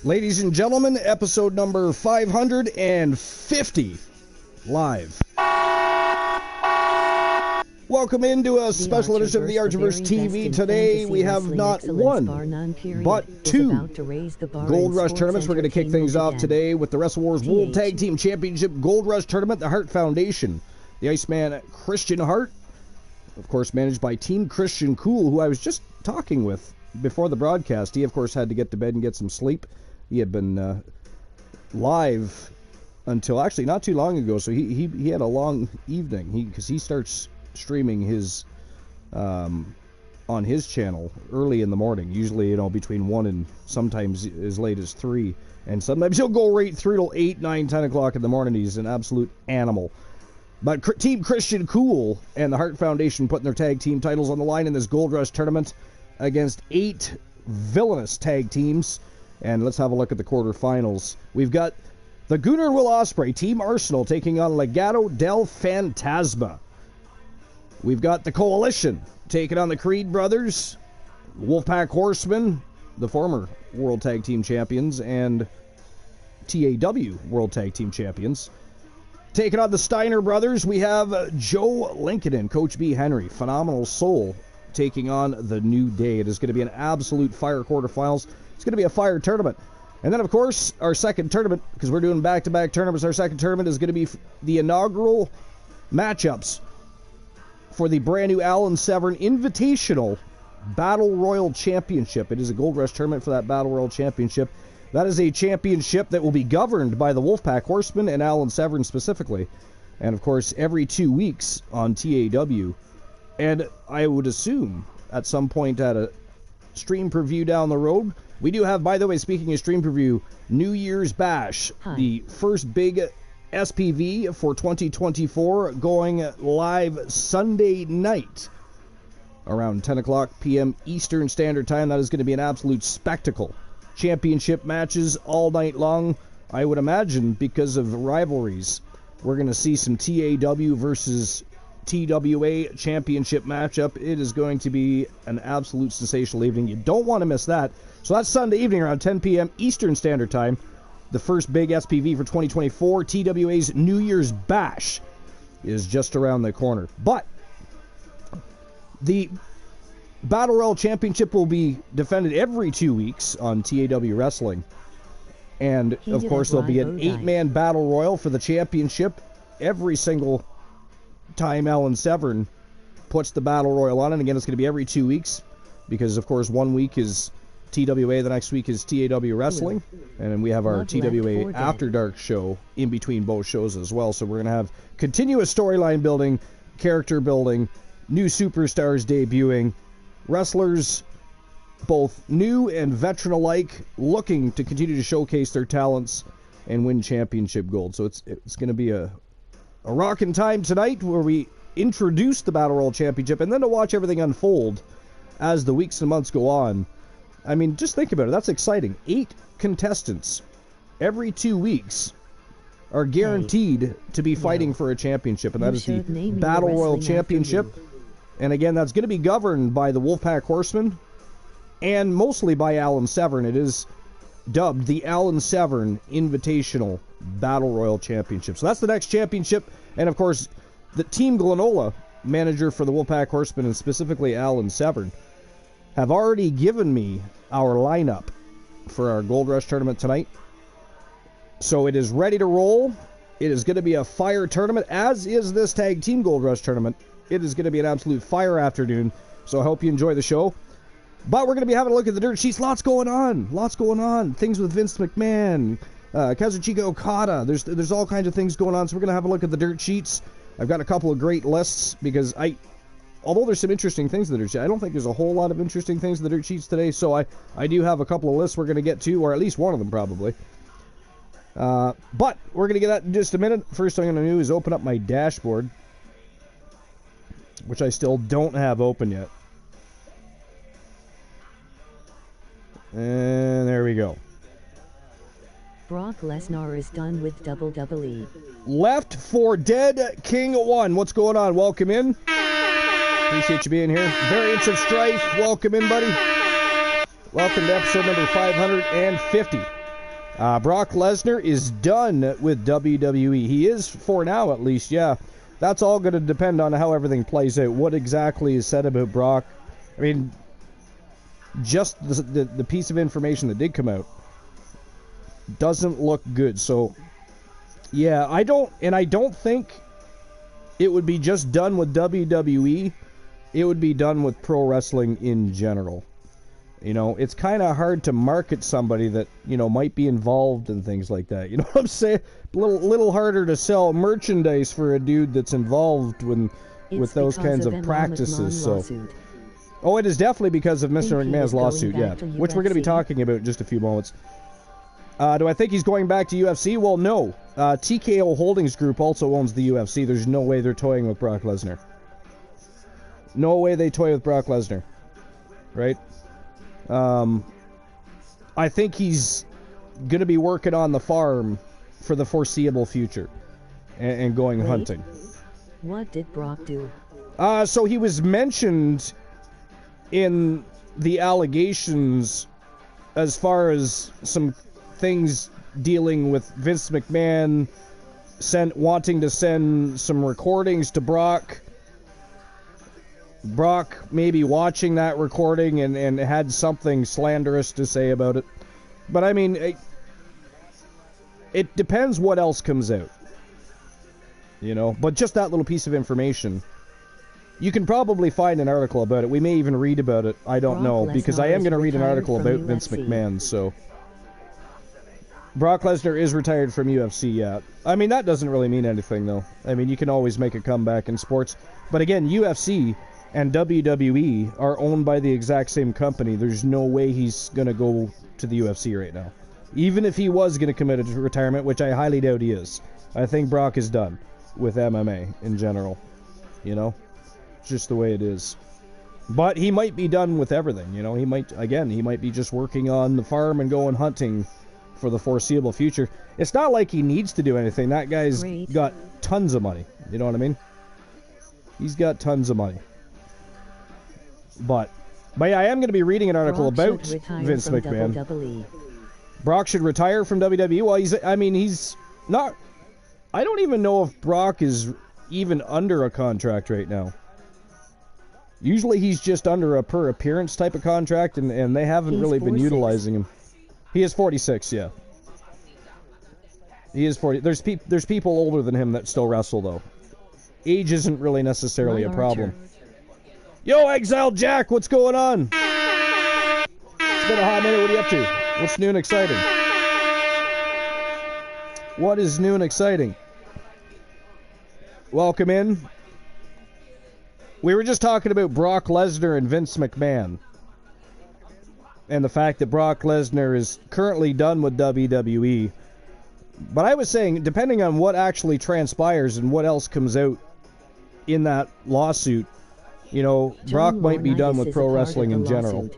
Ladies and gentlemen, episode number 550, live. Welcome into a special edition of the Archiverse TV. Today we have not one, but two Gold Rush tournaments. We're going to kick things off today with the Wrestle Wars World Tag Team Championship Gold Rush Tournament, the Hart Foundation. The Iceman Christian Hart, of course managed by Team Christian Cool, who I was just talking with before the broadcast. He, of course, had to get to bed and get some sleep. He had been live until actually not too long ago, so he had a long evening because he starts streaming his on his channel early in the morning, usually between 1 and sometimes as late as 3, and sometimes he'll go right through till 8, 9, 10 o'clock in the morning. He's an absolute animal. But Team Christian Cool and the Hart Foundation putting their tag team titles on the line in this Gold Rush tournament against 8 villainous tag teams. And let's have a look at the quarterfinals. We've got the Gunnar and Will Ospreay, Team Arsenal, taking on Legado del Fantasma. We've got the Coalition taking on the Creed Brothers, Wolfpack Horsemen, the former World Tag Team Champions, and TAW World Tag Team Champions. Taking on the Steiner Brothers, we have Joe Lincoln and Coach B. Henry, Phenomenal Soul, taking on the New Day. It is going to be an absolute fire quarterfinals. It's going to be a fire tournament. And then, of course, our second tournament, because we're doing back-to-back tournaments, our second tournament is going to be the inaugural matchups for the brand new Alan Severn Invitational Battle Royal Championship. It is a Gold Rush tournament for that Battle Royal Championship. That is a championship that will be governed by the Wolfpack Horsemen and Alan Severn specifically. And, of course, every 2 weeks on TAW. And I would assume at some point at a stream preview down the road. We do have, by the way, speaking of stream preview, New Year's Bash, the first big SPV for 2024, going live Sunday night around 10 o'clock p.m. Eastern Standard Time. That is going to be an absolute spectacle. Championship matches all night long, I would imagine, because of rivalries. We're going to see some TAW versus TWA championship matchup. It is going to be an absolute sensational evening. You don't want to miss that. So that's Sunday evening around 10 p.m. Eastern Standard Time. The first big SPV for 2024, TWA's New Year's Bash, is just around the corner. But the Battle Royal Championship will be defended every 2 weeks on TAW Wrestling. And, of course, there'll be an 8-man Battle Royal for the championship every single time Alan Severn puts the Battle Royal on. And again, it's going to be every 2 weeks because, of course, 1 week is TWA, the next week is TAW Wrestling, and then we have our TWA After Dark show in between both shows as well. So we're going to have continuous storyline building, character building, new superstars debuting, wrestlers both new and veteran alike looking to continue to showcase their talents and win championship gold. So it's going to be a rockin' time tonight where we introduce the Battle Royal Championship and then to watch everything unfold as the weeks and months go on. I mean, just think about it. That's exciting. 8 contestants every 2 weeks are guaranteed to be fighting for a championship, and that is the Battle Royal Championship. And again, that's going to be governed by the Wolfpack Horsemen and mostly by Alan Severn. It is dubbed the Alan Severn Invitational Battle Royal Championship. So that's the next championship. And, of course, the Team Glenola, manager for the Wolfpack Horsemen, and specifically Alan Severn, have already given me our lineup for our Gold Rush tournament tonight. So it is ready to roll. It is going to be a fire tournament, as is this Tag Team Gold Rush tournament. It is going to be an absolute fire afternoon. So I hope you enjoy the show. But we're going to be having a look at the dirt sheets. Lots going on. Lots going on. Things with Vince McMahon, Kazuchika Okada. There's all kinds of things going on. So we're going to have a look at the dirt sheets. I've got a couple of great lists because although there's some interesting things in the dirt sheet, I don't think there's a whole lot of interesting things in the dirt sheets today. So I do have a couple of lists we're going to get to, or at least one of them probably. But we're going to get that in just a minute. First thing I'm going to do is open up my dashboard, which I still don't have open yet. And there we go. Brock Lesnar is done with WWE. Left 4 Dead, King 1. What's going on? Welcome in. Appreciate you being here. Variants of Strife, welcome in, buddy. Welcome to episode number 550. Brock Lesnar is done with WWE. He is for now, at least, yeah. That's all going to depend on how everything plays out. What exactly is said about Brock? I mean, just the piece of information that did come out doesn't look good. So, yeah, I don't think it would be just done with WWE. It would be done with pro wrestling in general. You know, it's kind of hard to market somebody that, you know, might be involved in things like that. You know what I'm saying? Little harder to sell merchandise for a dude that's involved with those kinds of practices. So, it is definitely because of Mr. McMahon's lawsuit, yeah, which we're going to be talking about in just a few moments. Do I think he's going back to UFC? Well, no. TKO Holdings Group also owns the UFC. There's no way they're toying with Brock Lesnar. No way they toy with Brock Lesnar. Right? I think he's going to be working on the farm for the foreseeable future and going hunting. What did Brock do? So he was mentioned in the allegations as far as some things dealing with Vince McMahon wanting to send some recordings to Brock. Brock maybe watching that recording and had something slanderous to say about it. But I mean, it depends what else comes out. You know, but just that little piece of information. You can probably find an article about it. We may even read about it. I don't know, because I am going to read an article about Vince McMahon, so. Brock Lesnar is retired from UFC, yeah. I mean, that doesn't really mean anything, though. I mean, you can always make a comeback in sports. But again, UFC and WWE are owned by the exact same company. There's no way he's going to go to the UFC right now. Even if he was going to commit to retirement, which I highly doubt he is. I think Brock is done with MMA in general. You know? It's just the way it is. But he might be done with everything, you know? He might be just working on the farm and going hunting for the foreseeable future. It's not like he needs to do anything. That guy's got tons of money. You know what I mean? He's got tons of money. But yeah, I am going to be reading an article about Vince McMahon. WWE. Brock should retire from WWE. Well, he's not. I don't even know if Brock is even under a contract right now. Usually he's just under a per appearance type of contract, and they haven't really been utilizing him. He is 46, yeah. He is 40. There's people older than him that still wrestle, though. Age isn't really necessarily a problem. Yo, Exile Jack, what's going on? It's been a hot minute. What are you up to? What's new and exciting? What is new and exciting? Welcome in. We were just talking about Brock Lesnar and Vince McMahon. And the fact that Brock Lesnar is currently done with WWE. But I was saying, depending on what actually transpires and what else comes out in that lawsuit, you know, Brock might be done with pro wrestling in general.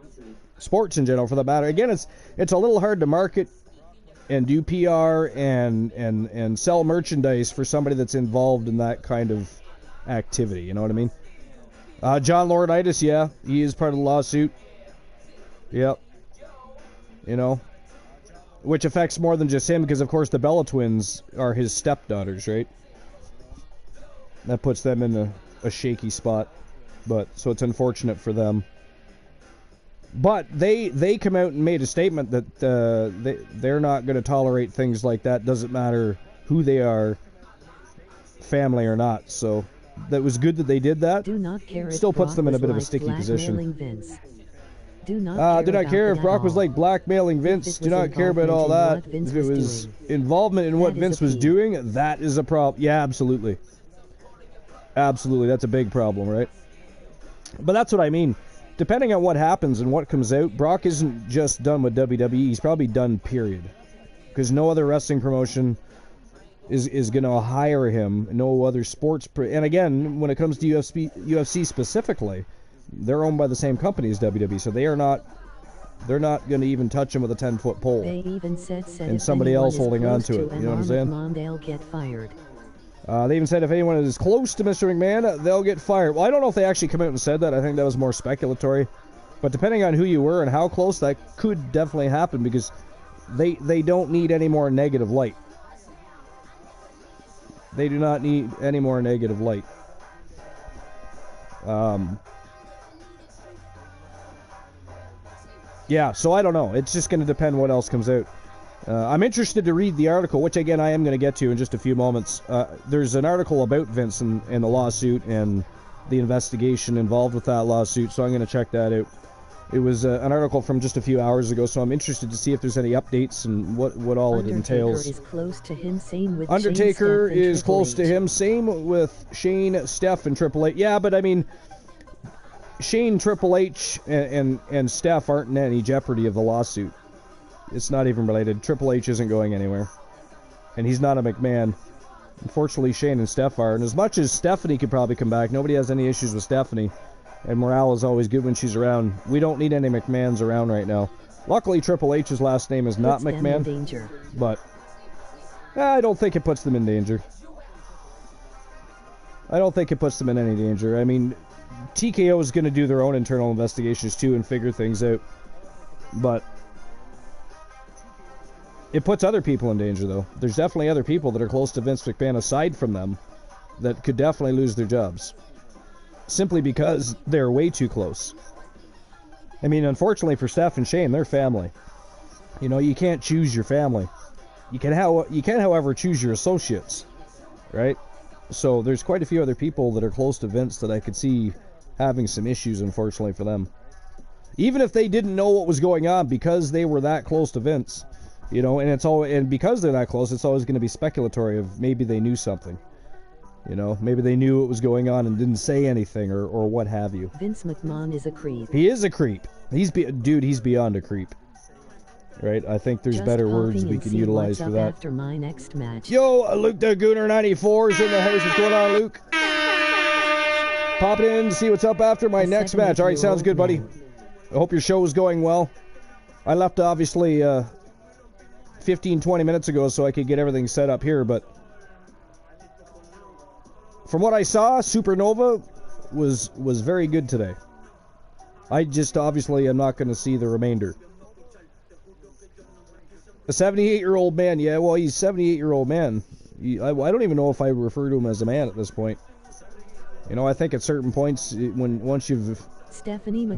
Sports in general, for that matter. Again, it's a little hard to market and do PR and sell merchandise for somebody that's involved in that kind of activity. You know what I mean? John Laurinaitis, yeah, he is part of the lawsuit. Yep. You know, which affects more than just him, because of course the Bella twins are his stepdaughters, right? That puts them in a shaky spot. But so it's unfortunate for them. But they come out and made a statement that they're not going to tolerate things like that. Doesn't matter who they are, family or not. So that was good that they did that. Do not care. Still puts them in a bit of a sticky position. Vince. Do not care if Brock was like blackmailing Vince. Do not care about all that. If it was involvement in what Vince was doing, that is a problem. Yeah, absolutely. Absolutely, that's a big problem, right? But that's what I mean. Depending on what happens and what comes out, Brock isn't just done with WWE. He's probably done, period. Because no other wrestling promotion is going to hire him. No other sports... And again, when it comes to UFC specifically, they're owned by the same company as WWE, so they're not going to even touch him with a 10-foot pole. They even said and somebody else holding on to it. You know what I'm saying? They'll get fired. They even said if anyone is close to Mr. McMahon, they'll get fired. Well, I don't know if they actually come out and said that. I think that was more speculatory. But depending on who you were and how close, that could definitely happen, because They don't need any more negative light. They do not need any more negative light. Yeah, so I don't know. It's just going to depend what else comes out. I'm interested to read the article, which again I am going to get to in just a few moments. There's an article about Vince and the lawsuit and the investigation involved with that lawsuit, so I'm going to check that out. It was an article from just a few hours ago, so I'm interested to see if there's any updates and what all it entails. Undertaker is close to him, same with Undertaker Shane, Steph, is close to him, same with Shane, Steph, and Triple H. Yeah, but I mean, Shane, Triple H, and Steph aren't in any jeopardy of the lawsuit. It's not even related. Triple H isn't going anywhere. And he's not a McMahon. Unfortunately, Shane and Steph are. And as much as Stephanie could probably come back, nobody has any issues with Stephanie. And morale is always good when she's around. We don't need any McMahons around right now. Luckily, Triple H's last name is not McMahon. But I don't think it puts them in danger. I don't think it puts them in any danger. I mean, TKO is going to do their own internal investigations too and figure things out. But it puts other people in danger, though. There's definitely other people that are close to Vince McMahon aside from them that could definitely lose their jobs. Simply because they're way too close. I mean, unfortunately for Steph and Shane, they're family. You know, you can't choose your family. You can, however, choose your associates, right? So there's quite a few other people that are close to Vince that I could see having some issues, unfortunately, for them. Even if they didn't know what was going on, because they were that close to Vince, you know, and because they're that close, it's always going to be speculatory of maybe they knew something. You know, maybe they knew what was going on and didn't say anything or what have you. Vince McMahon is a creep. He is a creep. He's beyond a creep. Right? I think there's better words we can utilize for that. After my next match. Yo, Luke the Gooner 94 is in the house. What's going on, Luke? Popping in to see what's up after my next match. All right, sounds good, buddy. I hope your show is going well. I left, obviously, 15-20 minutes ago so I could get everything set up here, but from what I saw, Supernova was very good today. I just obviously am not going to see the remainder. A 78-year-old man, yeah, well, he's a 78-year-old man. I don't even know if I refer to him as a man at this point. You know, I think at certain points, once you've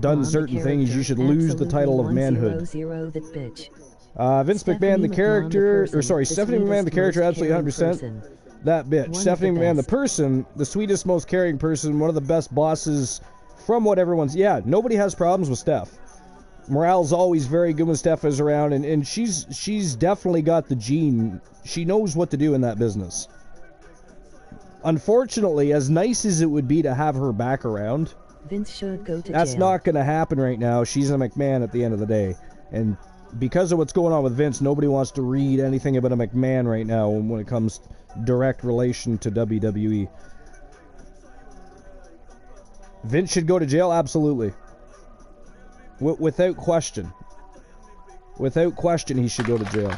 done certain things, you should lose the title of manhood. Vince McMahon, the character, Stephanie McMahon, the character, absolutely 100%. That bitch. Stephanie McMahon, the person, the sweetest, most caring person, one of the best bosses from what everyone's... Yeah, nobody has problems with Steph. Morale's always very good when Steph is around, and she's definitely got the gene. She knows what to do in that business. Unfortunately, as nice as it would be to have her back around, Vince should go to that's jail. Not going to happen right now. She's a McMahon at the end of the day. And because of what's going on with Vince, nobody wants to read anything about a McMahon right now when it comes direct relation to WWE. Vince should go to jail? Absolutely. Without question. Without question, he should go to jail.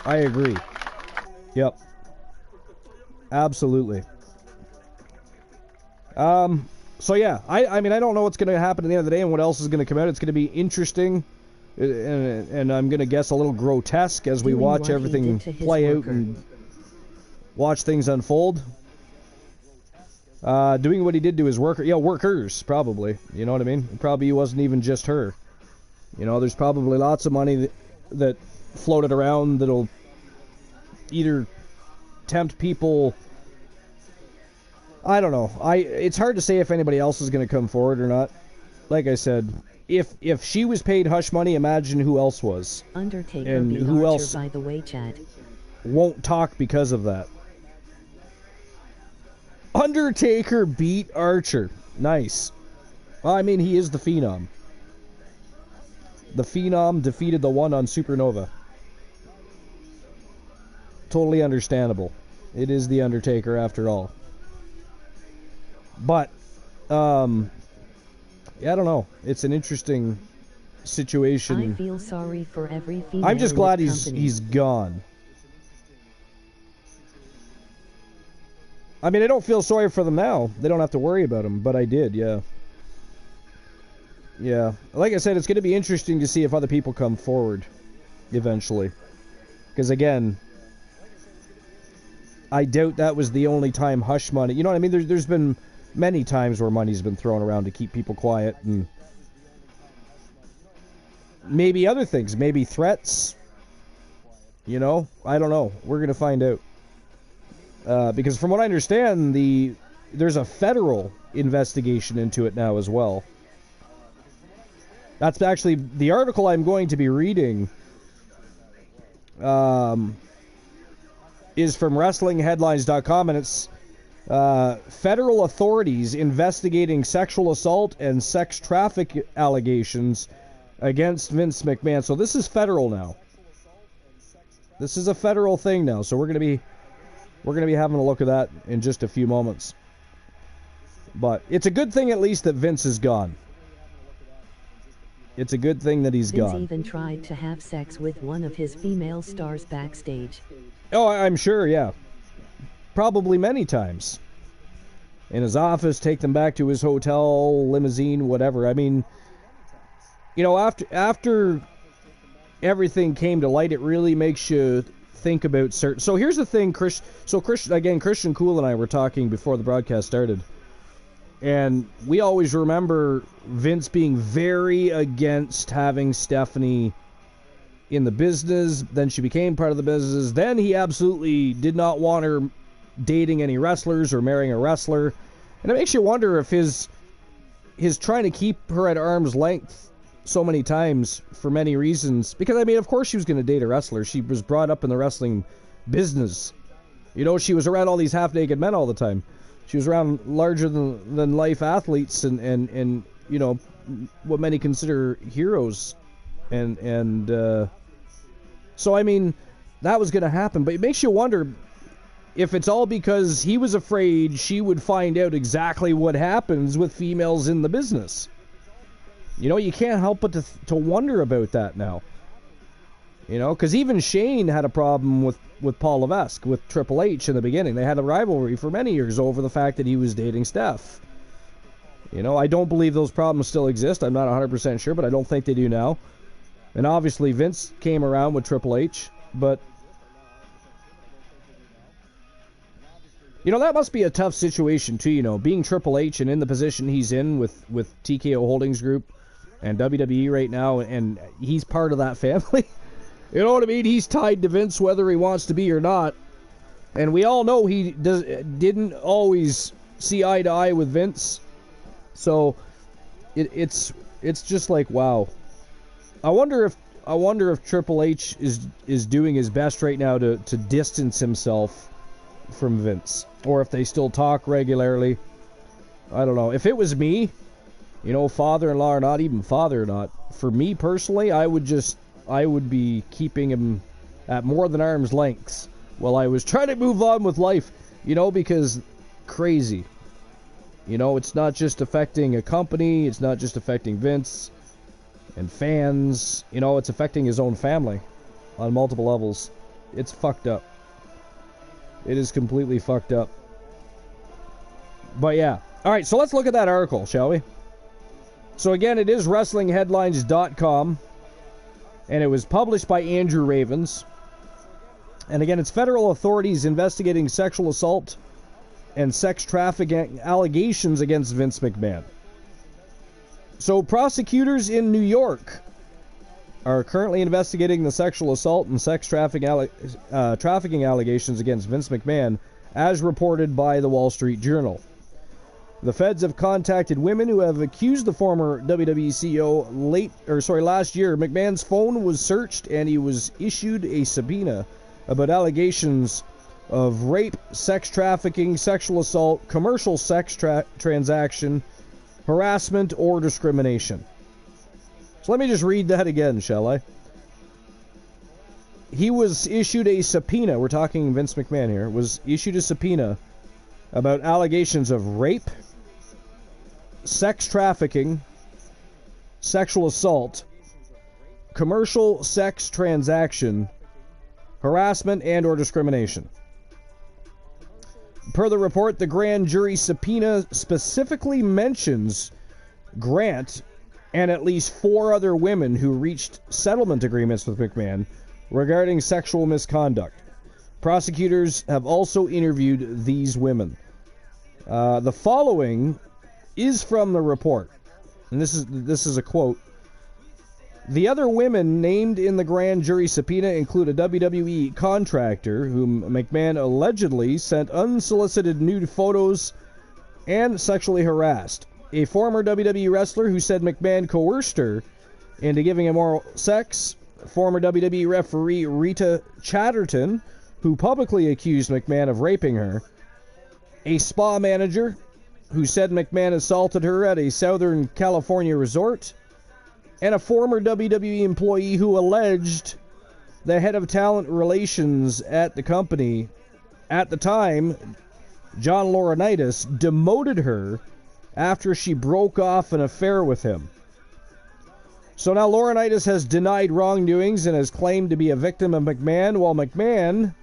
I agree. Yep. Absolutely. So yeah, I mean, I don't know what's going to happen at the end of the day and what else is going to come out. It's going to be interesting, and I'm going to guess a little grotesque as we watch everything play out and watch things unfold. Doing what he did to his worker. Yeah, workers, probably. You know what I mean? Probably wasn't even just her. You know, there's probably lots of money that floated around that'll either tempt people... I don't know. It's hard to say if anybody else is going to come forward or not. Like I said, if she was paid hush money, imagine who else was. Undertaker and who Archer, else by the way, Chad. Won't talk because of that. Undertaker beat Archer. Nice. Well, I mean, he is the Phenom. The Phenom defeated the one on Supernova. Totally understandable. It is the Undertaker after all. But, yeah, I don't know. It's an interesting situation. I feel sorry for every female. I'm just glad he's gone. I mean, I don't feel sorry for them now. They don't have to worry about him, but I did, yeah. Yeah. Like I said, it's going to be interesting to see if other people come forward. eventually. Because again, I doubt that was the only time hush money. You know what I mean? There's been many times where money's been thrown around to keep people quiet, and maybe other things, maybe threats. You know, I don't know. We're gonna find out. Because from what I understand, there's a federal investigation into it now as well. That's actually the article I'm going to be reading. Is from WrestlingHeadlines.com, and it's federal authorities investigating sexual assault and sex traffic allegations against Vince McMahon. So this is federal now. This is a federal thing now. So we're gonna be having a look at that in just a few moments. But it's a good thing at least that Vince is gone. It's a good thing that he's gone. Vince even tried to have sex with one of his female stars backstage. Oh, I'm sure, yeah. Probably many times. In his office, take them back to his hotel, limousine, whatever. I mean, you know, after everything came to light, it really makes you think about certain... So here's the thing, Christian Cool and I were talking before the broadcast started. And we always remember Vince being very against having Stephanie in the business. Then she became part of the business. Then he absolutely did not want her dating any wrestlers or marrying a wrestler. And it makes you wonder if his trying to keep her at arm's length so many times for many reasons. Because, I mean, of course she was going to date a wrestler. She was brought up in the wrestling business. You know, she was around all these half-naked men all the time. She was around larger-than-life athletes and you know, what many consider heroes. And so, I mean, that was going to happen. But it makes you wonder if it's all because he was afraid she would find out exactly what happens with females in the business. You know, you can't help but to wonder about that now. You know, because even Shane had a problem with Paul Levesque, with Triple H in the beginning. They had a rivalry for many years over the fact that he was dating Steph. You know, I don't believe those problems still exist. I'm not 100% sure, but I don't think they do now. And obviously Vince came around with Triple H, but... You know, that must be a tough situation, too, you know, being Triple H and in the position he's in with TKO Holdings Group and WWE right now, and he's part of that family. You know what I mean? He's tied to Vince whether he wants to be or not. And we all know he didn't always see eye to eye with Vince. So it's just like, wow. I wonder if Triple H is doing his best right now to distance himself from Vince, or if they still talk regularly. I don't know. If it was me, you know, father-in-law or not, even father or not, for me personally, I would be keeping him at more than arm's length while I was trying to move on with life, you know, because crazy. You know, it's not just affecting a company, it's not just affecting Vince and fans, you know, it's affecting his own family on multiple levels. It's fucked up. It is completely fucked up. But yeah. Alright, so let's look at that article, shall we? So again, it is WrestlingHeadlines.com. And it was published by Andrew Ravens. And again, it's federal authorities investigating sexual assault and sex trafficking allegations against Vince McMahon. So prosecutors in New York are currently investigating the sexual assault and sex trafficking allegations against Vince McMahon, as reported by the Wall Street Journal. The feds have contacted women who have accused the former WWE CEO last year. McMahon's phone was searched and he was issued a subpoena about allegations of rape, sex trafficking, sexual assault, commercial sex transaction, harassment, or discrimination. So let me just read that again, shall I? He was issued a subpoena. We're talking Vince McMahon here. Was issued a subpoena about allegations of rape, sex trafficking, sexual assault, commercial sex transaction, harassment, and or discrimination. Per the report, the grand jury subpoena specifically mentions Grant and at least 4 other women who reached settlement agreements with McMahon regarding sexual misconduct. Prosecutors have also interviewed these women. The following is from the report, and this is a quote. The other women named in the grand jury subpoena include a WWE contractor whom McMahon allegedly sent unsolicited nude photos and sexually harassed, a former WWE wrestler who said McMahon coerced her into giving him oral sex, former WWE referee Rita Chatterton, who publicly accused McMahon of raping her, a spa manager who said McMahon assaulted her at a Southern California resort, and a former WWE employee who alleged the head of talent relations at the company at the time, John Laurinaitis, demoted her after she broke off an affair with him. So now Laurinaitis has denied wrongdoings and has claimed to be a victim of McMahon, while McMahon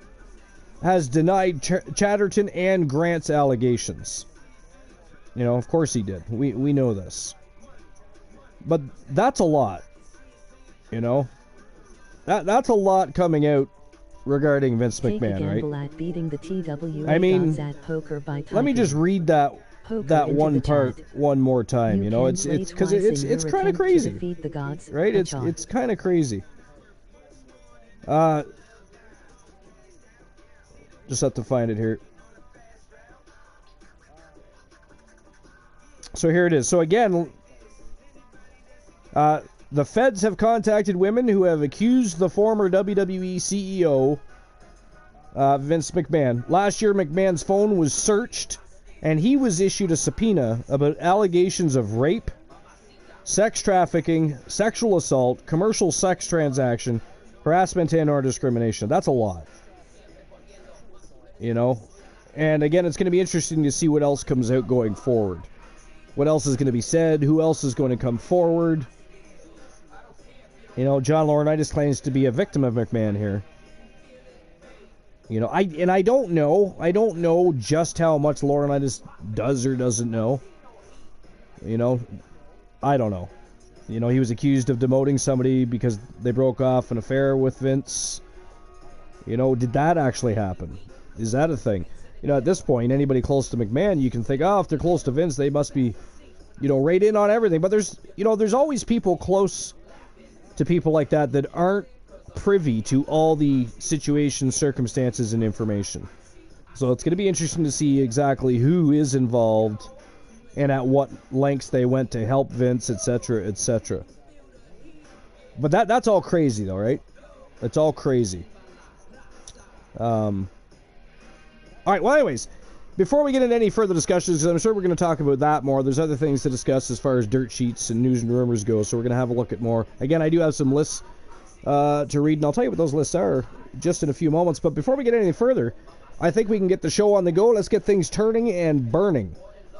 has denied Chatterton and Grant's allegations. You know, of course he did. We know this. But that's a lot, you know. That's a lot coming out regarding Vince McMahon, right? Beating the TWA I mean, at poker by let me just read that one part one more time. You know, it's because it's kind of crazy, right? It's kind of crazy. Just have to find it here. So here it is. So again. The feds have contacted women who have accused the former WWE CEO, Vince McMahon. Last year, McMahon's phone was searched, and he was issued a subpoena about allegations of rape, sex trafficking, sexual assault, commercial sex transaction, harassment, and/or discrimination. That's a lot. You know? And again, it's going to be interesting to see what else comes out going forward. What else is going to be said? Who else is going to come forward? You know, John Laurinaitis claims to be a victim of McMahon here. You know, I don't know just how much Laurinaitis does or doesn't know. You know, I don't know. You know, he was accused of demoting somebody because they broke off an affair with Vince. You know, did that actually happen? Is that a thing? You know, at this point, anybody close to McMahon, you can think, oh, if they're close to Vince, they must be, you know, right in on everything. But there's always people close to people like that aren't privy to all the situations, circumstances, and information. So it's going to be interesting to see exactly who is involved and at what lengths they went to help Vince, etc., etc. But that's all crazy, though, right? It's all crazy. All right, well, anyways, before we get into any further discussions, because I'm sure we're going to talk about that more, there's other things to discuss as far as dirt sheets and news and rumors go, so we're going to have a look at more. Again, I do have some lists to read, and I'll tell you what those lists are just in a few moments. But before we get any further, I think we can get the show on the go. Let's get things turning and burning.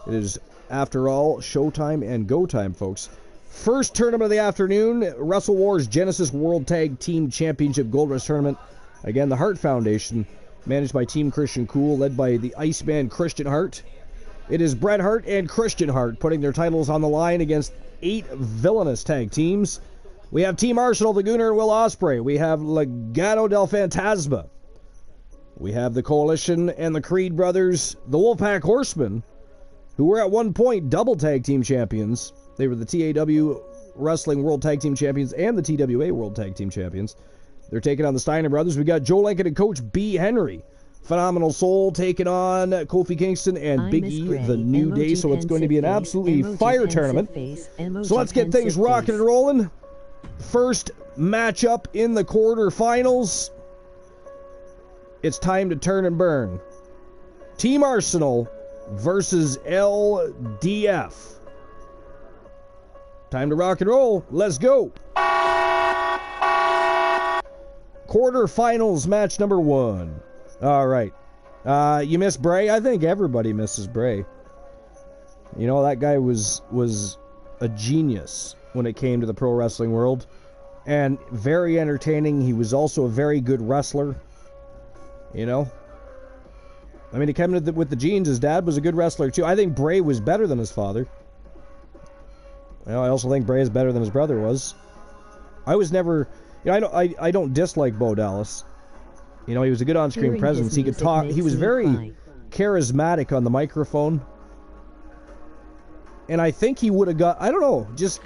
It is, after all, showtime and go time, folks. First tournament of the afternoon, Wrestle Wars Genesis World Tag Team Championship Gold Rush Tournament. Again, the Hart Foundation, managed by Team Christian Cool, led by the Iceman Christian Hart. It is Bret Hart and Christian Hart putting their titles on the line against 8 villainous tag teams. We have Team Arsenal, the Gunner and Will Ospreay. We have Legado del Fantasma. We have the Coalition and the Creed brothers, the Wolfpack Horsemen, who were at one point double tag team champions. They were the TAW Wrestling World Tag Team Champions and the TWA World Tag Team Champions. They're taking on the Steiner brothers. We got Joe Lincoln and Coach B. Henry. Phenomenal Soul taking on Kofi Kingston and Big E, the New Day. So it's going to be an absolutely fire tournament. So let's get things rocking and rolling. First matchup in the quarterfinals. It's time to turn and burn. Team Arsenal versus LDF. Time to rock and roll. Let's go. Quarterfinals match number 1. All right. You miss Bray? I think everybody misses Bray. You know, that guy was a genius when it came to the pro wrestling world. And very entertaining. He was also a very good wrestler. You know? I mean, he came with the genes. His dad was a good wrestler, too. I think Bray was better than his father. You know, I also think Bray is better than his brother was. I was never You know, I don't dislike Bo Dallas. You know, he was a good on-screen presence. He could talk. He was very charismatic on the microphone. And I think he would have got, I don't know, just,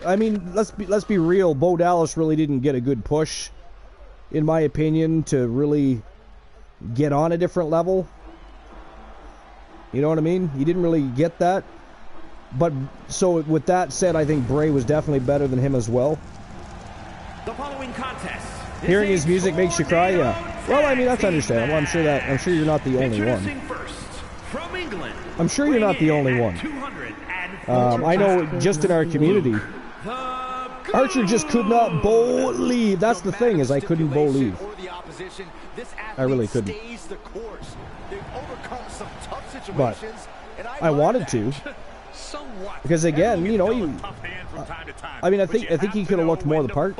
I mean, let's be real. Bo Dallas really didn't get a good push, in my opinion, to really get on a different level. You know what I mean? He didn't really get that. But, so with that said, I think Bray was definitely better than him as well. The following contest. Hearing his music makes you cry, yeah. Well, I mean, that's understandable. I'm sure you're not the only one. From England, I'm sure you're not the only one. I know just in our community, Archer just could not believe. That's the thing, is I couldn't believe. I really couldn't. But I wanted to. Because again, you know, I mean, I think he could have looked more the part.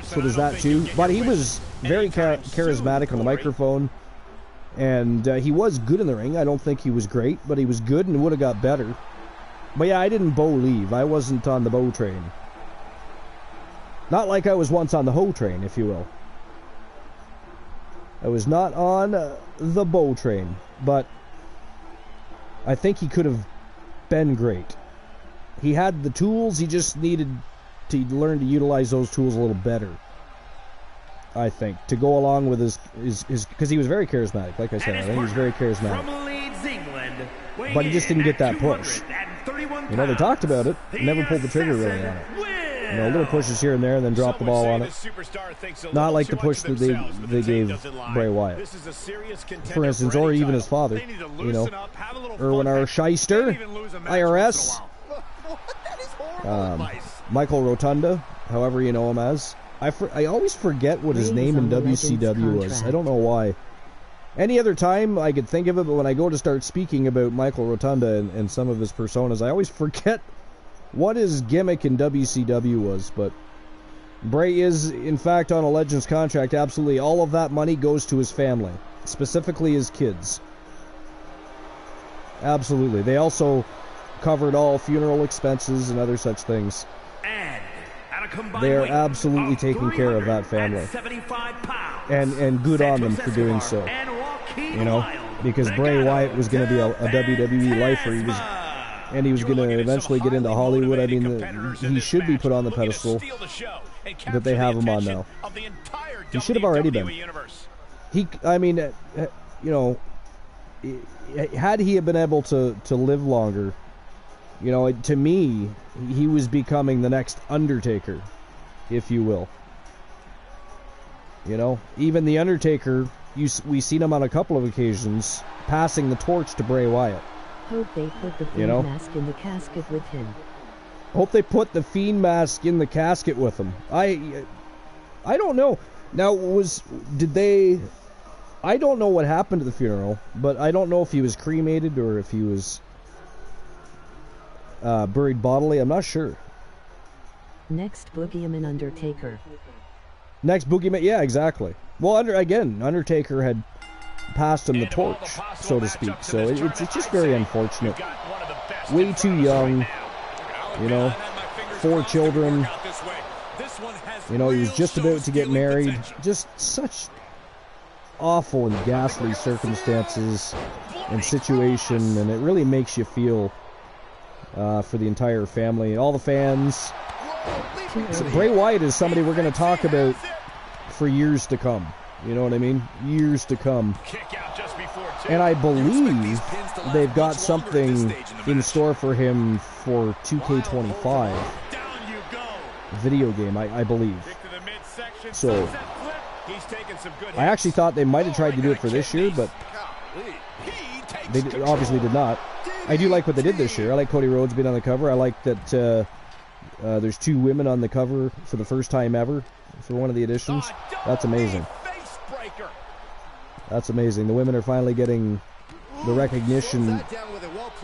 So there's that too. But he was very charismatic on the microphone. And he was good in the ring. I don't think he was great, but he was good and would have got better. But yeah, I didn't believe. I wasn't on the Bo train. Not like I was once on the Ho train, if you will. I was not on the Bo train, but I think he could have been great. He had the tools, he just needed to learn to utilize those tools a little better. I think, to go along with his because he was very charismatic, like I said. I think he was very charismatic. But he just didn't get that push. You know, they talked about it, never pulled the trigger really on it. You know, little pushes here and there, and then drop the ball on it. Not like the push that they gave Bray Wyatt, for instance, or even his father. You know, Erwin R. Shyster, IRS, Michael Rotunda, however you know him as. I always forget what his name in WCW was. I don't know why. Any other time I could think of it, but when I go to start speaking about Michael Rotunda and some of his personas, I always forget what his gimmick in WCW was. But Bray is, in fact, on a Legends contract. Absolutely. All of that money goes to his family, specifically his kids. Absolutely. They also covered all funeral expenses and other such things. They are absolutely taking care of that family, and good on them for doing so. You know, because Bray Wyatt was going to be a WWE lifer. He was going to eventually get into Hollywood. I mean, he should be put on the pedestal that they have him on now. He should have already been. I mean, you know, had he been able to live longer, you know, to me, he was becoming the next Undertaker, if you will. You know, even the Undertaker, we seen him on a couple of occasions passing the torch to Bray Wyatt. Hope they put the Fiend mask in the casket with him. Hope they put the Fiend mask in the casket with him. I don't know. Now, I don't know what happened to the funeral, but I don't know if he was cremated or if he was buried bodily. I'm not sure. Next Boogeyman Undertaker. Next Boogeyman, yeah, exactly. Well, Undertaker had passed him the torch, so to speak. So it's just very unfortunate. Way too young, you know. 4 children. You know, he was just about to get married. Just such awful and ghastly circumstances and situation, and it really makes you feel for the entire family and all the fans. So Bray Wyatt is somebody we're going to talk about for years to come. You know what I mean? Years to come. And I believe they've got something in store for him for 2K25 video game, I believe. So I actually thought they might have tried to do it for this year, but they obviously did not. I do like what they did this year. I like Cody Rhodes being on the cover. I like that there's 2 women on the cover for the first time ever for one of the editions. That's amazing. That's amazing. The women are finally getting the recognition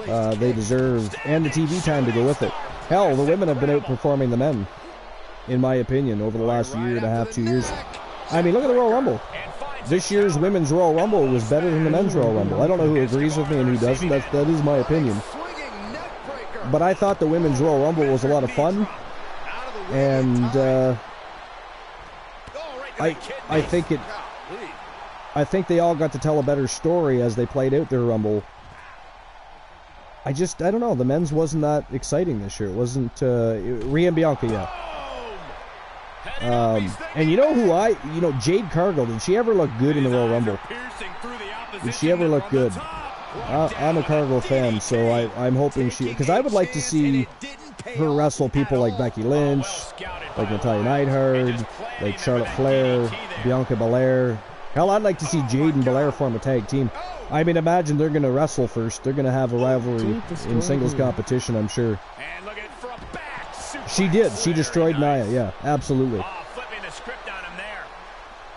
they deserve and the TV time to go with it. Hell, the women have been outperforming the men, in my opinion, over the last year and a half, 2 years. I mean, look at the Royal Rumble. This year's women's Royal Rumble was better than the men's Royal Rumble. I don't know who agrees with me and who doesn't. That is my opinion. But I thought the women's Royal Rumble was a lot of fun. And I think they all got to tell a better story as they played out their Rumble. I don't know. The men's wasn't that exciting this year. It wasn't Rhea and Bianca, yeah. And you know who Jade Cargill, did she ever look good in the Royal Rumble? Did she ever look good? I'm a Cargill fan, so I'm hoping because I would like to see her wrestle people like Becky Lynch, like Natalya Neidhart, like Charlotte Flair, Bianca Belair. Hell, I'd like to see Jade and Belair form a tag team. I mean, imagine they're going to wrestle first. They're going to have a rivalry in singles competition, I'm sure. She did. She destroyed Nia. Yeah, absolutely.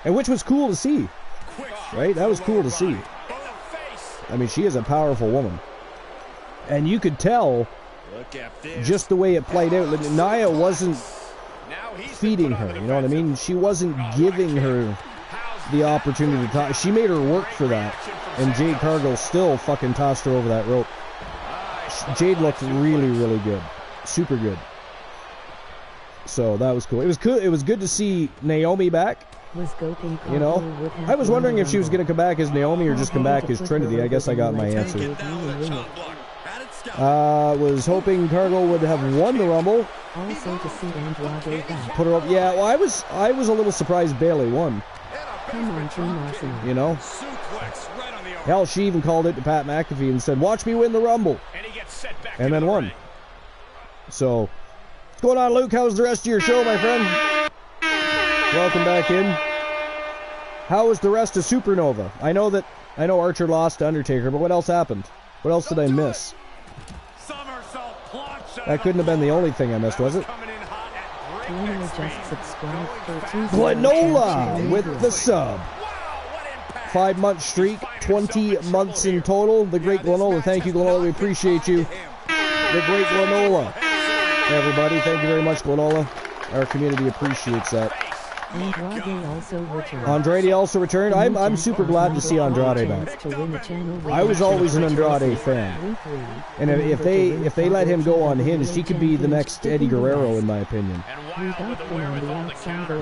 And which was cool to see. Right? That was cool to see. I mean, she is a powerful woman. And you could tell just the way it played out. Nia wasn't feeding her. You know what I mean? She wasn't giving her the opportunity to talk. She made her work for that. And Jade Cargill still fucking tossed her over that rope. Jade looked really, really good. Super good. So that was cool. It was cool. It was good to see Naomi back. You know, I was wondering if she was going to come back as Naomi or just come back as Trinity. I guess I got my answer. Was hoping Cargill would have won the Rumble. Also to see Andrade back. Put her up. Yeah, well, I was a little surprised Bayley won. Come on, Team Arsenal. You know? Hell, she even called it to Pat McAfee and said, "Watch me win the Rumble." And then won. So, what's going on, Luke? How's the rest of your show, my friend? Welcome back in. How was the rest of Supernova? I know Archer lost to Undertaker, but what else happened? What else did I miss? That couldn't have been the only thing I missed, was it? Glenola with the sub. 5-month streak, 20 months in total. The great Glenola. Thank you, Glenola. We appreciate you. The great Glenola. Everybody, thank you very much, Glenola. Our community appreciates that. Andrade also returned. I'm super glad to see Andrade back. I was always an Andrade fan, and if they let him go unhinged, he could be the next Eddie Guerrero, in my opinion.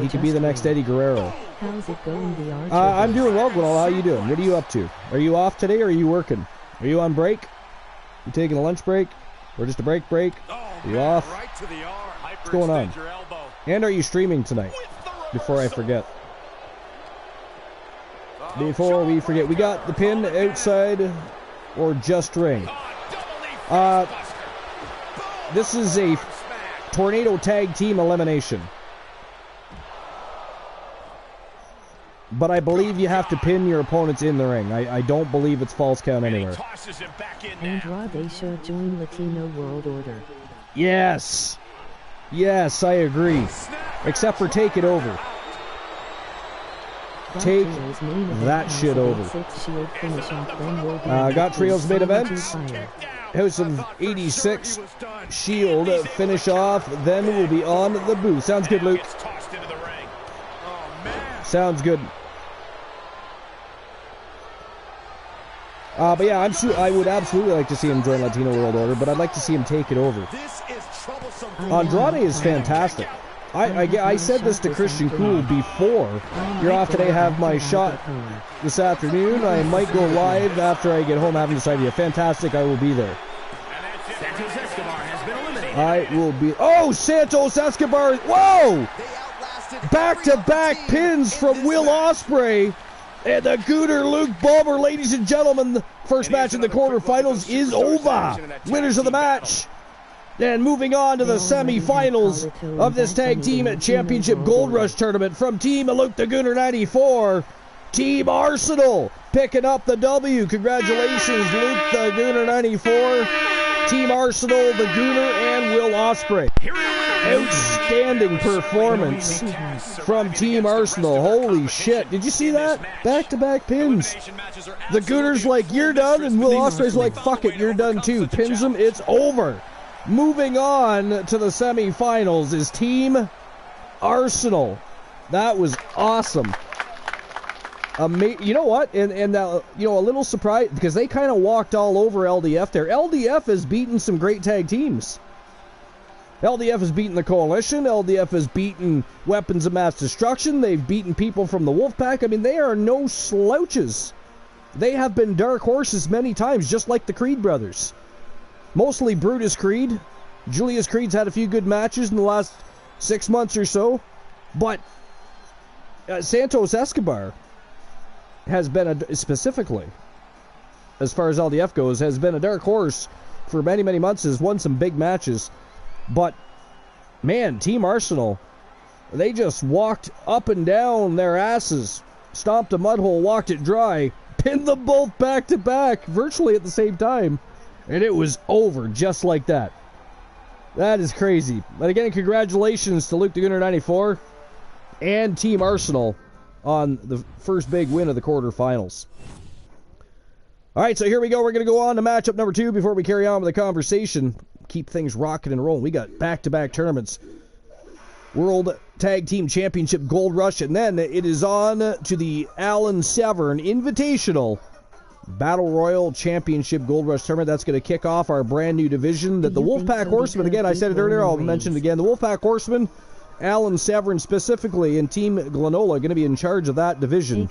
He could be the next Eddie Guerrero. How's it going, the Archer? I'm doing well, Glenola. How you doing? What are you up to? Are you off today, or are you working? Are you on break? You taking a lunch break, or just a break? Are you off? What's going on? And are you streaming tonight? Before I forget. Before we forget, we got the pin outside or just ring. This is a tornado tag team elimination. But I believe you have to pin your opponents in the ring. I don't believe it's false count anywhere. Andrade should join Latino World Order. Yes. Yes, I agree. Except for take it over. Take that shit over. Got Trios main event. House of 86 Shield finish off. Then we'll be on the booth. Sounds good, Luke. Sounds good. But yeah, I would absolutely like to see him join Latino World Order, but I'd like to see him take it over. Andrade is fantastic. I said this to Christian Cool before. You're off today, have my shot this afternoon. I might go live after I get home. I haven't decided yet. Fantastic, I will be there. I will be... Oh, Santos Escobar! Whoa! Back-to-back pins from Will Ospreay. And the Gooner Luke Bobber, ladies and gentlemen. The first match in the quarterfinals is over. Winners of the match. And moving on to the semifinals of this Tag Team Championship Gold Rush Tournament from Team Luke the Gooner 94, Team Arsenal picking up the W. Congratulations, Luke the Gooner 94, Team Arsenal, the Gooner, and Will Ospreay. Outstanding performance from Team Arsenal. Holy shit. Did you see that? Back-to-back pins. The Gooner's like, you're done, and Will Ospreay's like, fuck it, you're done too. Pins him, it's over. Moving on to the semifinals is Team Arsenal. That was awesome. You know what? And a little surprised because they kind of walked all over LDF there. LDF has beaten some great tag teams. LDF has beaten the Coalition. LDF has beaten Weapons of Mass Destruction. They've beaten people from the Wolfpack. I mean, they are no slouches. They have been dark horses many times, just like the Creed brothers. Mostly Brutus Creed. Julius Creed's had a few good matches in the last 6 months or so. But Santos Escobar has been, specifically, as far as LDF goes, has been a dark horse for many, many months, has won some big matches. But, man, Team Arsenal, they just walked up and down their asses, stomped a mud hole, walked it dry, pinned them both back to back, virtually at the same time, and it was over just like that. That is crazy. But again, congratulations to Luke the Gunner 94 and Team Arsenal on the first big win of the quarterfinals. All right, so here we go. We're going to go on to matchup number 2 before we carry on with the conversation. Keep things rocking and rolling. We got back-to-back tournaments. World Tag Team Championship Gold Rush, and then it is on to the Alan Severn Invitational Battle Royal Championship Gold Rush Tournament. That's going to kick off our brand new division that the Wolfpack Horsemen, again, I said it earlier, I'll mention it again, the Wolfpack Horsemen, Alan Severn specifically, and Team Glenola are going to be in charge of that division.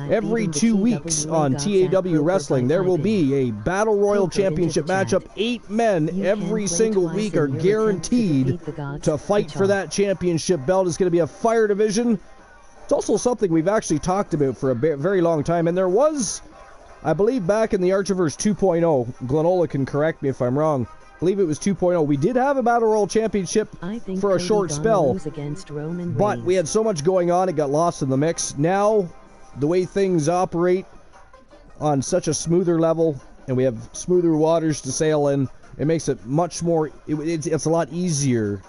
Every 2 weeks on TAW Wrestling, there will be a Battle Royal Championship matchup. 8 men every single week are guaranteed to fight for that championship belt. It's going to be a fire division. It's also something we've actually talked about for a very long time, and there was, I believe, back in the Archiverse 2.0, Glenola can correct me if I'm wrong, I believe it was 2.0. We did have a Battle Royal Championship for a short spell, but we had so much going on, it got lost in the mix. Now, the way things operate on such a smoother level, and we have smoother waters to sail in, it makes it much more, it's a lot easier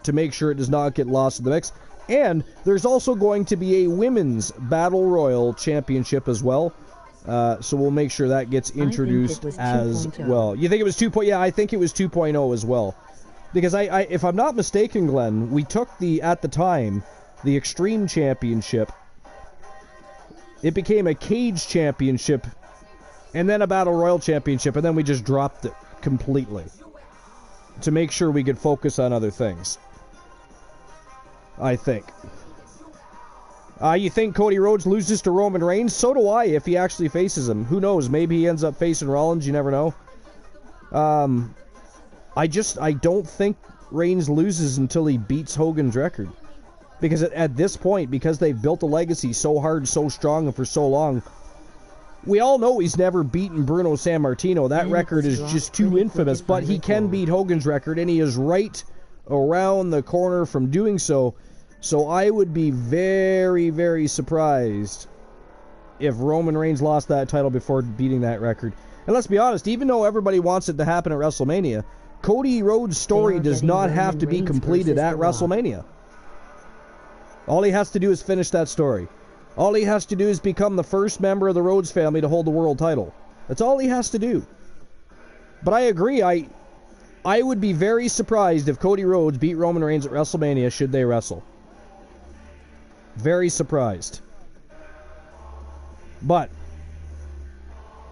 to make sure it does not get lost in the mix. And there's also going to be a Women's Battle Royal Championship as well. So we'll make sure that gets introduced as well. You think it was 2.0? Yeah, I think it was 2.0 as well. Because I if I'm not mistaken, Glenn, we took at the time, the Extreme Championship. It became a Cage Championship, and then a Battle Royal Championship, and then we just dropped it completely to make sure we could focus on other things. I think. You think Cody Rhodes loses to Roman Reigns? So do I, if he actually faces him. Who knows? Maybe he ends up facing Rollins. You never know. I don't think Reigns loses until he beats Hogan's record. Because at this point, because they've built a legacy so hard, so strong, and for so long, we all know he's never beaten Bruno Sammartino. That record is just too infamous. But he can beat Hogan's record, and he is right around the corner from doing so. So I would be very, very surprised if Roman Reigns lost that title before beating that record. And let's be honest, even though everybody wants it to happen at WrestleMania, Cody Rhodes' story does not have to be completed at WrestleMania. All he has to do is finish that story. All he has to do is become the first member of the Rhodes family to hold the world title. That's all he has to do. But I agree, I would be very surprised if Cody Rhodes beat Roman Reigns at WrestleMania should they wrestle. Very surprised. But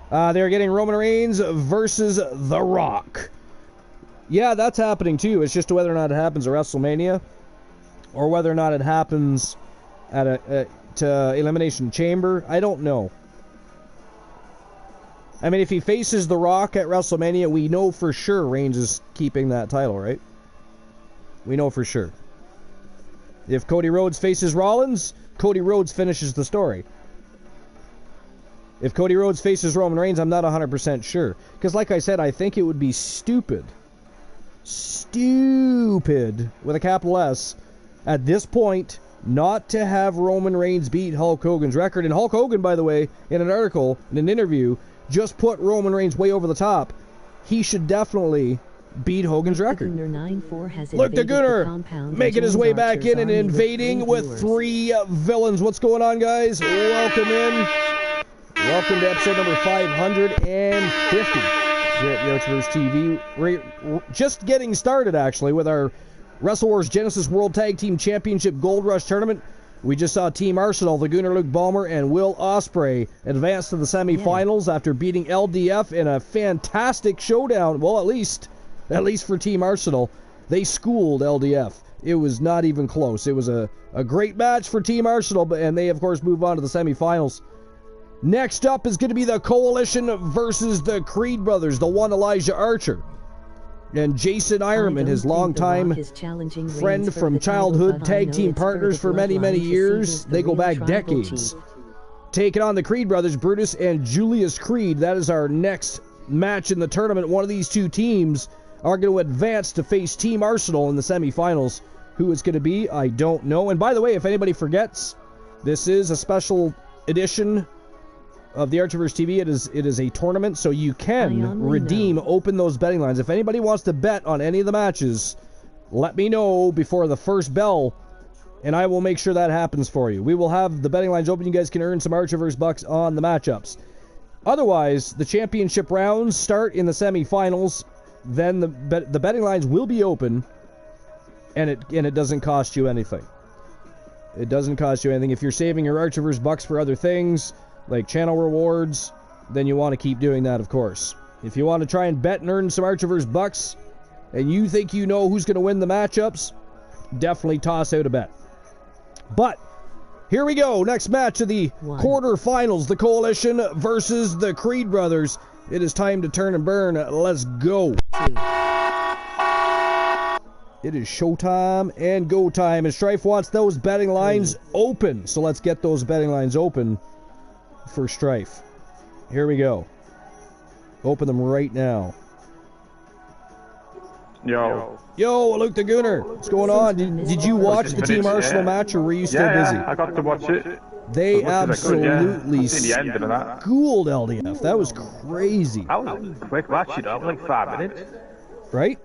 they're getting Roman Reigns versus The Rock. Yeah, that's happening too. It's just whether or not it happens at WrestleMania or whether or not it happens at to Elimination Chamber. I don't know. I mean, if he faces The Rock at WrestleMania, we know for sure Reigns is keeping that title, right? We know for sure. If Cody Rhodes faces Rollins, Cody Rhodes finishes the story. If Cody Rhodes faces Roman Reigns, I'm not 100% sure. Because like I said, I think it would be stupid, with a capital S, at this point, not to have Roman Reigns beat Hulk Hogan's record. And Hulk Hogan, by the way, in an article, in an interview, just put Roman Reigns way over the top. He should definitely beat Hogan's record. Look, the Gunner making his way back in and invading with 3 villains. What's going on, guys? Welcome in. Welcome to episode number 550 here at the Archivers TV. We're just getting started, actually, with our Wrestle Wars Genesis World Tag Team Championship Gold Rush Tournament. We just saw Team Arsenal, the Gunner Luke Ballmer, and Will Ospreay advance to the semifinals after beating LDF in a fantastic showdown. Well, at least for Team Arsenal. They schooled LDF. It was not even close. It was a great match for Team Arsenal, and they, of course, move on to the semifinals. Next up is going to be the Coalition versus the Creed brothers, the one Elijah Archer. And Jason Ironman, his longtime friend from childhood, tag team partners for many, many years. They go back decades. Taking on the Creed brothers, Brutus and Julius Creed. That is our next match in the tournament. One of these two teams are going to advance to face Team Arsenal in the semifinals. Who it's going to be, I don't know. And by the way, if anybody forgets, this is a special edition of the Archerverse TV. It is a tournament, so you can open those betting lines. If anybody wants to bet on any of the matches, let me know before the first bell, and I will make sure that happens for you. We will have the betting lines open. You guys can earn some Archerverse bucks on the matchups. Otherwise, the championship rounds start in the semifinals. Then the betting lines will be open, and it doesn't cost you anything. It doesn't cost you anything. If you're saving your Archerverse bucks for other things, like channel rewards, then you want to keep doing that, of course. If you want to try and bet and earn some Archerverse bucks, and you think you know who's going to win the matchups, definitely toss out a bet. But here we go. Next match of the quarterfinals, the Coalition versus the Creed brothers. It is time to turn and burn. Let's go. It is showtime and go time. And Strife wants those betting lines open. So let's get those betting lines open for Strife. Here we go. Open them right now. Yo, Luke the Gooner. What's going on? Did you watch the Team Arsenal match, or were you still busy? Yeah, I got to watch it. They absolutely schooled LDF. That was crazy. That was a quick match, you know, like 5 minutes. Right?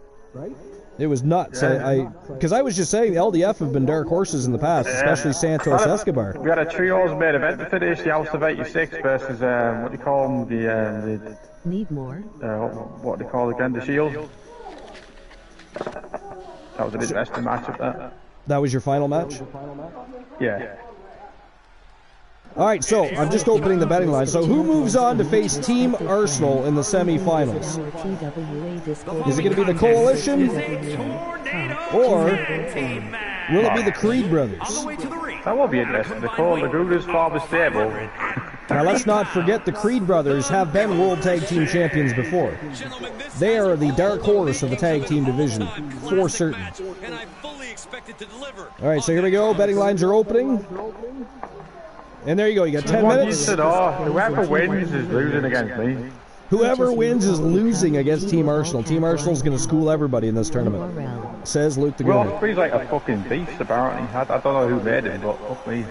It was nuts. Because I was just saying, the LDF have been dark horses in the past, especially Santos Escobar. We had a trios main event to finish, the House of 86 versus, what do you call them? The Need more. What do you call it again? The Shield. That was an interesting match of that. That was your final match? Yeah. Alright, so I'm just opening the betting line. So who moves on to face Team Arsenal in the semifinals? Is it going to be the Coalition? Or will it be the Creed brothers? That will be interesting. The Googler's father stable. Now let's not forget the Creed brothers have been World Tag Team Champions before. They are the dark horse of the tag team division, for certain. Alright, so here we go. Betting lines are opening. And there you go. You got 10 minutes. Whoever wins is losing against me. Whoever wins is losing against Team Arsenal. Team Arsenal is going to school everybody in this tournament. Says Luke the Gooner. Well, he's like a fucking beast, apparently. I don't know who made him, but fuck me.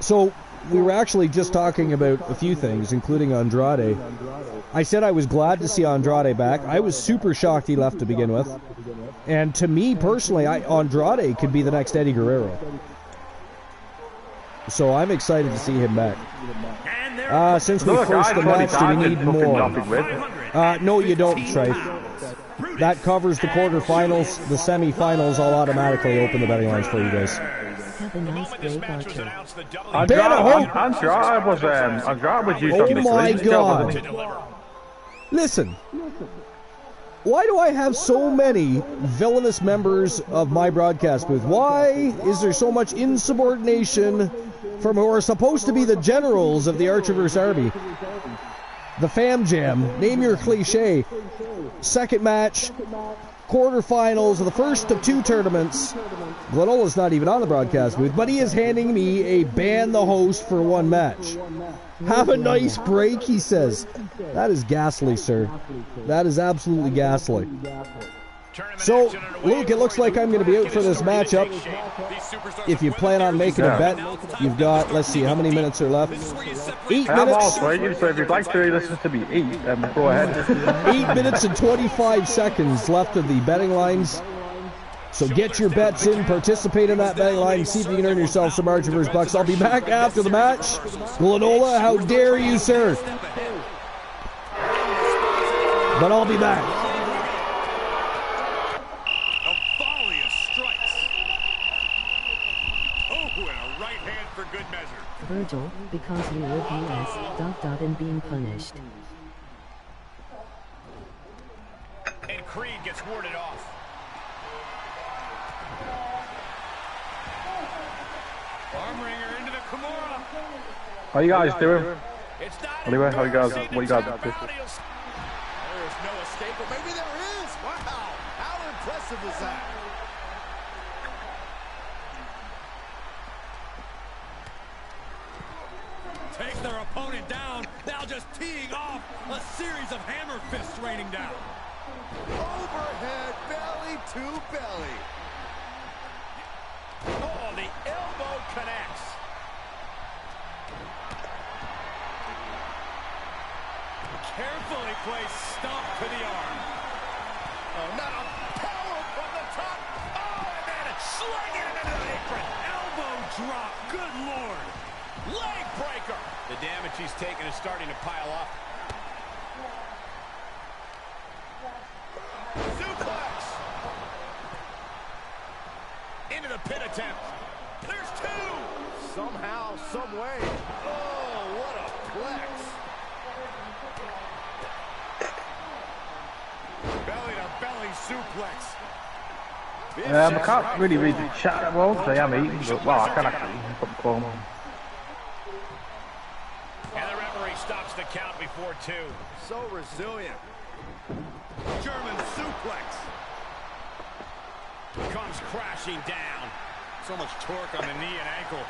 So we were actually just talking about a few things, including Andrade. I said I was glad to see Andrade back. I was super shocked he left to begin with. And to me personally, Andrade could be the next Eddie Guerrero. So I'm excited to see him back. Since we forced the match, do we need more? No, you don't, Strife. That covers the quarterfinals. The semifinals, I'll automatically open the betting lines for you guys. Have a nice break, Archer. Andrade was used on the my God. Listen. Why do I have so many villainous members of my broadcast booth? Why is there so much insubordination from who are supposed to be the generals of the Archerverse Army? The Fam Jam, name your cliche. Second match, quarterfinals of the first of two tournaments. Glenola's not even on the broadcast booth, but he is handing me a ban the host for one match. Have a nice break, he says. That is ghastly, sir. That is absolutely ghastly. So, Luke, it looks like I'm going to be out for this matchup. If you plan on making a bet, you've got, let's see, how many minutes are left? 8 minutes. I'm also waiting, so if you'd like to listen to me eat, go ahead. 8 minutes and 25 seconds left of the betting lines. So get your bets in, participate in that betting line, see if you can earn yourself some Archerverse bucks. I'll be back after the match. Glenola, how dare you, sir? But I'll be back. A volley of strikes. Oh, and a right hand for good measure. Virgil, because you live US, ... and being punished. gets warded off. Arm wringer into the Kimura. How you guys doing? It's not Anyway, how you guys? What you guys There's up to? no escape, but maybe there is. Wow, how impressive is that? Take their opponent down, now just teeing off a series of hammer fists raining down. Overhead, belly to belly. Oh, the elbow connects. Carefully placed stomp to the arm. Oh, not a power from the top. Oh, and then it's slinging it into the apron. Elbow drop, good Lord. Leg breaker. The damage he's taken is starting to pile up. Suplex. Into the pin attempt. There's two. Somehow, some way. Oh, what a plex. Belly to belly suplex. I can't really read the chat well because I am eating, but well, I can actually eat popcorn. And the referee stops the count before two. So resilient. German suplex. Comes crashing down. So much torque on the knee and ankle.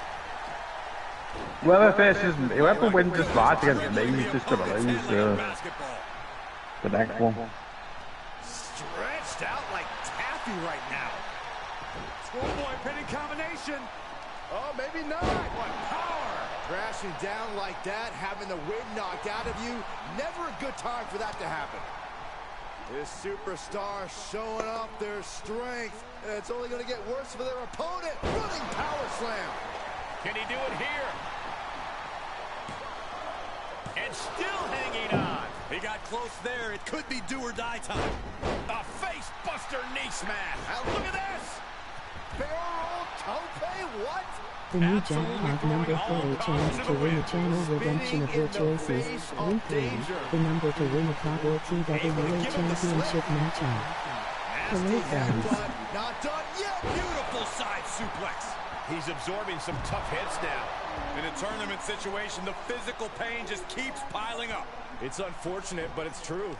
Whoever wins this match against me is just going to lose the next one. Stretched out like taffy right now. Schoolboy pinning combination. Oh, maybe not. What power. Crashing down like that, having the wind knocked out of you. Never a good time for that to happen. This superstar showing off their strength. And it's only going to get worse for their opponent. Running power slam. Can he do it here? And still hanging on. He got close there. It could be do or die time. A face buster knee smash. Now look at this. Barrel tope, what? The new jackpot number 4 chance to win a channel redemption of your choices. Win 3, the number to win a Top or TWA Championship matchup. Hello friends. Not done yet. Beautiful side suplex. He's absorbing some tough hits now. In a tournament situation, the physical pain just keeps piling up. It's unfortunate, but it's true.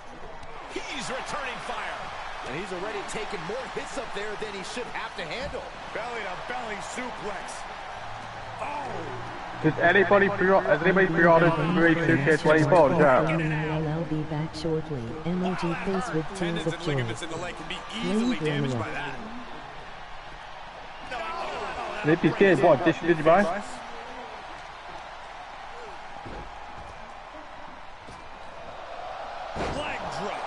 He's returning fire. And he's already taken more hits up there than he should have to handle. Belly to belly suplex. Oh. Has anybody pre-ordered Great 2K24? I'll be back shortly. Emoji face with tears of joy. And if you did, what edition did you buy? Leg drop.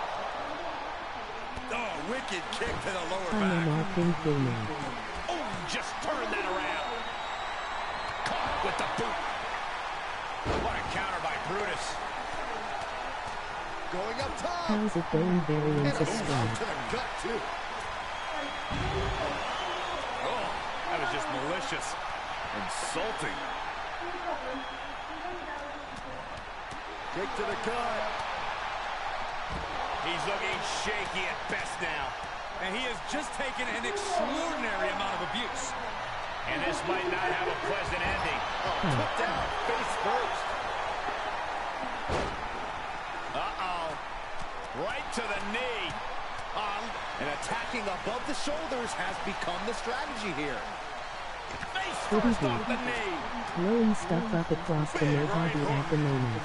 Oh, wicked kick to the lower back. Oh, just turned that around. Caught with the boot. What a counter by Brutus. Going up top. How's it going, variants of strength? To the gut, too. Oh, that was just malicious. Insulting. Kick to the gut. He's looking shaky at best now. And he has just taken an extraordinary amount of abuse. And this might not have a pleasant ending. Oh, put down face first. Uh-oh. Right to the knee. And attacking above the shoulders has become the strategy here. Face first off the knee. Blowing stuff up across the no-hobby at the moment.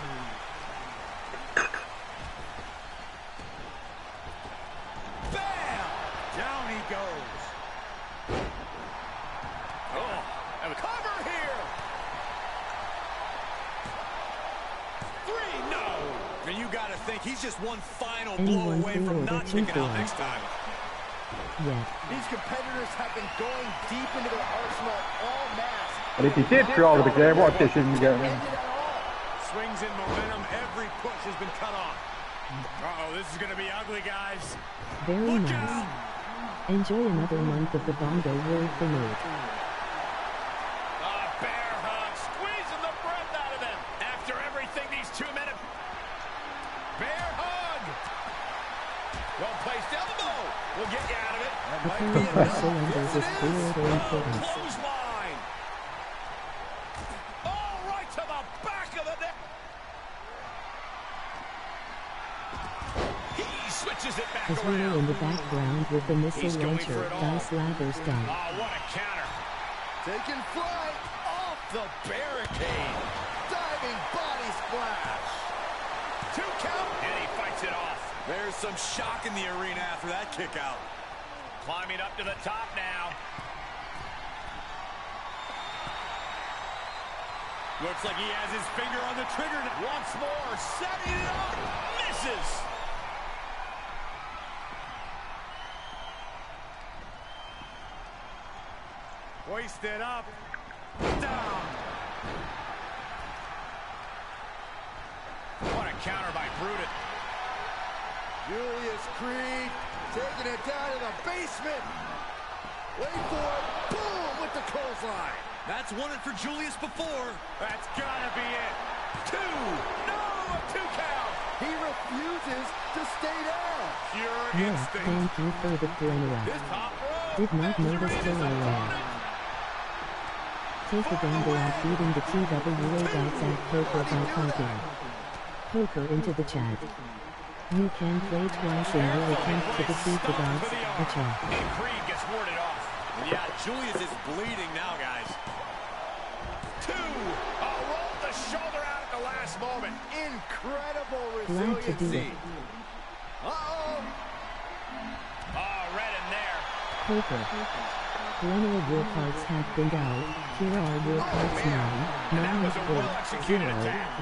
Bam! Down he goes. Oh, and a cover here. 3, no. And you got to think he's just one final blow away from not kicking out next time. Yeah. These competitors have been going deep into their arsenal all match. And if you did pre-order the game, what edition you get? Swings in momentum. Every push has been cut off. Uh-oh, this is going to be ugly, guys. Very nice. Enjoy another month of the Bongo World Promote. Bear hug, squeezing the breath out of them. After everything these 2 minutes. Bear hug. Well placed elbow. will get you out of it. A current partial enders is clear or importance. Clothesline. Oh, right to the back of the neck. He switches it back As we around. are in the background with the missile launcher, Dice Lathers done. Oh, what a counter. Taking flight off the barricade. Diving body splash. 2 count. And he fights it off. There's some shock in the arena after that kick out. Climbing up to the top now. Looks like he has his finger on the trigger. Once more, setting it up. Misses. Hoisted up. Down. What a counter by Brutus. Julius Creed taking it down to the basement. Wait for it. Boom with the clothesline. That's won it for Julius before. That's gotta be it. 2. No, a 2 count. He refuses to stay down. Pure Yeah, instinct. thank you for the cleanup. His top rope. Did not notice till earlier. Take a gamble at beating the TWA dots at poker by conking. Poker into the chat. You can play twice in your attempt to defeat the gods. Acha. And Creed gets warded off. Yeah, Julius is bleeding now, guys. 2. Rolled the shoulder out at the last moment. Incredible Glad to do resiliency. it. Uh-oh. Oh, red in there. Poker. Glenelg your cards have been out. Here are your cards now. 9, 8, 0.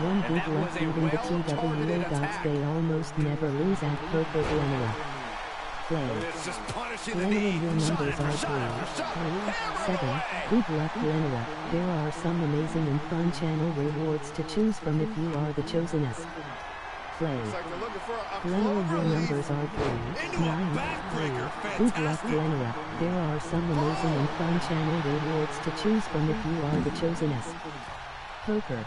1 good luck beating the TWA dots. They almost never lose at poker. Glenelg. Play. It's just punishing the Glenelg, knee. your numbers are 3, 7. Good luck, Glenelg. There are some amazing and fun channel rewards to choose from if you are the chosenest. Play. Looks like they're looking for a Glenelg, your clover leaf. numbers are 3, Into a 9, 3. backbreaker. Good luck, Fantastic. Glenelg. There are some amazing and fun channel rewards to choose from if you are the chosenest. Poker.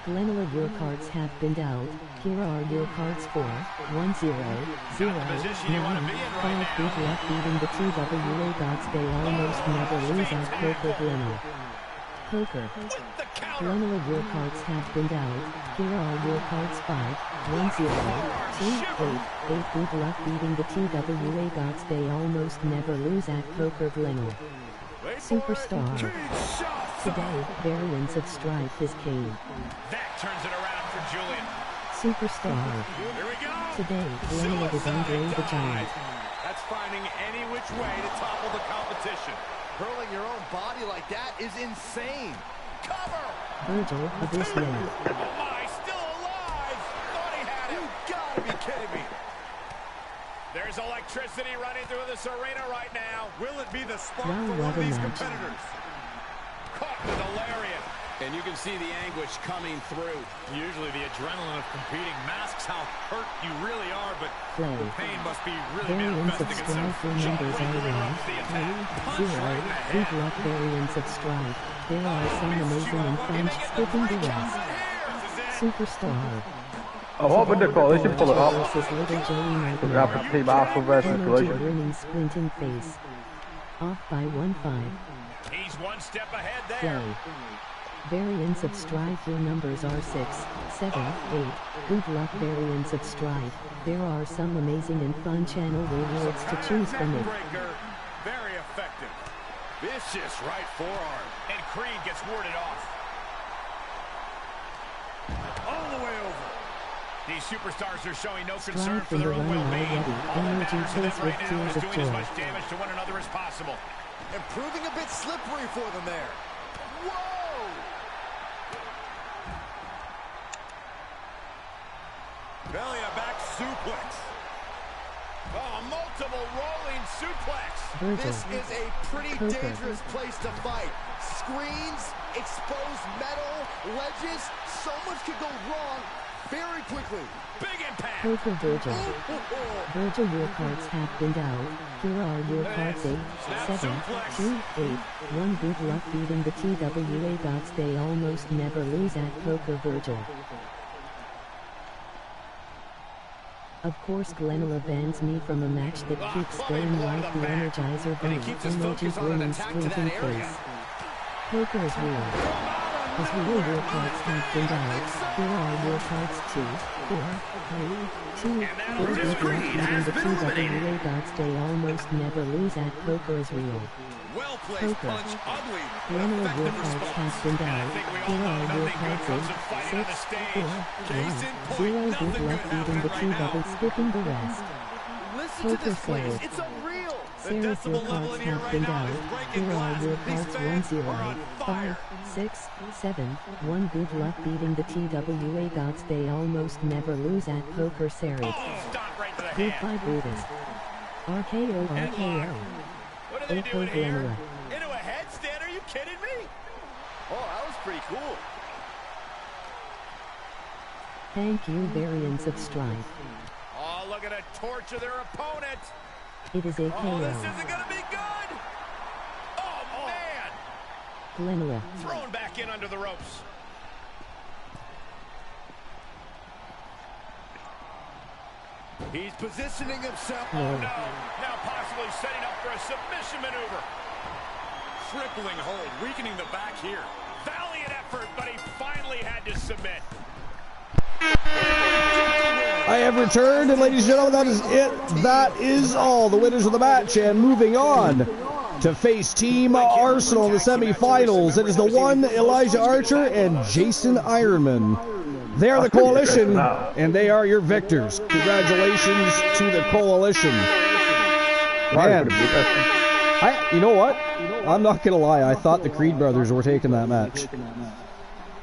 Glenelg, your cards have been dealt. Here are your cards for 1, 0, 0, 9, 5. Good luck beating the TWA dots. They almost never lose at poker. Glenelg. Poker. With the counter. Glenelg, your cards have been dealt. Here are your cards 5, 1, 0, 2, 8. 8. Good luck beating the TWA dots. They almost never lose at poker. Glenelg. Wait for it. Superstar. Creed shots. Today, variants of Strife is king. That turns it around for Julian. Superstar. Here we go. Today, Glenelg is Andre the Giant. That's finding any which way to topple the competition. Hurling your own body like that is insane. Cover. Virgil Abyss Minute. Oh my, still alive. Thought he had him. You gotta be kidding me. There's electricity running through this arena right now. Will it be the spark Round for one of robin these match. competitors? Caught with a lariat. And you can see the anguish coming through. Usually the adrenaline of competing masks how hurt you really are, but Play. the pain must be really Variants of manifesting itself. Strife, your numbers are 1, 3, 0. Good luck, variants of Strife. There are some amazing and fun skipping the rest. Superstar. Oh, what would they call? They should pull it up. Versus Little Joey We're going to have Team Arsenal versus Energy Collision. winning sprinting face. Off by 1, 5. He's one step ahead there. Play. Variants of Strife, your numbers are 6, 7, 8. Good luck, variants of Strife. There are some amazing and fun channel rewards to choose from it. Breaker, very effective. Vicious right forearm. And Creed gets warded off. All the way over. These superstars are showing no concern Strife for in the their own running well-being. already. All that Energy matters to them fills with right now tears is of doing as joy. much damage to one another as possible. And proving a bit slippery for them there. Whoa! Belly to back suplex. Oh, multiple rolling suplex. Virgil. This is a pretty Poker. dangerous place to fight. Screens, exposed metal, ledges. So much could go wrong very quickly. Big impact. Poker Virgil. Oh. Virgil, your cards have been dealt. Here are your cards 8, 7, 2, 8. 1. Good luck beating the TWA dots. They almost never lose at poker. Virgil. Of course Glenilla bans me from a match that keeps going like the Energizer Bunny emoji grinning squinting face. Poker is real. As real war cards have been out, here are war cards 2, 4, 3, 2, 4 good luck beating the TWA God's Day almost never lose at Poker is real. Poker. Glenilla war cards have been out, here are war cards 8, 6, 4, 1, 0 good luck beating the TW skipping the rest. Poker Sarah. Sarah's war cards have been out, here are war cards 1, 0, 5, 6, 7, 1 good luck beating the TWA Gods they almost never lose at Poker Sarah. Goodbye Buddhist. RKO RKO. Oko Glenilla. Into a headstand, are you kidding me? Oh, that was pretty cool. Thank you variants of strife. Oh, look at a torture their opponent. It is a KO. Oh, this isn't going to be good. Oh, man. Glenilla. Thrown back in under the ropes. He's positioning himself. Oh, no. Now possibly setting up for a submission maneuver. Crippling hold, weakening the back here. Valiant effort, but he finally had to submit. I have returned, and ladies and gentlemen, that is it. That is all. The winners of the match, and moving on to face Team Arsenal in the semifinals. It is the one Elijah Archer and Jason Ironman. They are the Coalition, and they are your victors. Congratulations to the Coalition. Man, you know what? I'm not going to lie. I thought the Creed brothers were taking that match.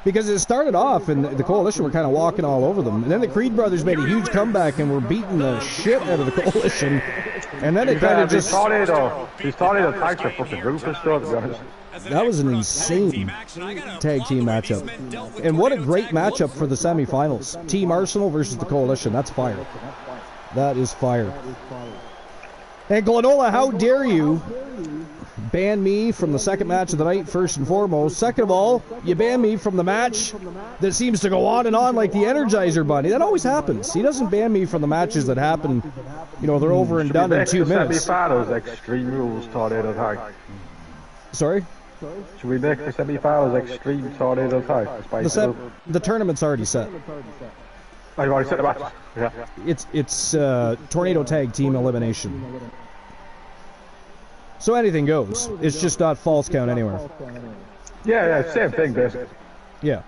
Because it started off, and the Coalition were kind of walking all over them. And then the Creed brothers made a huge comeback and were beating the shit out of the Coalition. And then it kind of just... He started a tag to fucking Rufus, though, to be honest. That was an insane tag team matchup. And what a great matchup for the semifinals. Team Arsenal versus the Coalition. That's fire. That is fire. And Glenola, how dare you ban me from the second match of the night, first and foremost. Second of all, you ban me from the match that seems to go on and on like the Energizer Bunny. That always happens. He doesn't ban me from the matches that happen, you know, they're over and done in 2 minutes. Semi-finals Extreme Rules Tornado Tag. Sorry? Should we make the semi-finals Extreme Tornado Tag? The tournament's already set. Oh, you've already set the match? Yeah. It's Tornado Tag Team Elimination. So anything goes. It's just not false count anywhere. Yeah, same thing, basically. Yeah.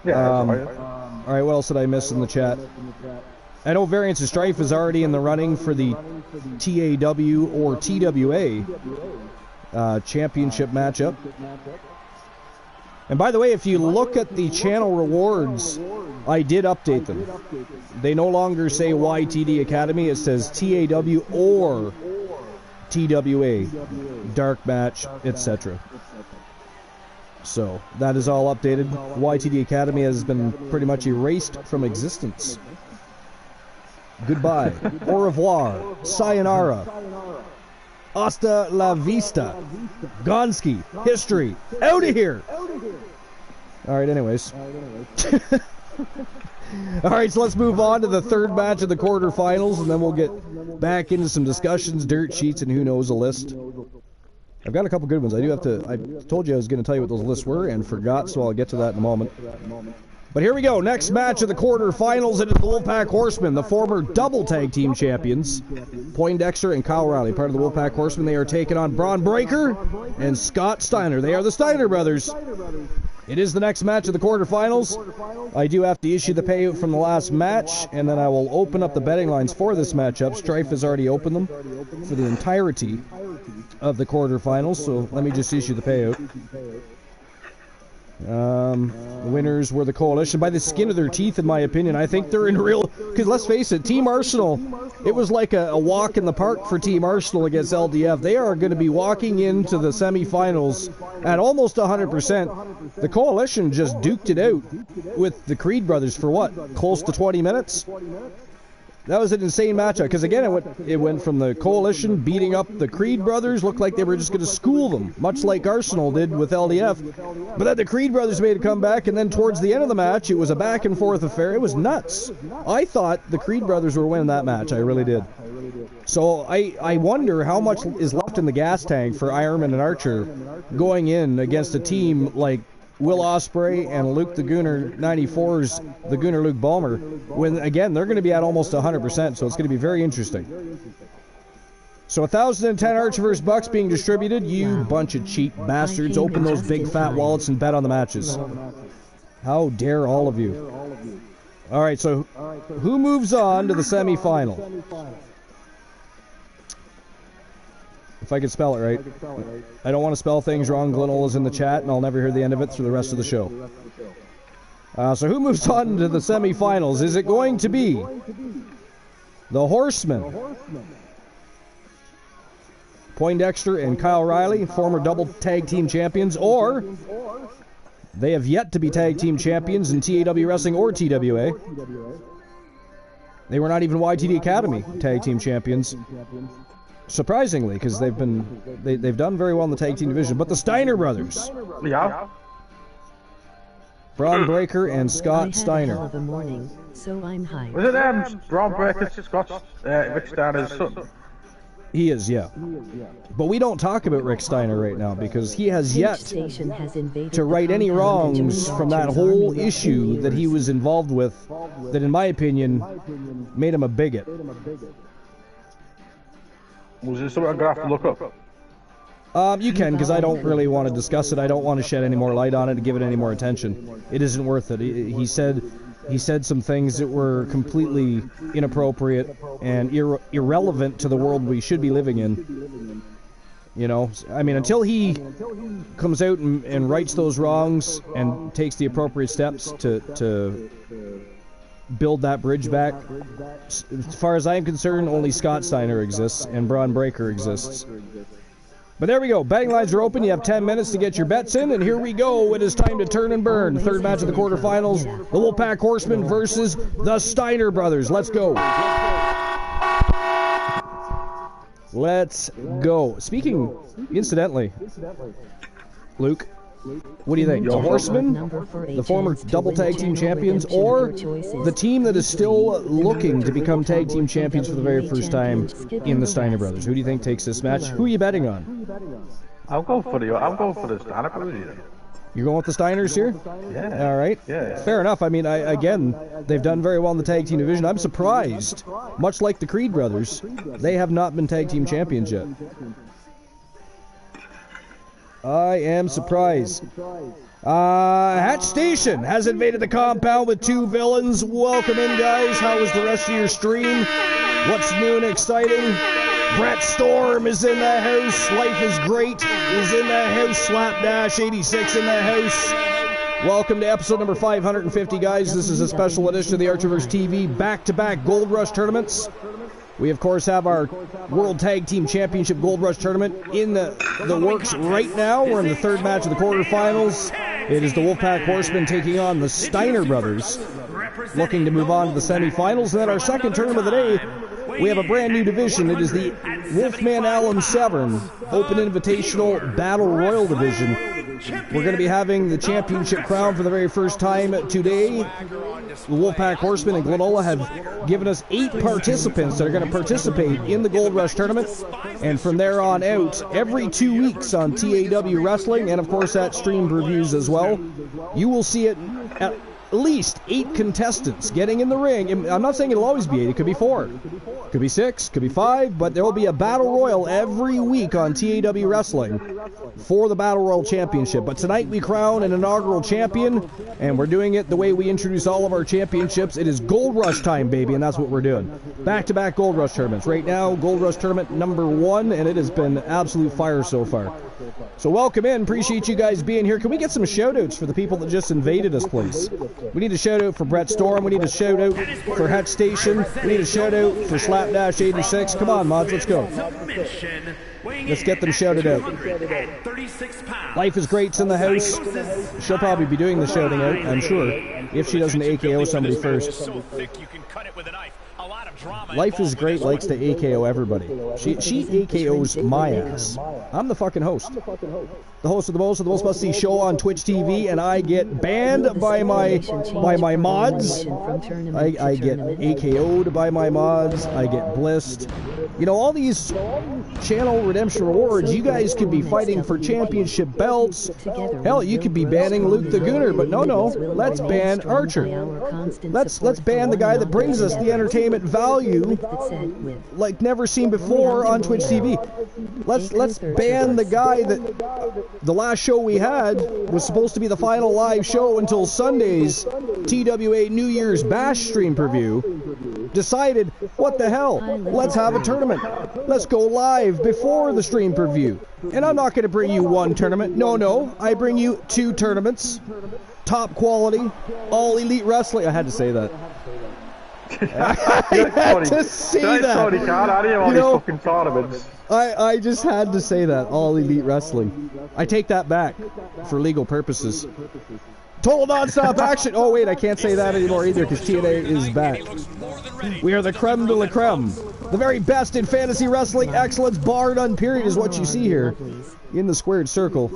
Alright, what else did I miss in the chat? I know Variants of Strife is already in the running for the TAW or TWA championship matchup. And by the way, if you look at the channel rewards, I did update them. They no longer say YTD Academy, it says TAW or TWA, dark match, etc. So, that is all updated. YTD Academy has been pretty much erased from existence. Goodbye. Au revoir. Sayonara. Hasta la vista. Gonski. History. Out of here. Alright, anyways. Alright, so let's move on to the third match of the quarterfinals, and then we'll get back into some discussions, dirt sheets, and who knows a list. I've got a couple good ones. I told you I was going to tell you what those lists were and forgot, so I'll get to that in a moment. But here we go. Next match of the quarterfinals. It is the Wolfpack Horsemen, the former double tag team champions. Poindexter and Kyle Riley, part of the Wolfpack Horsemen. They are taking on Braun Breaker and Scott Steiner. They are the Steiner brothers. It is the next match of the quarterfinals. I do have to issue the payout from the last match, and then I will open up the betting lines for this matchup. Strife has already opened them for the entirety of the quarterfinals, so let me just issue the payout. The winners were the Coalition by the skin of their teeth, in my opinion. I think they're in real... Because let's face it, Team Arsenal, it was like a walk in the park for Team Arsenal against LDF. They are going to be walking into the semifinals at almost 100%. The Coalition just duked it out with the Creed brothers for what? Close to 20 minutes? That was an insane matchup, because again, it went from the Coalition beating up the Creed brothers, looked like they were just going to school them, much like Arsenal did with LDF. But then the Creed brothers made a comeback, and then towards the end of the match, it was a back and forth affair. It was nuts. I thought the Creed brothers were winning that match. I really did. So I wonder how much is left in the gas tank for Ironman and Archer going in against a team like Will Ospreay and Luke the Gooner 94's the Gooner Luke Ballmer, when again they're going to be at almost 100%, so it's going to be very interesting. So 1,010 Archer vs. Bucks being distributed. You bunch of cheap bastards, open those big fat wallets and bet on the matches. How dare all of you. All right, so who moves on to the semifinal? If I could spell it right. I don't want to spell things wrong. Glenola's in the chat, and I'll never hear the end of it through the rest of the show. So who moves on to the semifinals? Is it going to be the Horsemen, Poindexter and Kyle Riley, former double tag team champions, or they have yet to be tag team champions in TAW Wrestling or TWA? They were not even YTD Academy tag team champions. Surprisingly, because they've done very well in the tag team division. But the Steiner brothers. Yeah. Braun Breaker and Scott Steiner. I had a hell of a morning, so I'm hyped. Was it Braun Breaker, Scott, Rick Steiner's son? He is, yeah. But we don't talk about Rick Steiner right now because he has yet to right any wrongs from that whole issue that he was involved with that, in my opinion, made him a bigot. Was this something I'm going to have to look up? You can, because I don't really want to discuss it. I don't want to shed any more light on it and give it any more attention. It isn't worth it. He said some things that were completely inappropriate and irrelevant to the world we should be living in. You know, I mean, until he comes out and rights those wrongs and takes the appropriate steps to build that bridge back. As far as I'm concerned, only Scott Steiner exists and Braun Breaker exists. But there we go. Betting lines are open. You have 10 minutes to get your bets in, and here we go. It is time to turn and burn. Third match of the quarterfinals, the Wolfpack Horsemen versus the Steiner brothers. Let's go. Let's go. Speaking, incidentally, Luke, what do you think? The Horsemen, the former double tag team champions, or the team that is still looking to become tag team champions for the very first time in the Steiner brothers? Who do you think takes this match? Who are you betting on? I'll go for the Steiner brothers. You're going with the Steiners here? Yeah. All right. Yeah. Fair enough. I mean, again, they've done very well in the tag team division. I'm surprised, much like the Creed brothers, they have not been tag team champions yet. I am surprised. Hatch Station has invaded the compound with two villains. Welcome in, guys. How was the rest of your stream? What's new and exciting? Brett Storm is in the house. Life is Great is in the house. Slapdash 86 in the house. Welcome to episode number 550, guys. This is a special edition of the Archerverse TV back-to-back Gold Rush tournaments. We, of course, have our World Tag Team Championship Gold Rush Tournament in the works right now. We're in the third match of the quarterfinals. It is the Wolfpack Horsemen taking on the Steiner brothers, looking to move on to the semifinals. And then our second tournament of the day, we have a brand new division. It is the Wolfman Allen Severn Open Invitational Battle Royal Division. We're going to be having the championship crown for the very first time today. The Wolfpack Horsemen and Glenola have given us 8 participants that are going to participate in the Gold Rush Tournament. And from there on out, every 2 weeks on TAW Wrestling, and of course at Stream Reviews as well, you will see it at least 8 contestants getting in the ring. I'm not saying it'll always be 8, it could be 4. Could be 6, could be 5, but there will be a Battle Royal every week on TAW Wrestling for the Battle Royal Championship. But tonight we crown an inaugural champion, and we're doing it the way we introduce all of our championships. It is Gold Rush time, baby, and that's what we're doing. Back-to-back Gold Rush tournaments. Right now, Gold Rush tournament number 1, and it has been absolute fire so far. So welcome in. Appreciate you guys being here. Can we get some shout-outs for the people that just invaded us, please? We need a shout-out for Brett Storm. We need a shout-out for Hatch Station. We need a shout-out for Slapdash 86. Come on, mods, let's go. Let's get them shouted out. Life is Great's in the house. She'll probably be doing the shouting out, I'm sure, if she doesn't AKO somebody first. Life is Great likes to AKO everybody. She AKOs my ass. I'm the fucking host. The host of the most must-see show on Twitch TV, and I get banned by my mods. I get AKO'd by my mods. I get blissed. You know, all these channel redemption rewards, you guys could be fighting for championship belts. Hell, you could be banning Luke the Gooner, but no, let's ban Archer. Let's ban the guy that brings us the entertainment value like never seen before on Twitch TV. Let's ban the guy that the last show we had was supposed to be the final live show until Sunday's TWA New Year's Bash stream preview. Decided, what the hell? Let's have a tournament. Let's go live before the stream preview. And I'm not going to bring you one tournament. No, I bring you 2 tournaments. Top quality, all elite wrestling. I had to say that. I had to say that. You know, I just had to say that. All elite wrestling. I take that back for legal purposes. Total non-stop action. Oh wait, I can't say that anymore either because TNA is back. We are the creme de la creme. The very best in fantasy wrestling excellence, bar none period, is what you see here in the squared circle.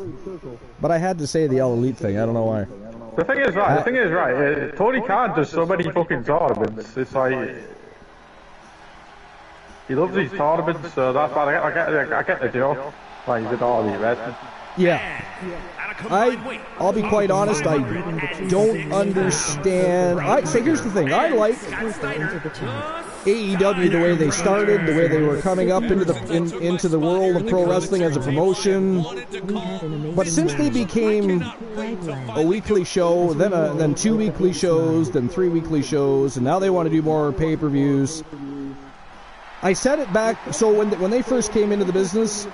But I had to say the all elite thing. I don't know why. The thing is right. Tony Khan does so many fucking tournaments. It's like he loves these tournaments, so that's why I get the joke. Like he did all these wrestling. Yeah. I'll be quite honest, I don't understand. So here's the thing, I like AEW the way they started, the way they were coming up into the world of pro wrestling as a promotion. But since they became a weekly show, then 2 weekly shows, then 3 weekly shows, and now they want to do more pay-per-views. I said it back, so when they first came into the business,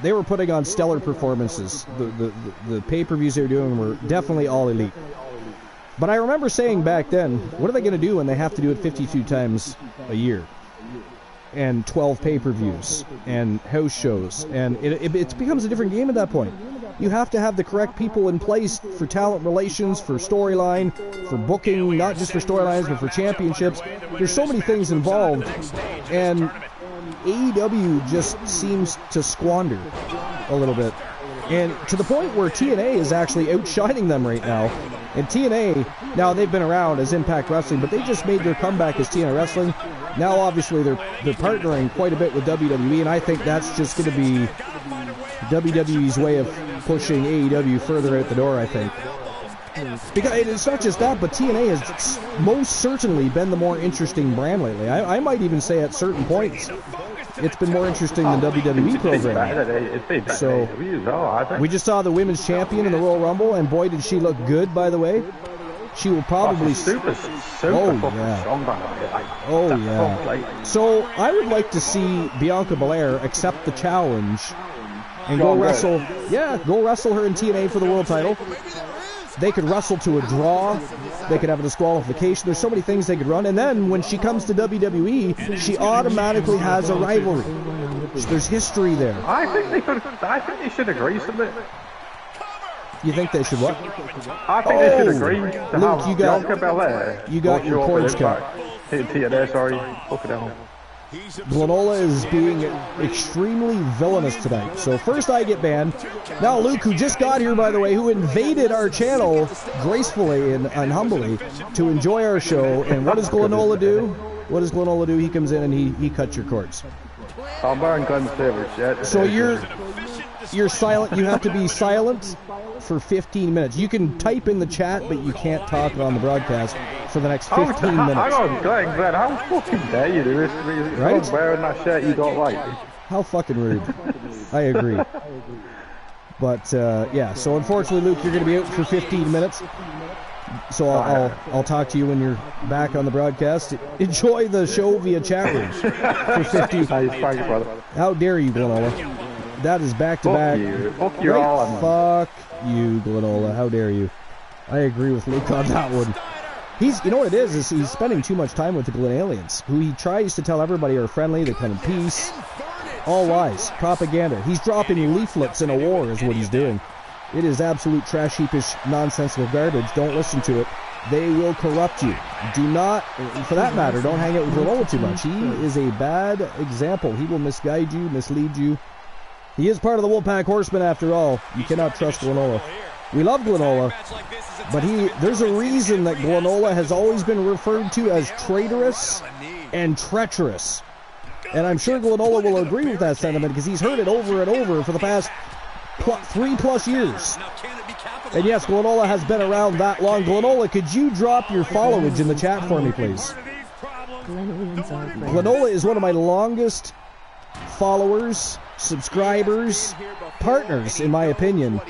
they were putting on stellar performances. The pay-per-views they were doing were definitely all elite. But I remember saying back then, what are they going to do when they have to do it 52 times a year? And 12 pay-per-views, and house shows, and it becomes a different game at that point. You have to have the correct people in place for talent relations, for storyline, for booking, not just for storylines, but for championships. There's so many things involved, and AEW just seems to squander a little bit. And to the point where TNA is actually outshining them right now. And TNA, now they've been around as Impact Wrestling, but they just made their comeback as TNA Wrestling. Now obviously they're partnering quite a bit with WWE, and I think that's just going to be WWE's way of pushing AEW further out the door, I think. Because it's not just that, but TNA has most certainly been the more interesting brand lately. I might even say at certain points it's been more interesting than WWE programming. So we just saw the women's champion in the Royal Rumble, and boy did she look good, by the way. She will probably super oh yeah. So I would like to see Bianca Belair accept the challenge and go wrestle. Yeah, go wrestle her in TNA for the world title. They could wrestle to a draw. They could have a disqualification. There's so many things they could run. And then when she comes to WWE, she automatically has a rivalry. There's history there. I think they should agree to it. You think they should what? I think they should agree to Luke, have Bianca Belair. You got your cords cut. TNA, sorry. Look at that. Glenola is being extremely villainous tonight. So first I get banned. Now Luke, who just got here, by the way, who invaded our channel gracefully and humbly to enjoy our show. And what does Glenola do? What does Glenola do? He comes in and he cuts your cords. I'm wearing Glenn's favorite shit. So you're silent. You have to be silent for 15 minutes. You can type in the chat, but you can't talk on the broadcast for the next 15 minutes. Hang on, Glenn, how fucking dare you do this? Right? Wearing that shirt you don't like. How fucking rude. I agree. But, yeah, so unfortunately, Luke, you're going to be out for 15 minutes. So I'll talk to you when you're back on the broadcast. Enjoy the show via chat room for 15 minutes. How dare you, Glenola? That is back-to-back. Fuck you all. Fuck you, Glenola. How dare you? I agree with Luke on that one. You know what it is he's spending too much time with the Glen Aliens, who he tries to tell everybody are friendly, they come in peace. All lies. Propaganda. He's dropping leaflets in a war is what he's doing. It is absolute trash heapish nonsensical garbage. Don't listen to it. They will corrupt you. Do not, for that matter, don't hang out with Granola too much. He is a bad example. He will misguide you, mislead you. He is part of the Wolfpack Horsemen after all. You cannot trust Granola. We love Granola, but there's a reason that Granola has always been referred to as traitorous and treacherous. And I'm sure Granola will agree with that sentiment because he's heard it over and over for the past 3+ years. And yes, Granola has been around that long. Granola, could you drop your followage in the chat for me, please? Granola is one of my longest followers, subscribers, partners, in my opinion.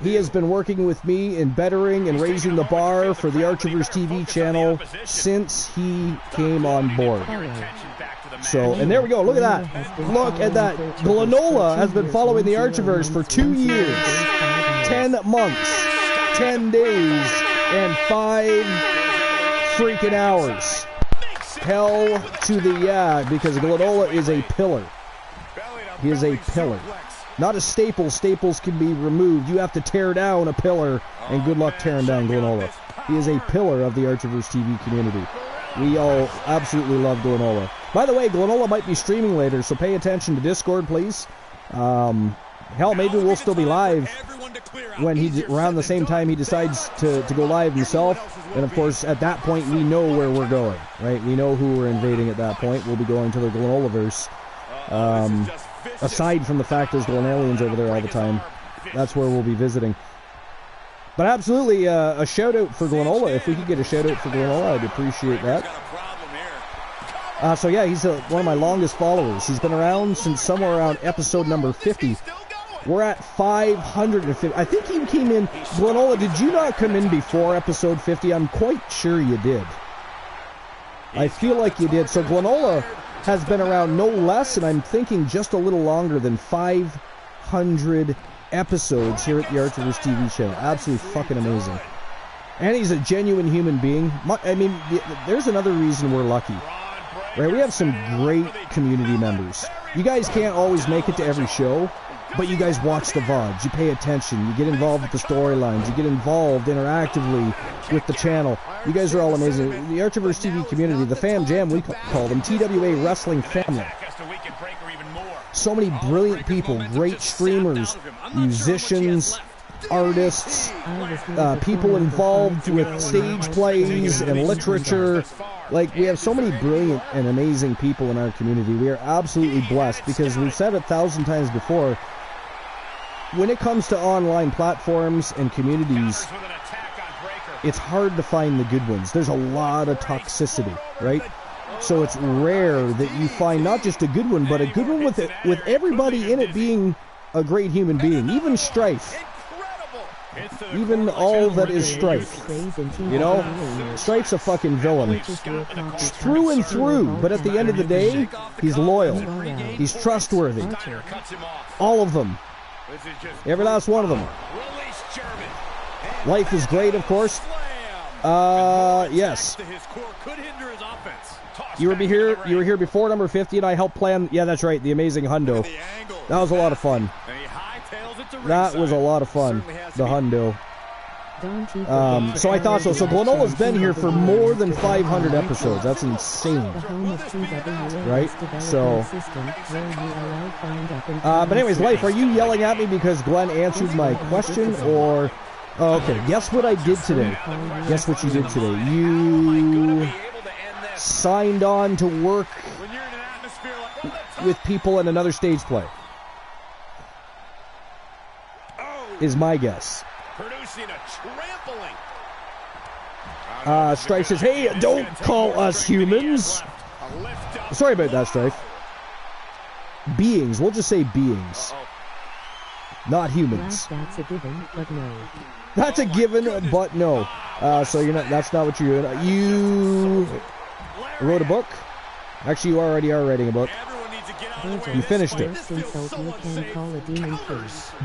He has been working with me in bettering and raising the bar for the Archiverse TV channel since he came on board. So, and there we go. Look at that. Look at that. Granola has been following the Archiverse for 2 years, 10 months, 10 days, and 5 freaking hours. Hell to the yeah, because Granola is a pillar. He is a pillar. Not a staple. Staples can be removed. You have to tear down a pillar, and good luck tearing down Granola. He is a pillar of the Archiverse TV community. We all absolutely love Granola. By the way, Granola might be streaming later, so pay attention to Discord, please. Hell, maybe we'll still be live when around the same time he decides to go live himself. And of course, at that point, we know where we're going, right? We know who we're invading at that point. We'll be going to the Granolaverse. Aside from the fact there's Glanalians over there all the time, that's where we'll be visiting. But absolutely, a shout out for Granola. If we could get a shout out for Granola, I'd appreciate that. So yeah, he's one of my longest followers. He's been around since somewhere around episode number 50. We're at 550. I think he came in. Granola, did you not come in before episode 50? I'm quite sure you did. I feel like you did. So Granola has been around no less, and I'm thinking just a little longer than 500 episodes here at the Archiverse TV channel. Absolutely fucking amazing. And he's a genuine human being. I mean, there's another reason we're lucky. Right? We have some great community members. You guys can't always make it to every show, but you guys watch the VODs. You pay attention. You get involved with the storylines. You get involved interactively with the channel. You guys are all amazing. The Archiverse TV community, the Fam Jam, we call them, TWA Wrestling Family. So many brilliant people, great streamers, musicians, artists, people involved with stage plays and literature. Like, we have so many brilliant and amazing people in our community. We are absolutely blessed because we've said it 1,000 times before. When it comes to online platforms and communities, it's hard to find the good ones. There's a lot of toxicity, right? So it's rare that you find not just a good one, but a good one with everybody in it being a great human being. Even Strife. Even all that is Strife. You know? Strife's a fucking villain. Through and through. But at the end of the day, he's loyal. He's trustworthy. All of them. Every last one of them. Life is great, of course. Yes. You were here before number 50, and I helped plan. Yeah, that's right. The amazing Hundo. That was a lot of fun. That was a lot of fun. The Hundo. So I thought so. So Glanola's been here for more than 500 episodes. That's insane. Right? So. But anyways, Life, are you yelling at me because Glenn answered my question, or? Oh, okay. Guess what I did today? Guess what you did today? You signed on to work with people in another stage play. Is my guess. Strife says, hey, don't call us humans. Sorry about that, Strife. Beings. We'll just say beings. Not humans. That's a given, but no. That's a given, but no. So you're not. That's not what you're doing. You wrote a book? Actually, you already are writing a book. You finished it.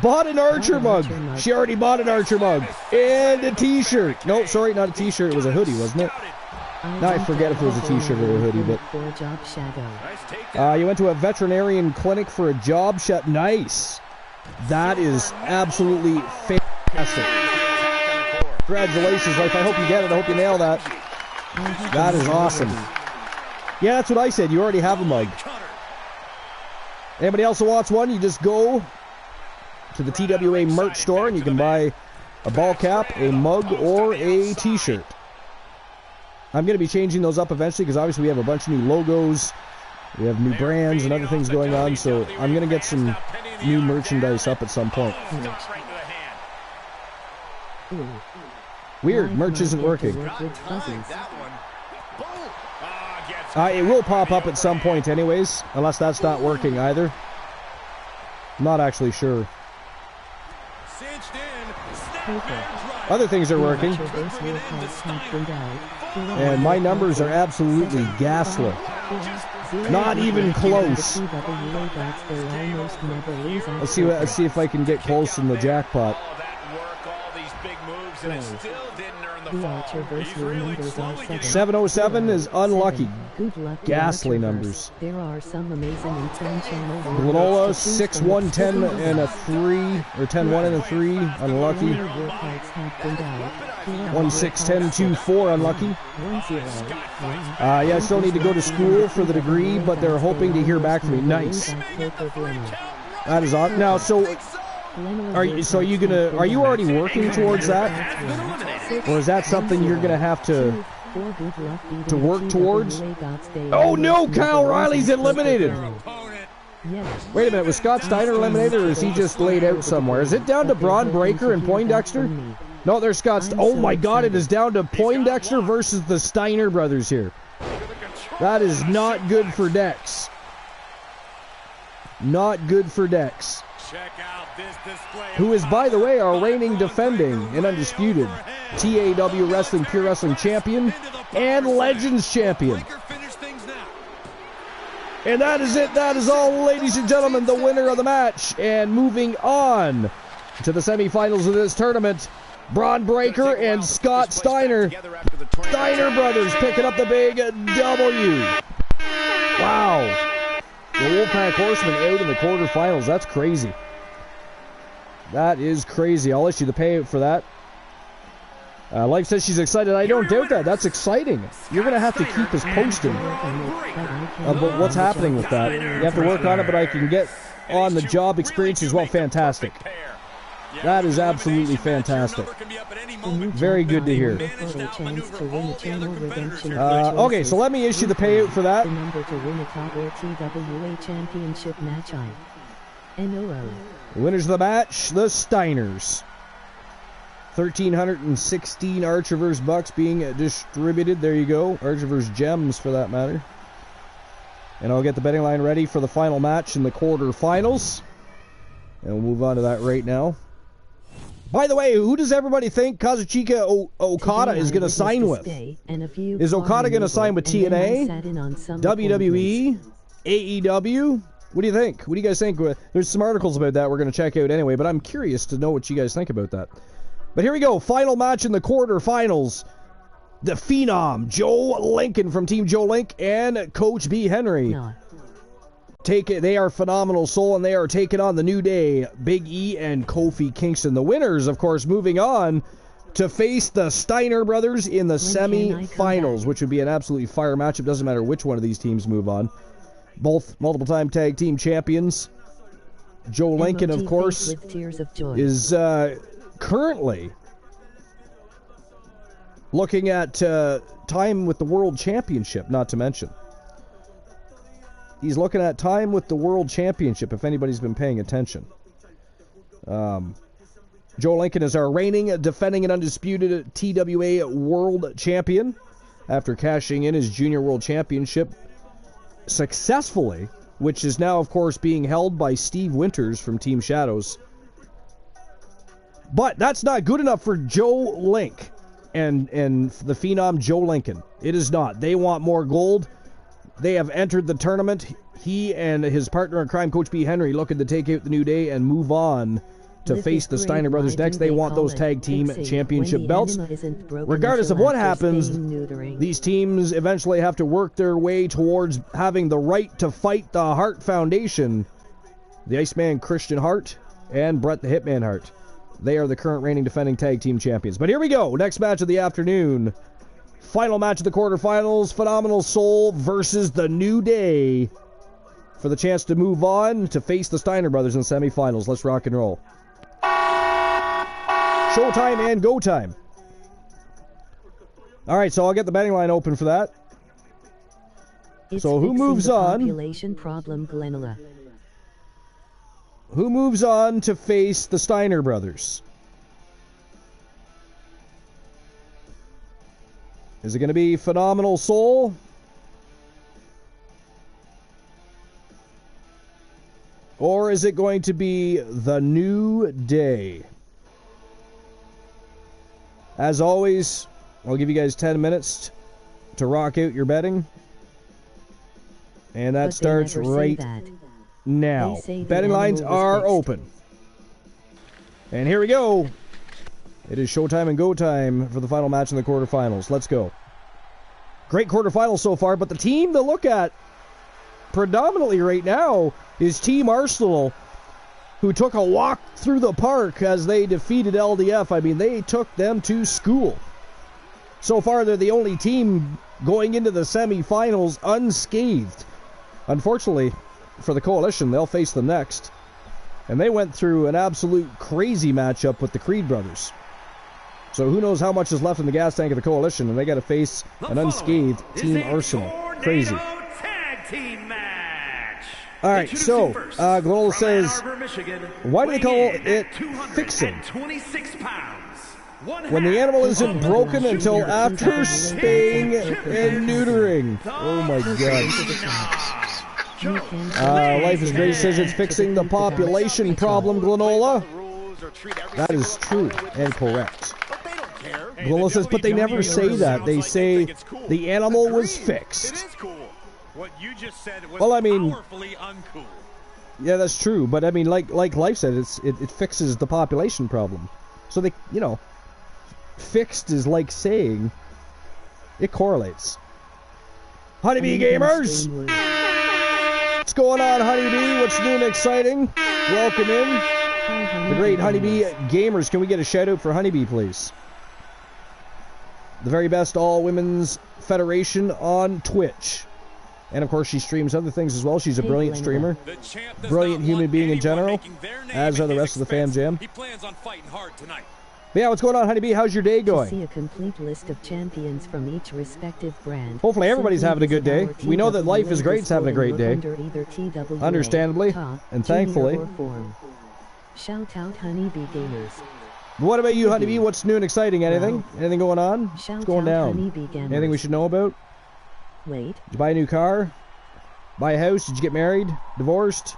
Bought an Archer mug. She already bought an Archer mug. And a t-shirt. No, sorry, not a t-shirt. It was a hoodie, wasn't it? Now I forget if it was a t-shirt or a hoodie, but... you went to a veterinarian clinic for a job shot. Nice. That is absolutely fantastic. Congratulations, Life. I hope you get it. I hope you nail that. That is awesome. Yeah, that's what I said. You already have a mug. Anybody else who wants one, you just go to the TWA merch store and you can buy a ball cap, a mug, or a t-shirt. I'm going to be changing those up eventually because obviously we have a bunch of new logos. We have new brands and other things going on, so I'm going to get some new merchandise up at some point. Weird, merch isn't working. It will pop up at some point anyways, unless that's not working either. I'm not actually sure. Other things are working. And my numbers are absolutely ghastly. Not even close. Let's see if I can get close in the jackpot. The Archerverse numbers are 707 is unlucky. Good luck. Ghastly numbers. There are some amazing intentional. Glenola 6 1 10 and a 3 or 10 1 and a 3 unlucky. 1 6 10 2 4 unlucky. Yeah, I still need to go to school for the degree, but they're hoping to hear back from me. Nice. That is awesome. Now, so are you already working towards that? Or is that something you're going to have to work towards? Oh no, Kyle Riley's eliminated. Wait a minute, was Scott Steiner eliminated or is he just laid out somewhere? Is it down to Braun Breaker and Poindexter? No, there's Scott. Oh my God, it is down to Poindexter versus the Steiner brothers here. That is not good for Dex. Not good for Dex. Who is, by the way, our reigning, defending, and undisputed TAW Wrestling Pure Wrestling Champion and Legends Champion. And that is it. That is all, ladies and gentlemen, the winner of the match. And moving on to the semifinals of this tournament, Braun Breaker and Scott Steiner. Steiner brothers picking up the big W. Wow. The Wolfpack Horsemen out in the quarterfinals. That's crazy. That is crazy. I'll issue the payout for that. Life says she's excited. I don't doubt that. That's exciting. You're going to have to keep us posted about what's happening with that. You have to work on it, but I can get on the job experience as well. Fantastic. That is absolutely fantastic. Very good to hear. Okay, so let me issue the payout for that. The number to win a TWA Championship match NOO. Winners of the match, the Steiners. 1,316 Archerverse bucks being distributed. There you go. Archerverse gems, for that matter. And I'll get the betting line ready for the final match in the quarterfinals. And we'll move on to that right now. By the way, who does everybody think Kazuchika Okada is going to sign with? Is Okada going to sign with TNA, WWE, AEW? What do you think? What do you guys think? There's some articles about that we're going to check out anyway, but I'm curious to know what you guys think about that. But here we go. Final match in the quarterfinals. The Phenom, Joe Lincoln from Team Joe Link, and Coach B. Henry. They are Phenomenal Soul, and they are taking on the New Day, Big E and Kofi Kingston. The winners, of course, moving on to face the Steiner brothers in the semi-finals, which would be an absolutely fire matchup. Doesn't matter which one of these teams move on. Both multiple-time tag team champions. Joe Lincoln, of course, is currently looking at time with the World Championship, not to mention. He's looking at time with the World Championship, if anybody's been paying attention. Joe Lincoln is our reigning, defending, and undisputed TWA World Champion after cashing in his Junior World Championship successfully, which is now, of course, being held by Steve Winters from Team Shadows. But that's not good enough for Joe Link and the Phenom Joe Lincoln. It is not. They want more gold. They have entered the tournament. He and his partner in crime, Coach B. Henry, looking to take out the New Day and move on to face the Steiner brothers next. They want those tag team championship belts. Regardless of what happens, these teams eventually have to work their way towards having the right to fight the Hart Foundation, the Iceman Christian Hart and Bret the Hitman Hart. They are the current reigning defending tag team champions. But here we go. Next match of the afternoon. Final match of the quarterfinals. Phenomenal Soul versus The New Day for the chance to move on to face the Steiner Brothers in the semifinals. Let's rock and roll. Showtime and go time. All right, so I'll get the betting line open for that. So who moves on? Population problem, Glenula. Who moves on to face the Steiner Brothers? Is it going to be Phenomenal Soul? Or is it going to be The New Day? As always, I'll give you guys 10 minutes to rock out your betting. And that starts right now. Betting lines are open. And here we go. It is showtime and go time for the final match in the quarterfinals. Let's go. Great quarterfinals so far, but the team to look at predominantly right now is Team Arsenal, who took a walk through the park as they defeated LDF. I mean, they took them to school. So far, they're the only team going into the semifinals unscathed. Unfortunately, for the Coalition, they'll face them next. And they went through an absolute crazy matchup with the Creed brothers. So who knows how much is left in the gas tank of the Coalition, and they got to face an unscathed Team Arsenal. Crazy. All right, so Glola says, why do they call it fixing? When the animal isn't broken until after spaying and neutering. Oh my God. Life is Great says it's fixing the population problem, Glenola. That is true and correct. Glola says, but they never say that. They say the animal was fixed. What you just said was well, I mean, powerfully uncool. Yeah, that's true. But I mean, like Life said, it fixes the population problem. So they, you know, fixed is like saying it correlates. Honeybee Gamers, what's going on, Honeybee? What's new and exciting? Welcome in, the great Honeybee Gamers. Can we get a shout out for Honeybee, please? The very best all-women's federation on Twitch. And of course, she streams other things as well. She's a brilliant streamer, brilliant human being in general, as are the rest of the Fam Jam. He plans on fighting hard tonight. But yeah, what's going on, Honeybee? How's your day going? See a complete list of champions from each respective brand. Hopefully everybody's having a good day. We know that Life is Great's having a great day. Understandably and thankfully. Shout out Honeybee Gamers. What about you, Honeybee? What's new and exciting? Anything? Anything going on? What's going down? Anything we should know about? Wait. Did you buy a new car? Buy a house? Did you get married? Divorced?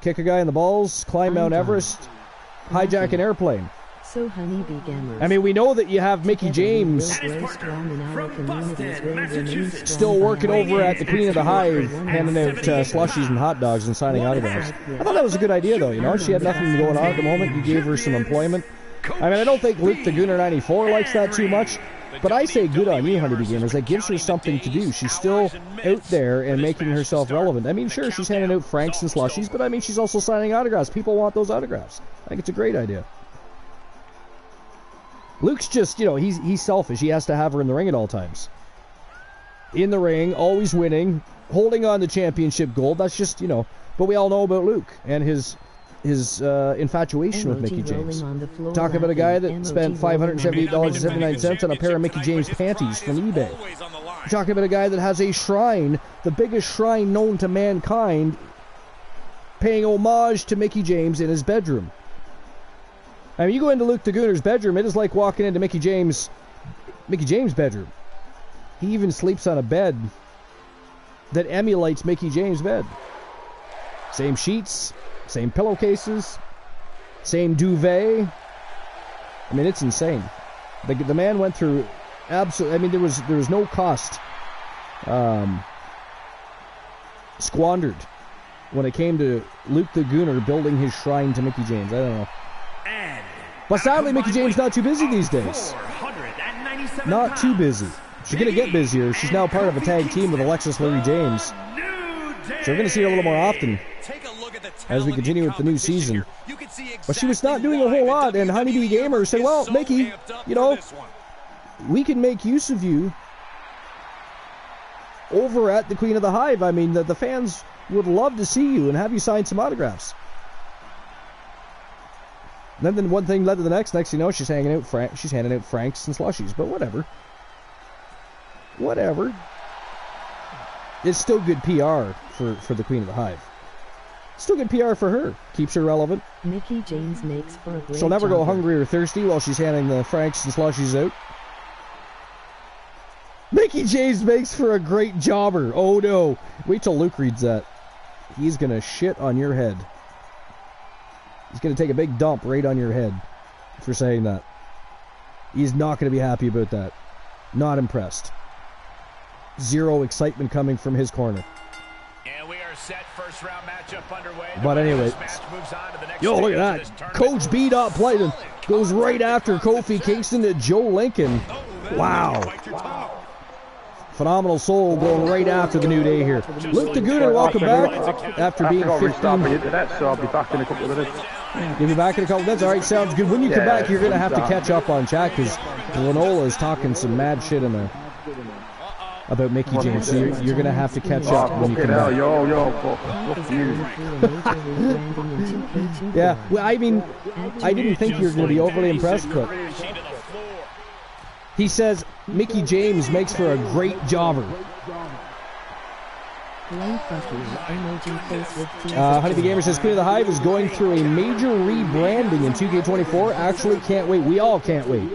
Kick a guy in the balls? Climb Mount Everest? Hijack an airplane? So Honeybee Gamers. I mean, we know that you have Mickey James still working over at the Queen of the Hive, handing out slushies and hot dogs and signing autographs. I thought that was a good idea, though, you know? She had nothing going on at the moment. You gave her some employment. I mean, I don't think Luke the Gooner 94 likes that too much. But I say good on you, Honeybee Gamers. That gives her something to do. She's still out there and making herself relevant. I mean, sure, she's handing out Franks and slushies, but I mean, she's also signing autographs. People want those autographs. I think it's a great idea. Luke's just, you know, he's selfish. He has to have her in the ring at all times. In the ring, always winning, holding on to championship gold. That's just, you know, but we all know about Luke and his infatuation with Mickey James. Talk about a guy that spent $578.79 on a pair of Mickey James panties from eBay. Talk about a guy that has a shrine, the biggest shrine known to mankind, paying homage to Mickey James in his bedroom. I mean, you go into Luke the Gooner's bedroom, it is like walking into Mickey James' bedroom. He even sleeps on a bed that emulates Mickey James' bed. Same sheets, same pillowcases, same duvet. I mean, it's insane. The man went through absolutely. I mean, there was no cost squandered when it came to Luke the Gooner building his shrine to Mickey James. I don't know. But sadly, Mickey James not too busy these days. Not too busy. She's going to get busier. She's now part of a tag team with Alexis Lurie James. So we're going to see her a little more often. as we continue with the new season. But she was not doing a whole lot, and Honeybee Gamer said, well, Mickey, you know, we can make use of you over at the Queen of the Hive. I mean, the fans would love to see you and have you sign some autographs. Then one thing led to the next. Next you know, she's handing out Franks and slushies, but whatever. Whatever. It's still good PR for the Queen of the Hive. Still good PR for her. Keeps her relevant. Mickie James makes for a great She'll never go jobber. hungry or thirsty while she's handing the Franks and slushies out. Mickie James makes for a great jobber. Oh no. Wait till Luke reads that. He's gonna shit on your head. He's gonna take a big dump right on your head for saying that. He's not gonna be happy about that. Not impressed. Zero excitement coming from his corner. And we are set. First round matchup underway. But anyway, yo, look at that. Coach B.Plyton goes right after Kofi Kingston to Joe Lincoln. Wow. Phenomenal soul going right after the New Day here. Luke Taguda, welcome back after being 15. So I'll be back in a couple of minutes. You'll be back in a couple of minutes. All right, sounds good. When you come back, you're going to have to catch up on chat because Lanola is talking some mad shit in there about Mickie James. So you're going to have to catch up when you come back. Fuck you. Yeah, well, I mean, I didn't think you were going to be overly impressed, but he says Mickie James makes for a great jobber. Honeybee Gamer says Queen of the Hive is going through a major rebranding in 2K24. Actually, can't wait. We all can't wait.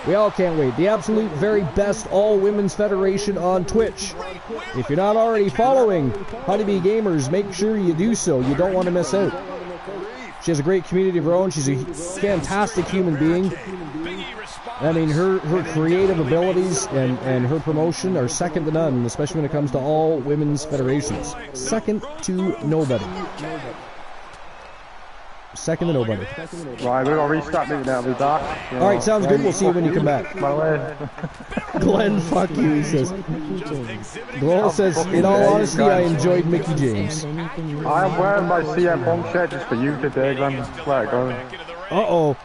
We all can't wait. The absolute very best all-women's federation on Twitch. If you're not already following Honeybee Gamers, make sure you do so. You don't want to miss out. She has a great community of her own. She's a fantastic human being. I mean, her creative abilities and her promotion are second to none, especially when it comes to all women's federations. Second to nobody. Second to nobody. Right, we're going to restart maybe now. We'll be back. Alright, sounds good. We'll see you when you come back. By the way. Glenn, fuck you, he says. Glenn says, in all honesty, I enjoyed Mickie James. I am wearing my CM Punk shirt just for you today, Glenn. Let it go. Uh-oh.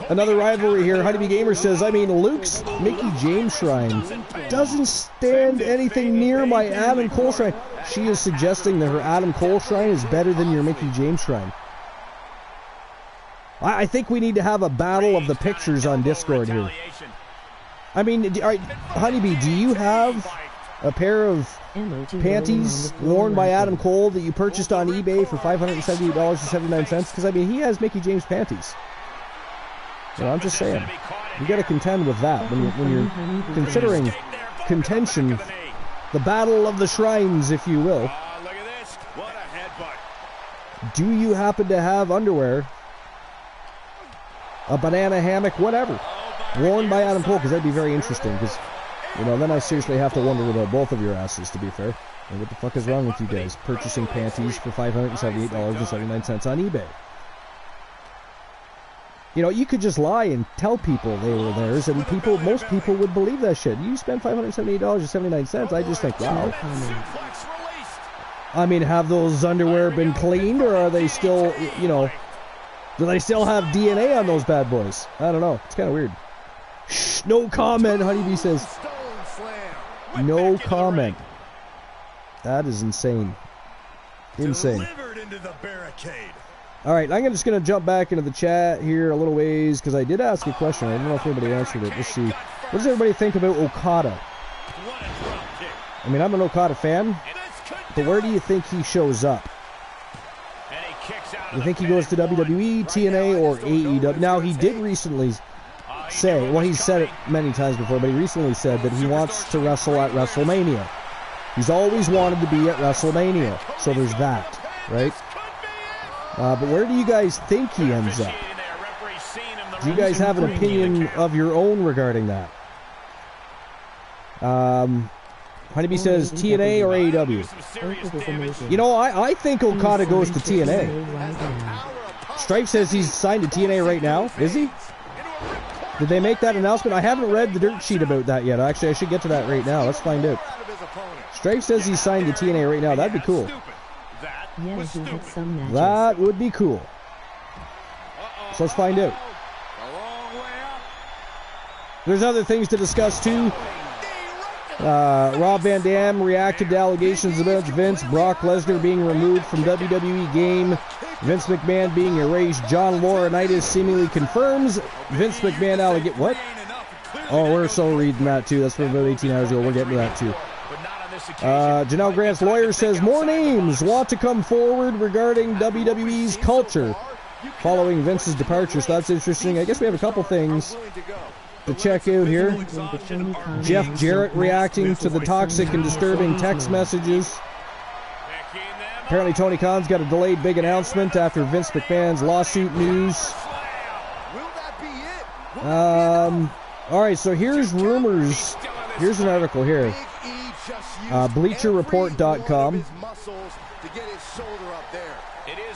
Another rivalry here. Honeybee Gamer says, I mean, Luke's Mickie James shrine doesn't stand anything near my Adam Cole shrine. She is suggesting that her Adam Cole shrine is better than your Mickie James shrine. I think we need to have a battle of the pictures on Discord here. I mean, Honeybee, do you have a pair of panties worn by Adam Cole that you purchased on eBay for $578.79? Because, I mean, he has Mickie James panties. So I'm just saying, you got to contend with that when you're considering contention, the battle of the shrines, if you will. Do you happen to have underwear, a banana hammock, whatever, worn by Adam Cole? Because that'd be very interesting. Because, you know, then I seriously have to wonder about both of your asses, to be fair. And what the fuck is wrong with you guys purchasing panties for $578.79 on eBay? You know, you could just lie and tell people they were theirs, and most people would believe that shit. You spend $578.79, I just think, wow. I mean, have those underwear been cleaned, or are they still, you know, do they still have DNA on those bad boys? I don't know. It's kind of weird. Shh, no comment, Honeybee says. No comment. That is insane. Insane. Alright, I'm just going to jump back into the chat here a little ways, because I did ask a question. I don't know if anybody answered it. Let's see. What does everybody think about Okada? I mean, I'm an Okada fan, but where do you think he shows up? You think he goes to WWE, TNA, or AEW? Now, he did recently say, well, he's said it many times before, but he recently said that he wants to wrestle at WrestleMania. He's always wanted to be at WrestleMania, so there's that, right? But where do you guys think he ends up? Do you guys have an opinion of your own regarding that? Honeybee says TNA or AEW. You know, I think Okada goes to TNA. Stripe says he's signed to TNA right now. Is he? Did they make that announcement? I haven't read the dirt sheet about that yet. Actually, I should get to that right now. Let's find out. Stripe says he's signed to TNA right now. That'd be cool. Yeah, he had some matches. That would be cool. So let's find out. There's other things to discuss too. Rob Van Dam reacted to allegations about Vince. Brock Lesnar being removed from WWE game. Vince McMahon being erased. John Laurinaitis seemingly confirms Vince McMahon allegation. What? Oh, we're so reading that too. That's from about 18 hours ago. We're getting to that too. Janelle Grant's lawyer says more names want to come forward regarding WWE's culture following Vince's departure. So that's interesting. I guess we have a couple things to check out here. Jeff Jarrett reacting to the toxic and disturbing text messages. Apparently Tony Khan's got a delayed big announcement after Vince McMahon's lawsuit news. Alright, so here's rumors. Here's an article here. BleacherReport.com.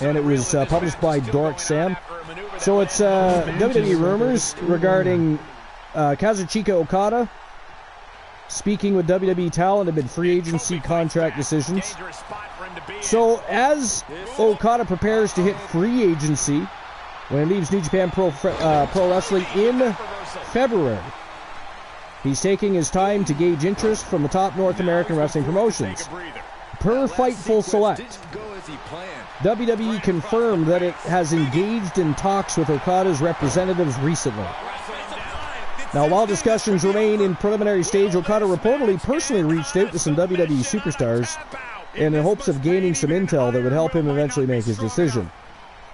And it was published by Dork Sam. So it's WWE rumors regarding Kazuchika Okada speaking with WWE talent amid free agency contract decisions. So as Okada prepares to hit free agency when he leaves New Japan Pro Wrestling in February, he's taking his time to gauge interest from the top North American wrestling promotions. Per Fightful Select, WWE confirmed that it has engaged in talks with Okada's representatives recently. Now, while discussions remain in preliminary stage, Okada reportedly personally reached out to some WWE superstars in the hopes of gaining some intel that would help him eventually make his decision.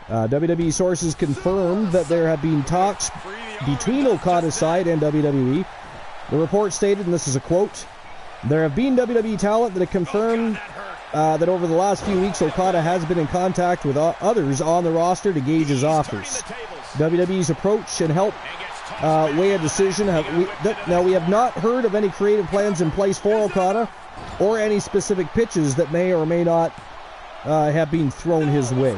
WWE sources confirmed that there have been talks between Okada's side and WWE. The report stated, and this is a quote, "There have been WWE talent that have confirmed that over the last few weeks Okada has been in contact with others on the roster to gauge his offers. WWE's approach and help weigh a decision. Now, we have not heard of any creative plans in place for Okada or any specific pitches that may or may not have been thrown his way."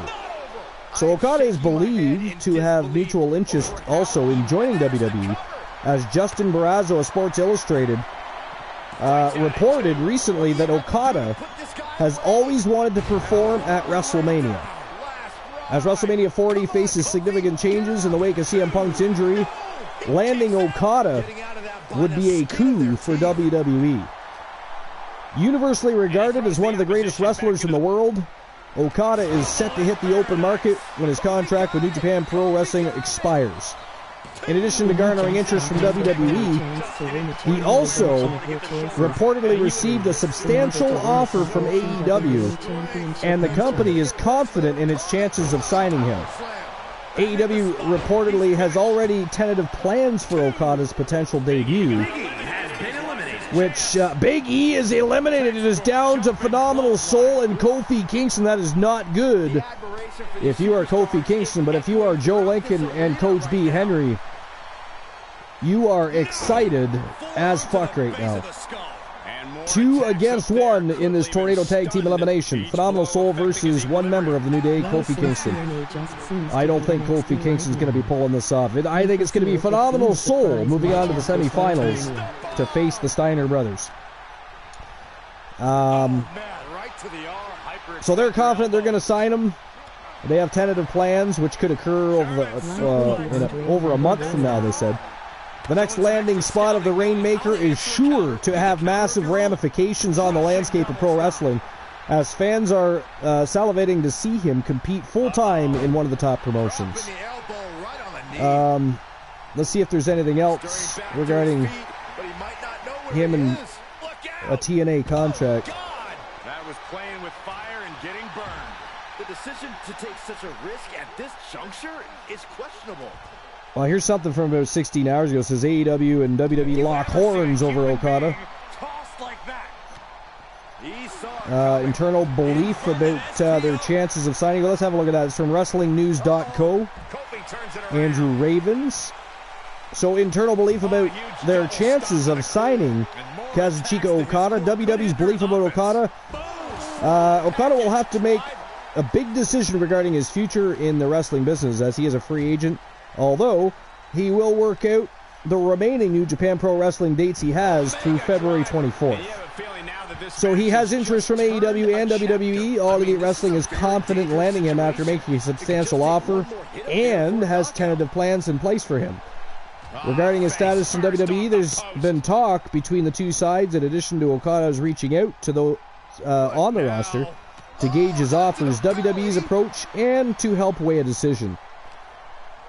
So Okada is believed to have mutual interest also in joining WWE, as Justin Barrasso of Sports Illustrated reported recently that Okada has always wanted to perform at WrestleMania. As WrestleMania 40 faces significant changes in the wake of CM Punk's injury, landing Okada would be a coup for WWE. Universally regarded as one of the greatest wrestlers in the world, Okada is set to hit the open market when his contract with New Japan Pro Wrestling expires. In addition to garnering interest from WWE, he also reportedly received a substantial offer from AEW, and the company is confident in its chances of signing him. AEW reportedly has already tentative plans for Okada's potential debut, which Big E is eliminated. It is down to Phenomenal Soul and Kofi Kingston. That is not good if you are Kofi Kingston, but if you are Joe Lincoln and Coach B. Henry, you are excited as fuck right now. 2 against 1 in this Tornado Tag Team elimination. Phenomenal Soul versus one member of the New Day, Kofi Kingston. I don't think Kofi Kingston's going to be pulling this off. I think it's going to be Phenomenal Soul moving on to the semifinals to face the Steiner brothers. So they're confident they're going to sign him. They have tentative plans, which could occur over a month from now, they said. The next landing spot of the Rainmaker is sure to have massive ramifications on the landscape of pro wrestling, as fans are salivating to see him compete full-time in one of the top promotions. Let's see if there's anything else regarding him and a TNA contract. That was playing with fire and getting burned. The decision to take such a risk at this juncture is questionable. Well, here's something from about 16 hours ago. It says AEW and WWE lock horns over Okada. Internal belief about their chances of signing. Let's have a look at that. It's from WrestlingNews.co. Andrew Ravens. So internal belief about their chances of signing Kazuchika Okada. WWE's belief about Okada. Okada will have to make a big decision regarding his future in the wrestling business, as he is a free agent. Although, he will work out the remaining New Japan Pro Wrestling dates he has through February 24th. So he has interest from AEW and WWE. All Elite Wrestling is confident in landing him after making a substantial offer and has tentative plans in place for him. Regarding his status in WWE, there's been talk between the two sides in addition to Okada's reaching out to those on the roster to gauge his offers, WWE's approach, and to help weigh a decision.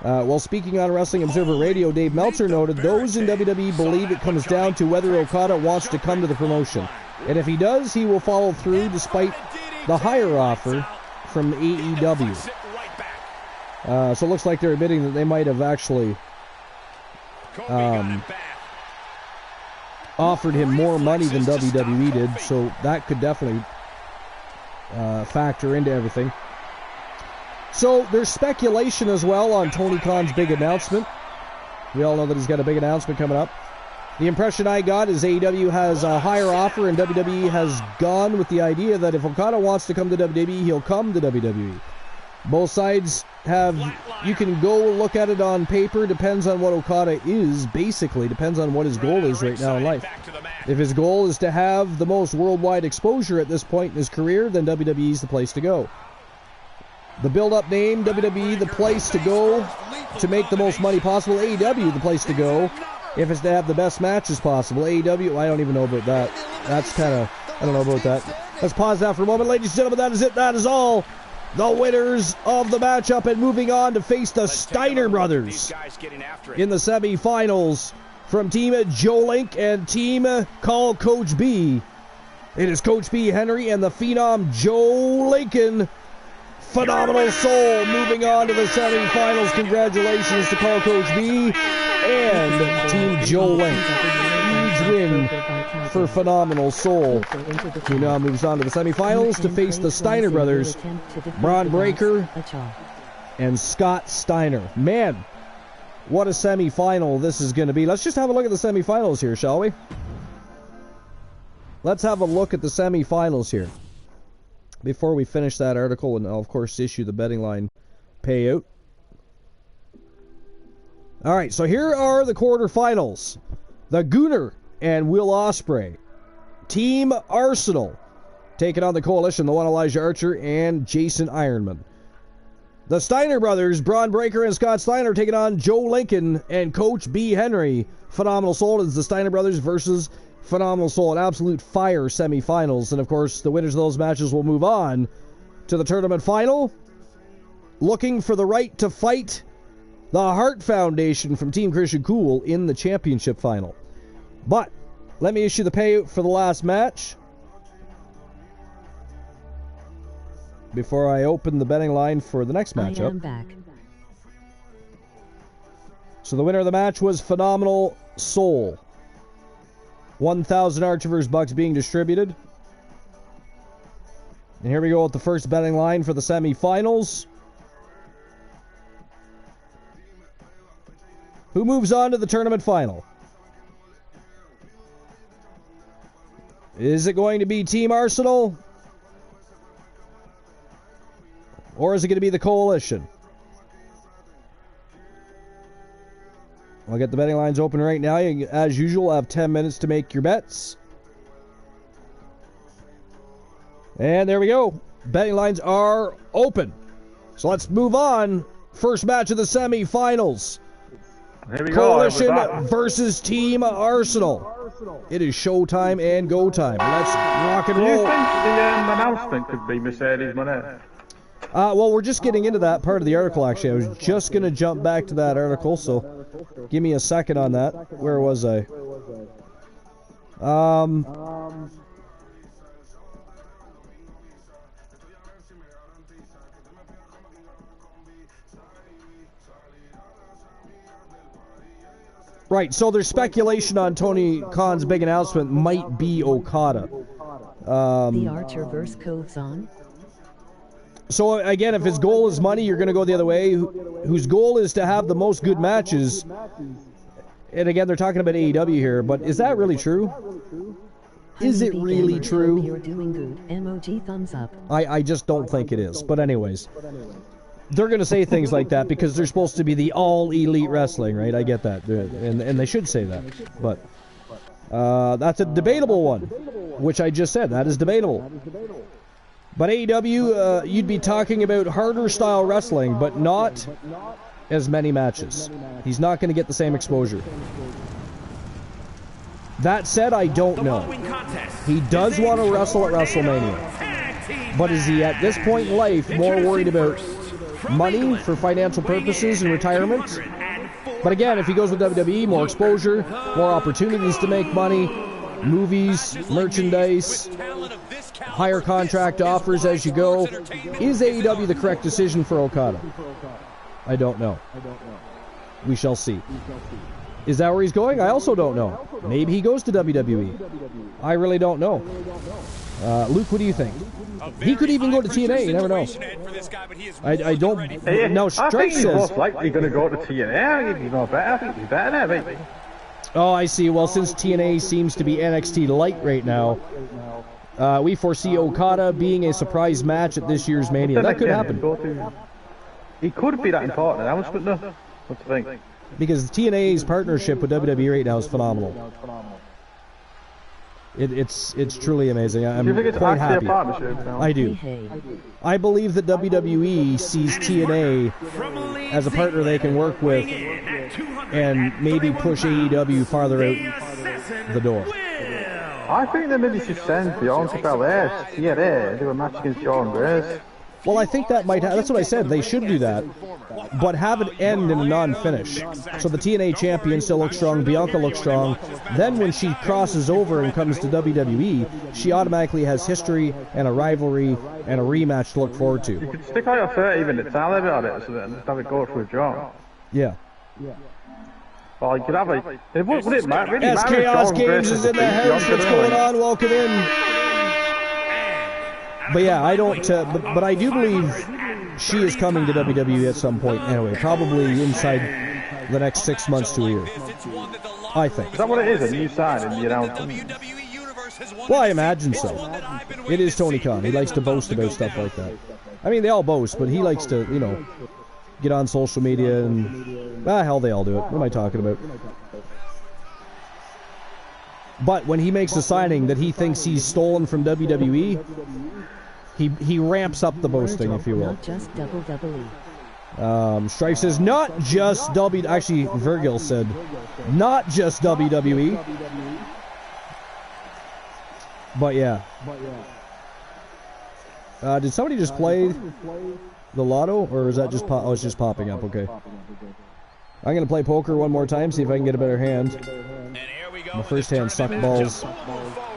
While speaking on Wrestling Observer Radio, Dave Meltzer noted those in WWE believe it comes down to whether Okada wants to come to the promotion. And if he does, he will follow through despite the higher offer from AEW. So it looks like they're admitting that they might have actually offered him more money than WWE did, so that could definitely factor into everything. So there's speculation as well on Tony Khan's big announcement. We all know that he's got a big announcement coming up. The impression I got is AEW has a higher offer and WWE has gone with the idea that if Okada wants to come to WWE, he'll come to WWE. Both sides have, you can go look at it on paper, depends on what Okada is, basically, depends on what his goal is right now in life. If his goal is to have the most worldwide exposure at this point in his career, then WWE is the place to go. The build-up name, WWE the place to go to make the most money possible, AEW the place to go if it's to have the best matches possible. AEW, I don't even know about that. That's kind of, I don't know about that. Let's pause that for a moment. Ladies and gentlemen, that is it. That is all. The winners of the matchup and moving on to face the Steiner brothers in the semifinals from Team Joe Link and Team Call Coach B. It is Coach B Henry and the Phenom Joe Lincoln. Phenomenal Soul moving on to the semifinals. Congratulations to Call Coach B and Team Joe Link. Huge win for Phenomenal Soul, who now moves on to the semifinals to face the Steiner brothers, Bron Breakker and Scott Steiner. Man, what a semifinal this is going to be. Let's just have a look at the semifinals here, shall we? Let's have a look at the semifinals here before we finish that article and I'll, of course, issue the betting line payout. Alright, so here are the quarterfinals. The Gooner and Will Ospreay. Team Arsenal taking on the Coalition, the one Elijah Archer and Jason Ironman. The Steiner brothers, Bron Breakker and Scott Steiner, taking on Joe Lincoln and Coach B Henry. Phenomenal Soul is the Steiner brothers versus Phenomenal Soul. An absolute fire semifinals. And of course, the winners of those matches will move on to the tournament final, looking for the right to fight the Hart Foundation from Team Christian Cool in the championship final. But let me issue the payout for the last match before I open the betting line for the next matchup. I am back. So the winner of the match was Phenomenal Soul. 1,000 Archiver's bucks being distributed. And here we go with the first betting line for the semifinals. Who moves on to the tournament final? Is it going to be Team Arsenal? Or is it going to be the Coalition? I'll get the betting lines open right now. You, as usual, have 10 minutes to make your bets. And there we go. Betting lines are open. So let's move on. First match of the semifinals. Here we Coalition go, versus Team Arsenal. It is showtime and go time. Let's rock and Do you roll. think the announcement could be Mercedes Moné? Well, we're just getting into that part of the article, actually. I was just going to jump back to that article, so give me a second on that. Where was I? Right, so there's speculation on Tony Khan's big announcement might be Okada. The Archerverse codes on. So again, if his goal is money, you're going to go the other way. Whose goal is to have the most good matches. And again, they're talking about AEW here, but is that really true? Is it really true? You're doing good. Emoji thumbs up. I just don't think it is. But anyways, they're going to say things like that because they're supposed to be the all elite wrestling, right? I get that, and they should say that. But That's a debatable one, which I just said. That is debatable. But AEW, you'd be talking about harder style wrestling, but not as many matches. He's not going to get the same exposure. That said, I don't know. He does want to wrestle at WrestleMania. But is he, at this point in life, more worried about money for financial purposes and retirement? But again, if he goes with WWE, more exposure, more opportunities to make money, movies, merchandise, higher contract offers as you go. Is AEW the correct decision for Okada? I don't know. We shall see. Is that where he's going? I also don't know. Maybe he goes to WWE. I really don't know. Luke, what do you think? He could even go to TNA. You never know. I don't. No, Strife I think he's says most likely going to go to TNA. He's not better. I think he's better there, maybe. Oh, I see. Well, since TNA seems to be NXT Light right now, we foresee Okada being a surprise match at this year's Mania. That could happen. He could be that important announcement, but no. What do you think? Because TNA's partnership with WWE right now is phenomenal. It's truly amazing. I'm do you think it's quite actually happy. A partnership now? I do. I believe that WWE sees TNA as a partner they can work with and maybe push AEW farther out the door. I think they maybe should send Bianca Belair to TNA and do a match against Jordynne Grace. Well, I think that might that's what I said. They should do that, but have it end in a non-finish. So the TNA champion still looks strong, Bianca looks strong. Then when she crosses over and comes to WWE, she automatically has history and a rivalry and a rematch to look forward to. You could stick out your 30 minutes time limit on it, so then just have it go through a draw. Yeah. Well, you could have a... Would it matter? Really As Chaos Games is in the house, what's going on? Welcome in. But yeah, I don't, but I do believe she is coming to WWE at some point anyway, probably inside the next 6 months to a year. I think. Is that what it is, a new sign in the announcement? Well, I imagine so. It is Tony Khan. He likes to boast about stuff like that. I mean, they all boast, but he likes to, you know, get on social media and, hell, they all do it. What am I talking about? But when he makes a signing that he thinks he's stolen from WWE, he ramps up the boasting, if you will. Not just WWE. Strife says, not just actually, Virgil said, not just WWE. But yeah. Did somebody just play the lotto, or is that just oh, it's just popping up? Okay. I'm gonna play poker one more time, see if I can get a better hand. My first hand sucked balls.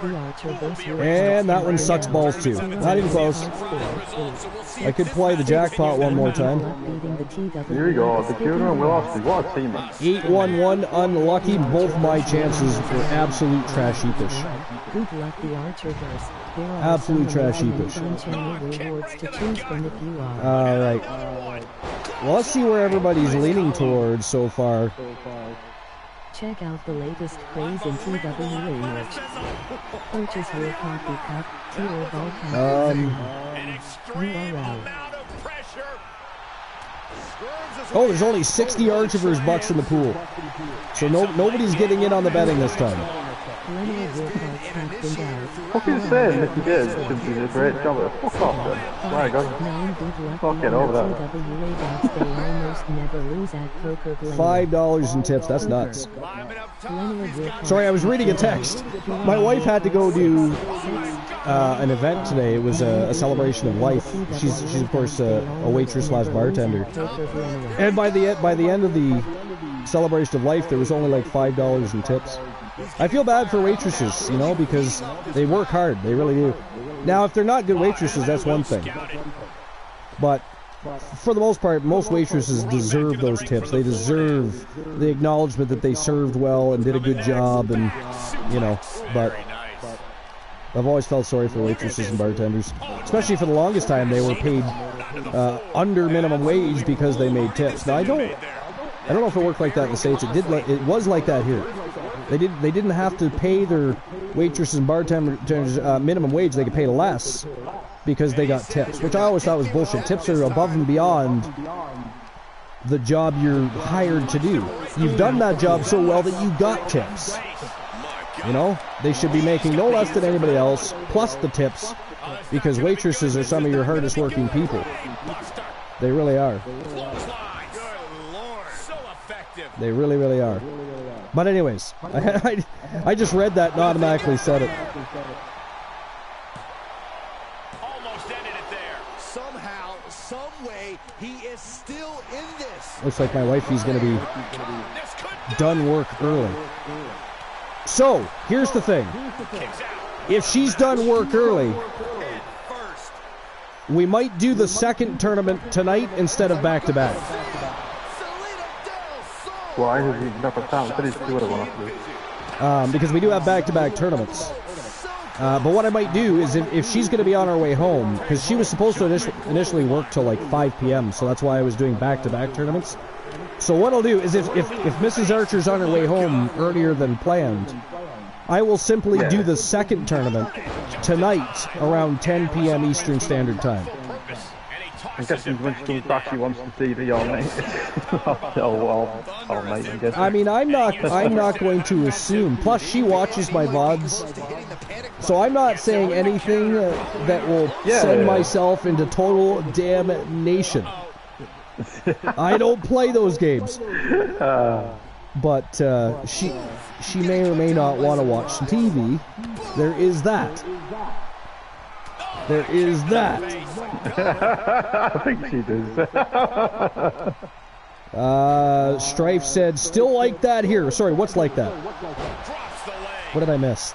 And that one sucks balls too. Not even close. I could play the jackpot one more time. Here we go. The Junior and Willoski. What a team. 8-1-1 unlucky. Both my chances were absolute trash heapish. Good luck, the Archerverse. Absolute trash heapish. Alright. Well, let's see where everybody's leaning towards so far. Check out the latest craze in TWA merch. Purchase your coffee cup, tea or URL. Oh, there's only 60 Archiver's bucks in the pool. So nobody's getting in on the betting this time. What are you saying, Mickey did? He did a great job at it. Fuck off then. There you go. Fucking over that. $5 in tips, that's nuts. Sorry, I was reading a text. My wife had to go do an event today. It was a celebration of life. She's of course a waitress / bartender. And by the end of the celebration of life, there was only like $5 in tips. I feel bad for waitresses, you know, because they work hard. They really do. Now, if they're not good waitresses, that's one thing. But for the most part, most waitresses deserve those tips. They deserve the acknowledgement that they served well and did a good job, and, you know, but I've always felt sorry for waitresses and bartenders. Especially for the longest time, they were paid under minimum wage because they made tips. Now, I don't know if it worked like that in the States. It was like that here. They didn't have to pay their waitresses and bartenders minimum wage. They could pay less because they got tips, which I always thought was bullshit. Tips are above and beyond the job you're hired to do. You've done that job so well that you got tips. You know, they should be making no less than anybody else, plus the tips, because waitresses are some of your hardest working people. They really are. They really, really are. But anyways, I just read that and automatically said it. Almost ended it there. Somehow, some way, he is still in this. Looks like my wifey's going to be done work early. So, here's the thing. If she's done work early, we might do the second tournament tonight instead of back-to-back. Why does he never time? But he's do what I want to do. Because we do have back-to-back tournaments. But what I might do is if she's going to be on her way home, because she was supposed to initially work till like 5 p.m., so that's why I was doing back-to-back tournaments. So what I'll do is if Mrs. Archer's on her way home earlier than planned, I will simply do the second tournament tonight around 10 p.m. Eastern Standard Time. I'm guessing when she comes back, she wants the TV all night. all night, I'm guessing. I mean, I'm not going to assume. Plus, she watches my VODs, so I'm not saying anything that will send myself into total damnation. I don't play those games. But she may or may not want to watch some TV. There is that. There is that. I think she does. Strife said, still like that here. Sorry, what's like that? What did I miss?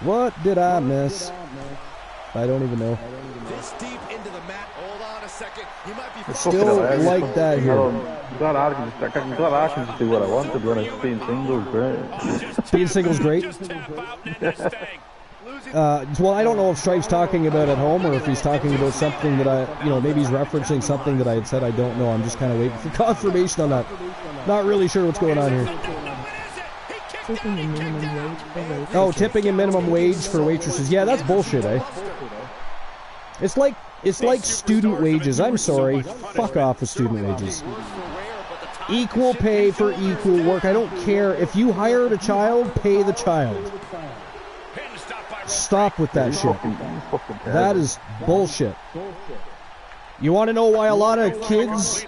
What did I miss? I don't even know. This deep into the mat. Hold on a second. He might be still like that here. I'm glad I can just do what I want, to be honest. Being single is great. Being single is great? Well, I don't know if Strife's talking about at home or if he's talking about something that maybe he's referencing something that I had said. I don't know. I'm just kind of waiting for confirmation on that. Not really sure what's going on here. Tipping in minimum wage for waitresses. Oh, tipping in minimum wage for waitresses. Yeah, that's bullshit, eh? It's like student wages. I'm sorry. Fuck off with student wages. Equal pay for equal work. I don't care. If you hired a child, pay the child. Stop with that shit. That is bullshit. You want to know why a lot of kids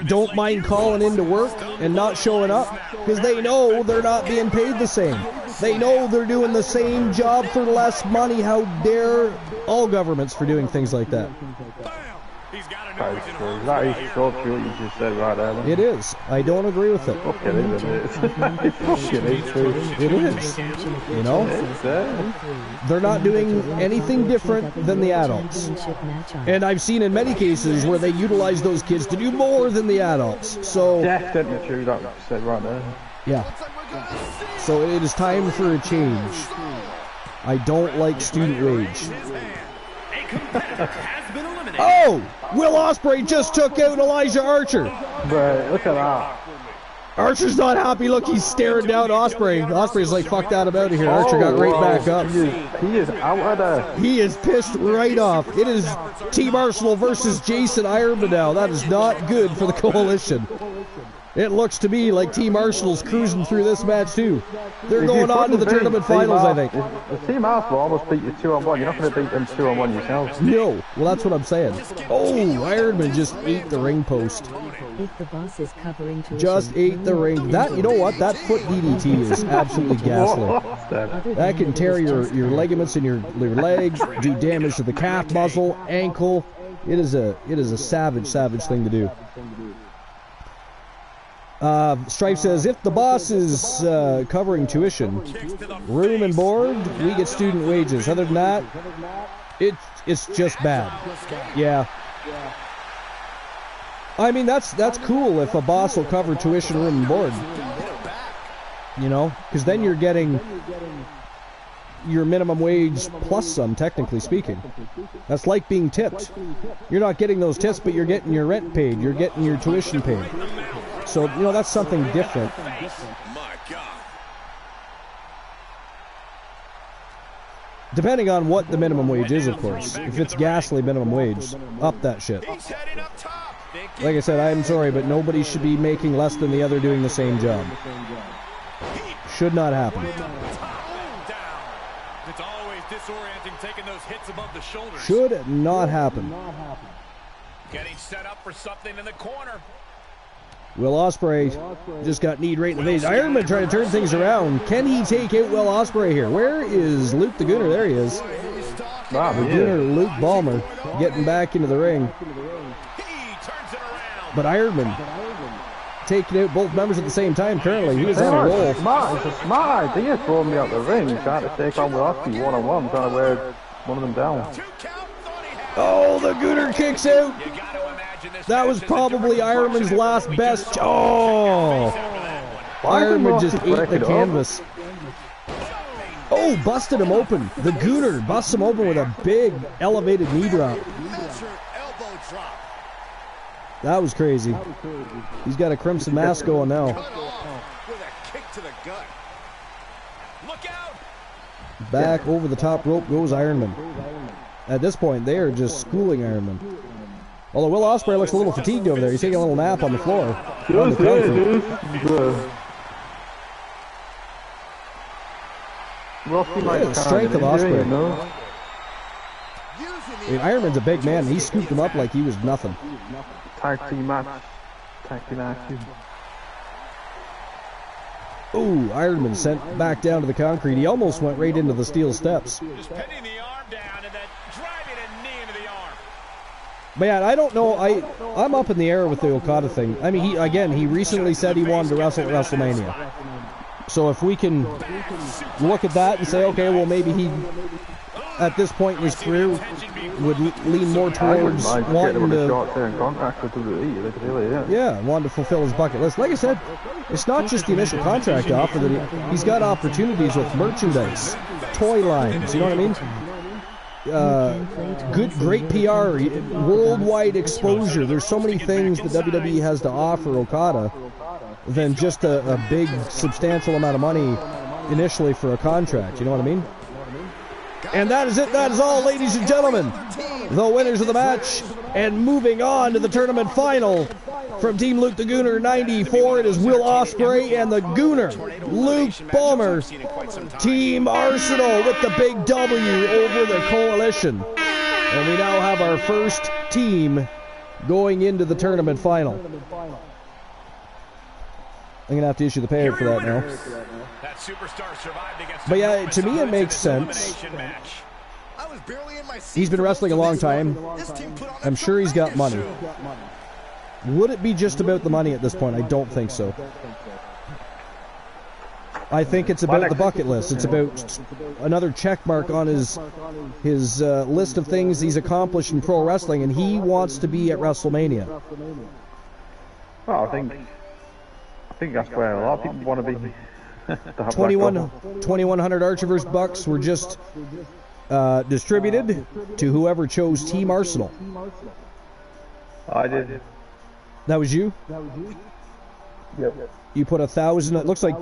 don't mind calling into work and not showing up? Because they know they're not being paid the same. They know they're doing the same job for less money. How dare all governments for doing things like that? That is so true what you just said right there. It is. I don't agree with it. Fuck it is, It is. You know? They're not doing anything different than the adults. And I've seen in many cases where they utilize those kids to do more than the adults. So... definitely true that you said right there. Yeah. So it is time for a change. I don't like student wage. Oh! Will Ospreay just took out Elijah Archer. But look at that. Archer's not happy. Look, he's staring down Ospreay. Ospreay's like, fuck that, I'm out of here. Archer got right back up. He is out of there. He is pissed right off. It is Team Arsenal versus Jason Ironman now. That is not good for the coalition. It looks to me like Team Arsenal's cruising through this match too. They're going on to the tournament finals, I think. The Team Arsenal almost beat you 2-on-1. You're not going to beat them 2-on-1 yourself. No. Well, that's what I'm saying. Oh, Ironman just ate the ring post. If the boss is covering tuition, just ate the ring. That, you know what? That foot DDT is absolutely ghastly. That can tear your ligaments in your leg, do damage to the calf muscle, ankle. It is a savage thing to do. Strife says, if the boss is covering tuition, room and board, we get student wages. Other than that, it's just bad. Yeah. I mean, that's cool if a boss will cover tuition, room and board. You know, because then you're getting your minimum wage plus some, technically speaking. That's like being tipped. You're not getting those tips, but you're getting your rent paid. You're getting your tuition paid. So, you know, that's something different. Depending on what the minimum wage is, of course. If it's ghastly minimum wage, up that shit. Like I said, I'm sorry, but nobody should be making less than the other doing the same job. Should not happen. It's always disorienting taking those hits above the shoulders. Should not happen. Getting set up for something in the corner. Will Ospreay just got kneed right in the face. Ironman trying to turn things around. Can he take out Will Ospreay here? Where is Luke the Gooner? There he is. The Gooner, Luke Ballmer, getting back into the ring. But Ironman taking out both members at the same time currently. He was on a roll. It's a smart idea throwing me out the ring, trying to take on Will Ospreay one-on-one, trying to wear one of them down. Oh, the Gooner kicks out. That was probably Ironman's last best. Oh! Ironman just ate the canvas. Oh, busted him open. The Gooner busts him open with a big elevated knee drop. That was crazy. He's got a crimson mask going now. Back over the top rope goes Ironman. At this point, they are just schooling Ironman. Although Will Ospreay looks a little fatigued over there. He's taking a little nap on the floor. Look at the strength of Ospreay. I mean, Ironman's a big man. He scooped him up like he was nothing. Tag team match. Tag team action. Ooh, Ironman sent back down to the concrete. He almost went right into the steel steps. Just pinning the arm down and then driving a knee into the arm. But yeah, I don't know. I'm up in the air with the Okada thing. I mean, he recently said he wanted to wrestle at WrestleMania. So if we can look at that and say, okay, well maybe he, at this point in his career, would lean more towards wanting to, wanting to fulfill his bucket list. Like I said, it's not just the initial contract offer that he's got opportunities with merchandise, toy lines. You know what I mean? Great PR, worldwide exposure. There's so many things the WWE has to offer Okada than just a big, substantial amount of money initially for a contract. You know what I mean? And that is it. That is all, ladies and gentlemen. The winners of the match. And moving on to the tournament final. From Team Luke the Gooner 94, it is Will Ospreay and the Gooner, Luke Ballmer. Team Arsenal with the big W over the Coalition. And we now have our first team going into the tournament final. I'm going to have to issue the payout for that now. But yeah, to me it makes sense. He's been wrestling a long time. I'm sure he's got money. Would it be just about the money at this point? I don't think so. I think it's about the bucket list. It's about another check mark on his list of things he's accomplished in pro wrestling, and he wants to be at WrestleMania. Well, I think that's where a lot of people want to be. 2,100 Archiverse bucks were just distributed to whoever chose Team Arsenal. I did. That was you? Yep. You put 1,000. It looks like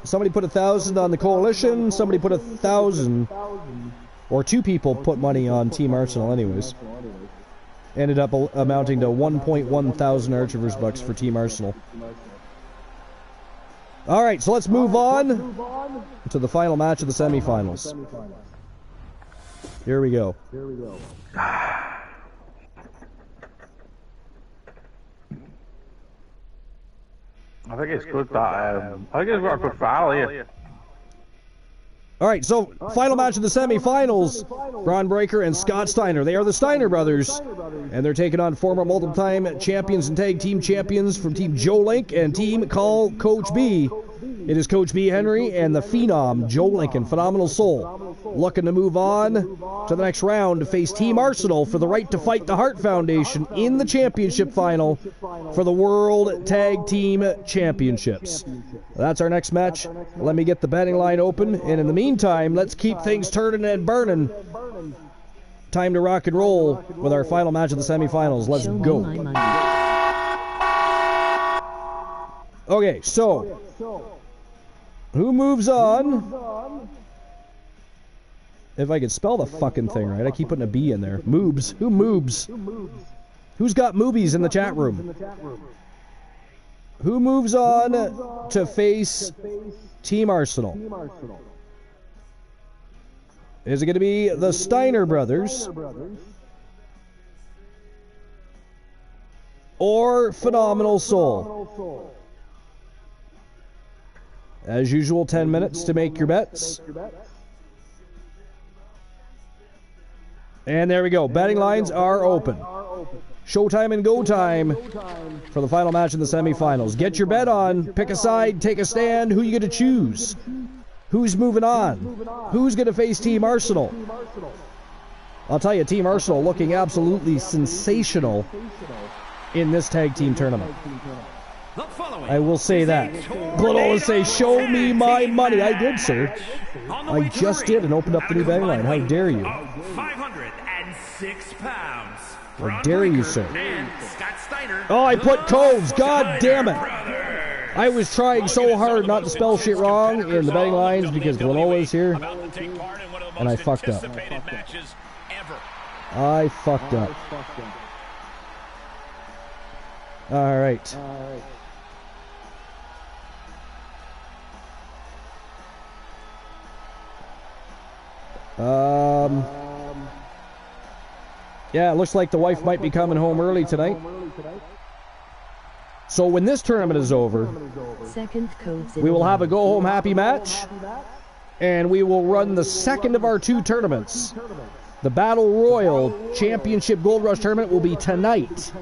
somebody put 1,000 on the Coalition. Somebody put 1,000, or two people put money on Team Arsenal. Anyways, ended up amounting to 1.1 thousand Archiverse bucks for Team Arsenal. All right, so let's move on to the final match of the semifinals. Here we go. I think it's good that I think it's got a good foul here. All right, so final match of the semifinals, Braun Breaker and Scott Steiner. They are the Steiner brothers, and they're taking on former multiple-time champions and tag team champions from Team Joe Link and Team Call Coach B. It is Coach B. Henry and the Phenom, Joe Lincoln, Phenomenal Soul, looking to move on to the next round to face Team Arsenal for the right to fight the Hart Foundation in the championship final for the World Tag Team Championships. That's our next match. Let me get the betting line open, and in the meantime, let's keep things turning and burning. Time to rock and roll with our final match of the semifinals. Let's go. Okay, so who moves on? If I could spell the fucking thing right. I keep putting a B in there. Moobs. Who moobs? Who's got moobies in the chat room? Who moves on to face Team Arsenal? Is it going to be the Steiner brothers or Phenomenal Soul? As usual, 10 minutes to make your bets. And there we go. Betting lines are open. Showtime and go time for the final match in the semifinals. Get your bet on. Pick a side. Take a stand. Who you going to choose? Who's moving on? Who's going to face Team Arsenal? I'll tell you, Team Arsenal looking absolutely sensational in this tag team tournament. I will say that. Glenola say, show me my money. I did, sir. I just did and opened up the new betting line. How dare you? 506 pounds. How dare you, sir? Oh, I put Coves. God damn it. I was trying so hard not to spell shit wrong in the betting lines because Glenola is here. And I fucked up. I fucked up. All right. Yeah, it looks like the wife might be coming home early tonight. So when this tournament is over, we will have a go-home happy match, and we will run the second of our two tournaments. The Battle Royal Championship Gold Rush Tournament will be tonight.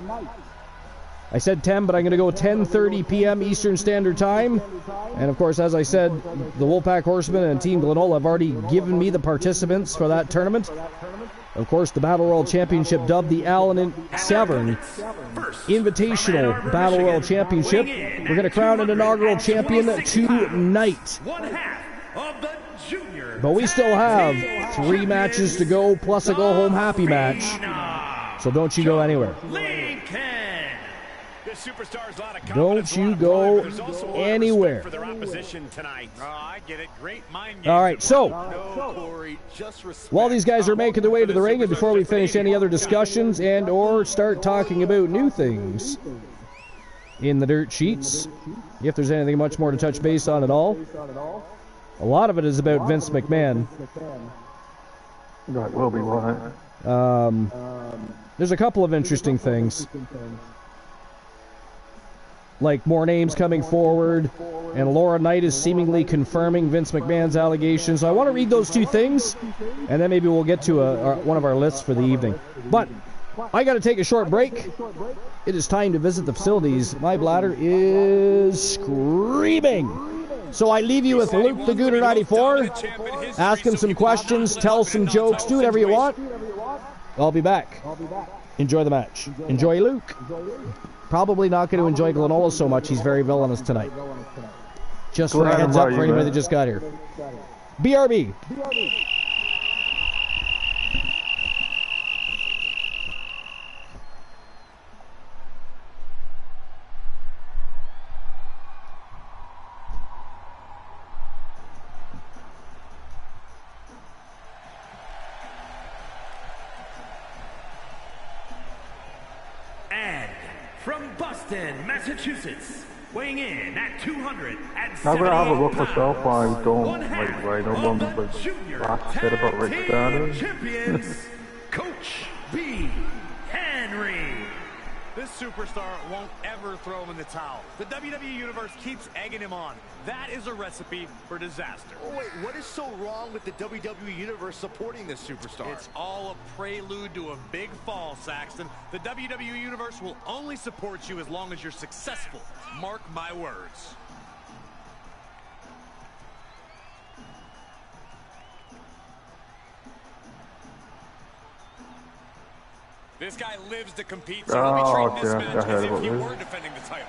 I said 10, but I'm going to go 10:30 p.m. Eastern Standard Time. And, of course, as I said, the Wolfpack Horsemen and Team Glenola have already given me the participants for that tournament. Of course, the Battle Royal Championship, dubbed the Allen Severn Invitational Battle Royal Championship. We're going to crown an inaugural champion tonight. But we still have 3 matches to go, plus a go-home happy match. So don't you go anywhere. Don't you go anywhere. All right, so while these guys are making their way to the ring, and before we finish any other discussions and or start talking about new things in the dirt sheets, if there's anything much more to touch base on at all, a lot of it is about Vince McMahon. Right, will be right. There's a couple of interesting things. Like more names coming forward, and Laura Knight is seemingly confirming Vince McMahon's allegations. So I want to read those two things, and then maybe we'll get to one of our lists for the evening. But I got to take a short break. It is time to visit the facilities. My bladder is screaming. So I leave you with Luke the Gooner 94. Ask him some questions, tell some jokes, do whatever you want. I'll be back. Enjoy the match. Enjoy Luke. Probably not going to enjoy Glenola so much. He's very villainous tonight. Just for a heads up for anybody that just got here. BRB. From Boston, Massachusetts, weighing in at 270 I'm gonna have a look myself. I don't like right on last bit about Rick Steiner. Champions, Coach B. Henry. This superstar won't ever throw him in the towel. The WWE Universe keeps egging him on. That is a recipe for disaster. Oh, wait, what is so wrong with the WWE Universe supporting this superstar? It's all a prelude to a big fall, Saxton. The WWE Universe will only support you as long as you're successful. Mark my words. This guy lives to compete, so he'll be treating this match as if he were defending the title.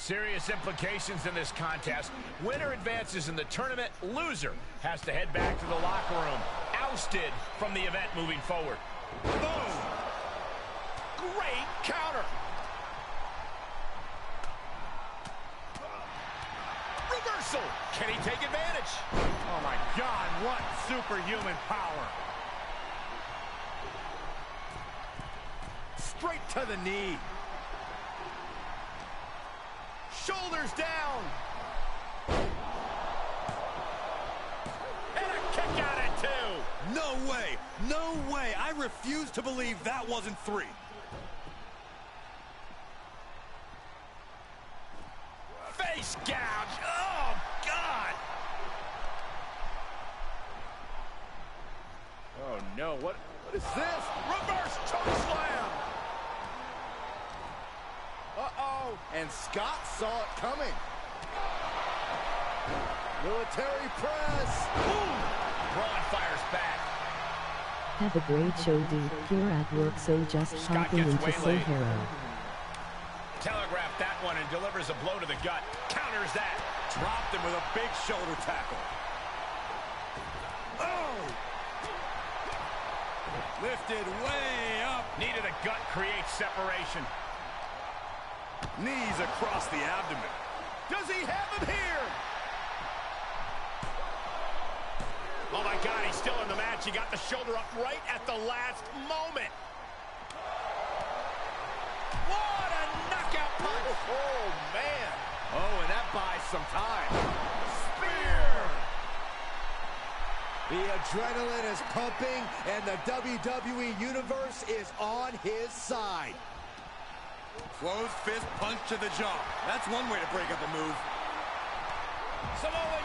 Serious implications in this contest. Winner advances in the tournament. Loser has to head back to the locker room. Ousted from the event moving forward. Boom! Great counter. Reversal. Can he take advantage? Oh my God, what superhuman power. Straight to the knee. Shoulders down. And a kick out at 2. No way. No way. I refuse to believe that wasn't 3. Face gouge. Oh, God. Oh, no. What is this? Reverse choke slam. Uh-oh. And Scott saw it coming. Military press. Boom. Braun fires back. Have a great show, dude. You're at work, so just hopping into say hello. Telegraphed that one and delivers a blow to the gut. Counters that. Dropped him with a big shoulder tackle. Oh! Lifted way up. Knee to the gut creates separation. Knees across the abdomen. Does he have him here? Oh my God, he's still in the match. He got the shoulder up right at the last moment. What a knockout punch. Oh, man. Oh, and that buys some time. Spear. The adrenaline is pumping, and the WWE Universe is on his side. Closed fist punch to the jaw. That's one way to break up a move. Samoan.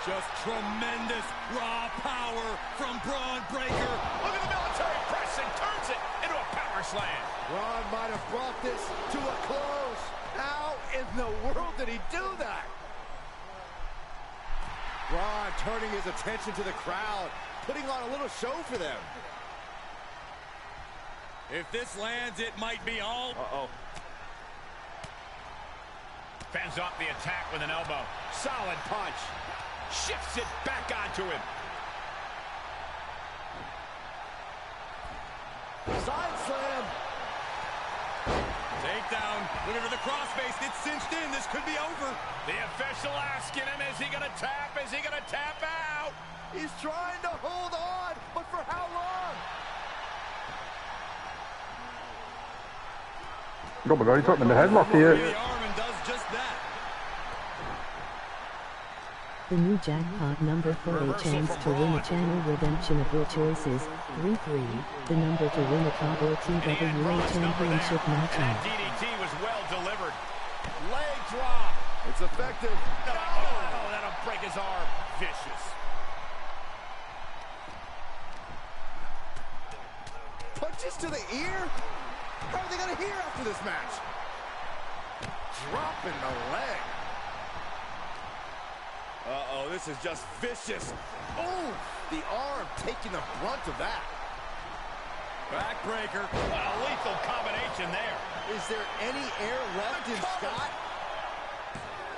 Just tremendous raw power from Braun Breaker. Look at the military press and turns it into a power slam. Braun might have brought this to a close. How in the world did he do that? Braun turning his attention to the crowd, putting on a little show for them. If this lands, it might be all. Uh-oh. Fends off the attack with an elbow. Solid punch. Shifts it back onto him. Side slam. Takedown. Looking for the crossface. It's cinched in. This could be over. The official asking him, is he going to tap? Is he going to tap out? He's trying to hold on, but for how long? Oh my God, he took him in the headlock here. The arm and does just that. The new jackpot number for a chance to win a channel redemption of your choices. 3-3. The number to win a Cabo TWA Championship match. That DDT was well delivered. Leg drop. It's effective. Oh, that'll break his arm. Vicious. Punches to the ear? How are they going to hear after this match? Dropping the leg. Uh-oh, this is just vicious. Oh, the arm taking the brunt of that. Backbreaker. What a lethal combination there. Is there any air left in Scott?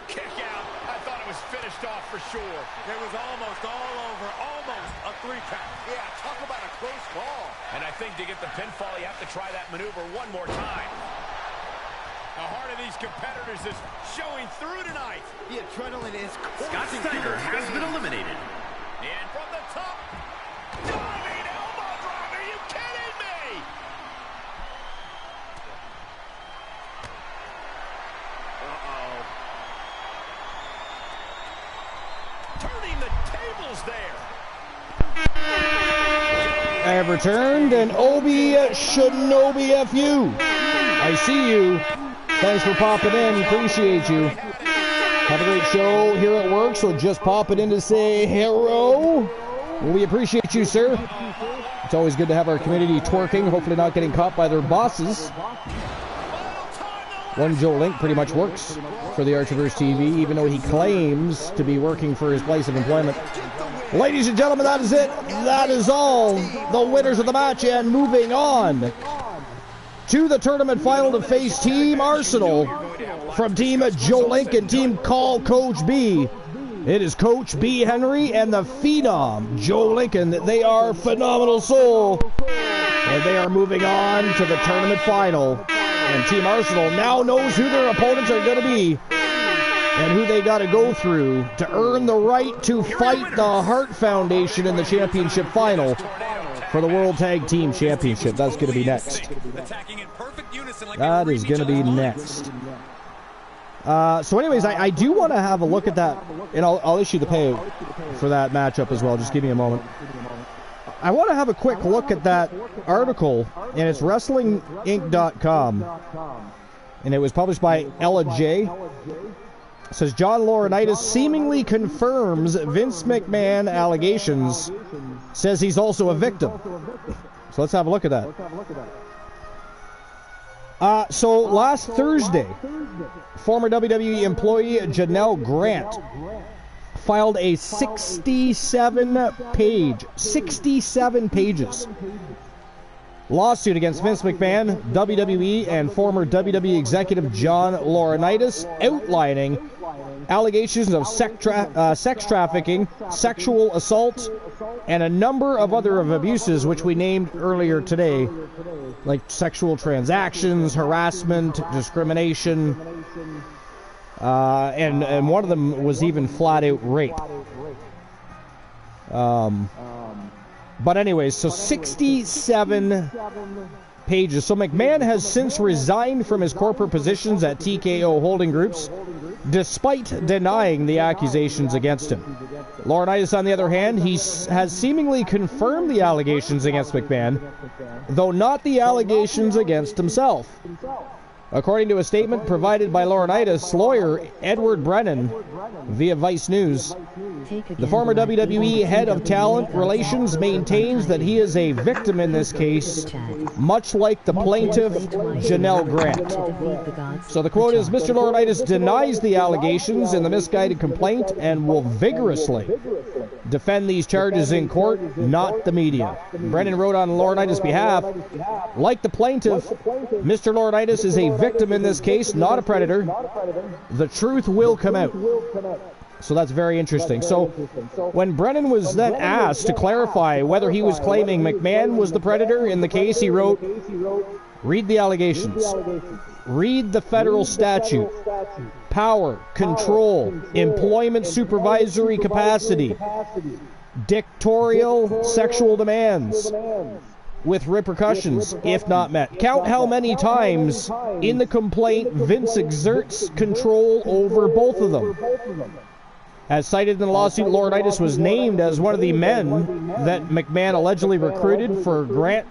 Kick out. I thought it was finished off for sure. It was almost all over. Almost a 3-count. Yeah, talk about a close call. And I think to get the pinfall, you have to try that maneuver one more time. The heart of these competitors is showing through tonight. The adrenaline is Scott Steiner has been eliminated. And from the top, diving elbow drop. Are you kidding me? Uh-oh. Turning the tables there. I have returned, and Obi Shinobi FU. I see you. Thanks for popping in. Appreciate you. Have a great show here at work, so just pop it in to say hello. Well, we appreciate you, sir. It's always good to have our community twerking, hopefully not getting caught by their bosses. One Joe Link pretty much works for the Archiverse TV, even though he claims to be working for his place of employment. Ladies and gentlemen, that is it. That is all. The winners of the match, and moving on to the tournament final to face Team Arsenal from Team Joe Lincoln, Team Call Coach B. It is Coach B. Henry and the Phenom, Joe Lincoln. They are phenomenal soul. And they are moving on to the tournament final. And Team Arsenal now knows who their opponents are going to be and who they got to go through to earn the right to fight the Hart Foundation in the championship final for the World Tag Team Championship. That's going to be next. That is going to be next. So anyways, I do want to have a look at that, and I'll issue the payout for that matchup as well. Just give me a moment. I want to have a quick look at that article, and it's WrestlingInc.com, and it was published by Ella J. It says, John Laurinaitis seemingly confirms Vince McMahon allegations, says he's also a victim. So let's have a look at that. So last Thursday, former WWE employee Janelle Grant filed a 67 pages lawsuit against Vince McMahon, WWE, and former WWE executive John Laurinaitis, outlining allegations of sex trafficking, sexual assault, and a number of other abuses, which we named earlier today, like sexual transactions, harassment, discrimination, and one of them was even flat-out rape. But anyways, so 67 pages. So McMahon has since resigned from his corporate positions at TKO Holding Groups, despite denying the accusations against him. Laurinaitis, on the other hand, has seemingly confirmed the allegations against McMahon, though not the allegations against himself. According to a statement provided by Laurinaitis' lawyer, Edward Brennan, via Vice News, the former WWE head of talent relations maintains that he is a victim in this case, much like the plaintiff, Janelle Grant. So the quote is, Mr. Laurinaitis denies the allegations in the misguided complaint and will vigorously defend these charges in court, not the media. Brennan wrote on Laurinaitis' behalf, like the plaintiff, Mr. Laurinaitis is a victim in this case, not a predator. The truth will come out. So that's very interesting. So when Brennan was then asked to clarify whether he was claiming McMahon was the predator in the case, he wrote, read the allegations. Read the federal statute. Power, control, employment supervisory capacity, dictatorial sexual demands, with repercussions if not met. Count how many times in the complaint Vince exerts control over both of them. As cited in the lawsuit, Laurinaitis was named as one of the men that McMahon allegedly recruited for Grant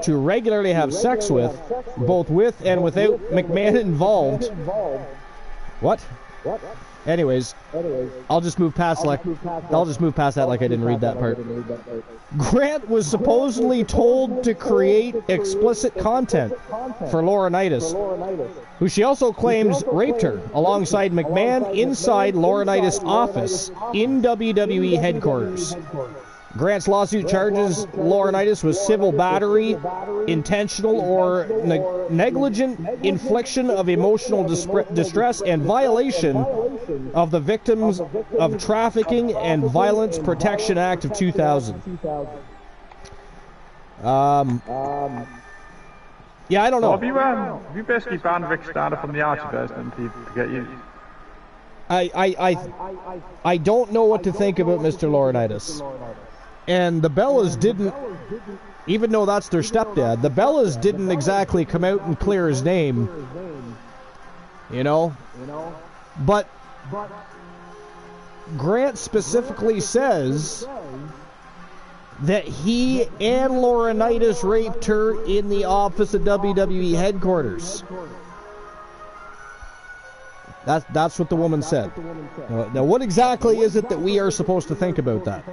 to regularly have sex with, both with and without McMahon involved. What? Anyways, I'll just move past that like I didn't read that part. Grant was supposedly told to create explicit content for Laurinaitis, who she also claims raped her alongside McMahon inside Laurinaitis' office in WWE headquarters. Grant's lawsuit charges Laurinaitis with civil battery, intentional or negligent infliction of emotional distress, and violation of the Victims of Trafficking and Violence Protection Act of 2000. Yeah, I don't know. So have you basically banned Rick Steiner from the Archivist to get used? I don't know what to think about Mr. Laurinaitis. And the Bellas didn't, even though that's their stepdad, the Bellas didn't exactly come out and clear his name, you know? But Grant specifically says that he and Laurinaitis raped her in the office of WWE headquarters. That's what the woman said. Now, what exactly is it that we are supposed to think about that?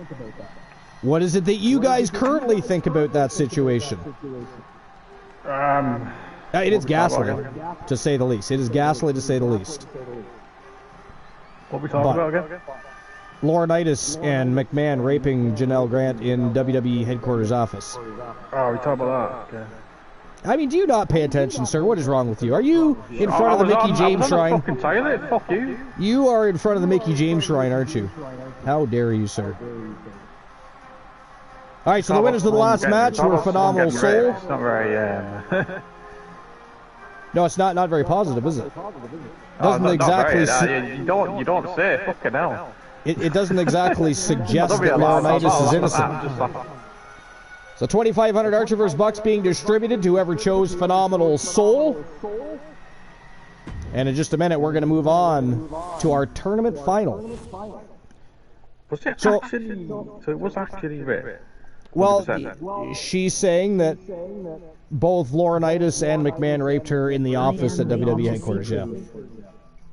What is it that you guys currently think about that situation? It is ghastly, to say the least. It is ghastly, to say the least. What are we talking about again? Laurinaitis and McMahon raping Janelle Grant in WWE headquarters office. Oh, we talking about that? Okay. I mean, do you not pay attention, sir? What is wrong with you? Are you in front of the Mickey James Shrine? I was on the fucking toilet. Fuck you. You are in front of the Mickey James Shrine, aren't you? How dare you, sir? All right, so the winners of the last match were Phenomenal Soul. It's not very, No, it's not very positive, is it? Doesn't exactly. You don't say. Fucking hell. It doesn't exactly suggest that Laurinaitis is innocent. So 2,500 Archerverse bucks being distributed to whoever chose Phenomenal Soul. And in just a minute, we're going to move on to our tournament final. Was it actually? So it was actually Rick. Well, she's saying that both Laurinaitis and McMahon raped her in the office at WWE headquarters. Yeah,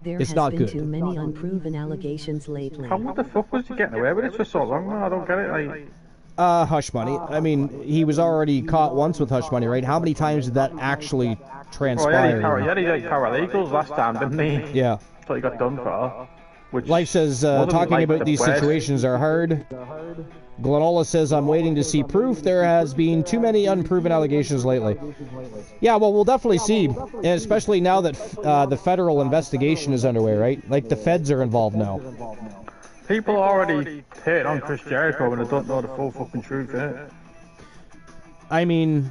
it's not good. Too many unproven allegations lately. What the fuck was he getting away with it for so long? I don't get it. Like, hush money. I mean, he was already caught once with hush money, right? How many times did that actually transpire? He had paralegals last time, didn't he? Yeah. That's what he got done for. Which Life says talking about these situations are hard. Glenola says, I'm waiting to see proof. There has been too many unproven allegations lately. Yeah, well, we'll definitely see. And especially now that the federal investigation is underway, right? Like, the feds are involved now. People already hate on Chris Jericho and they don't know the full fucking truth, innit? I mean,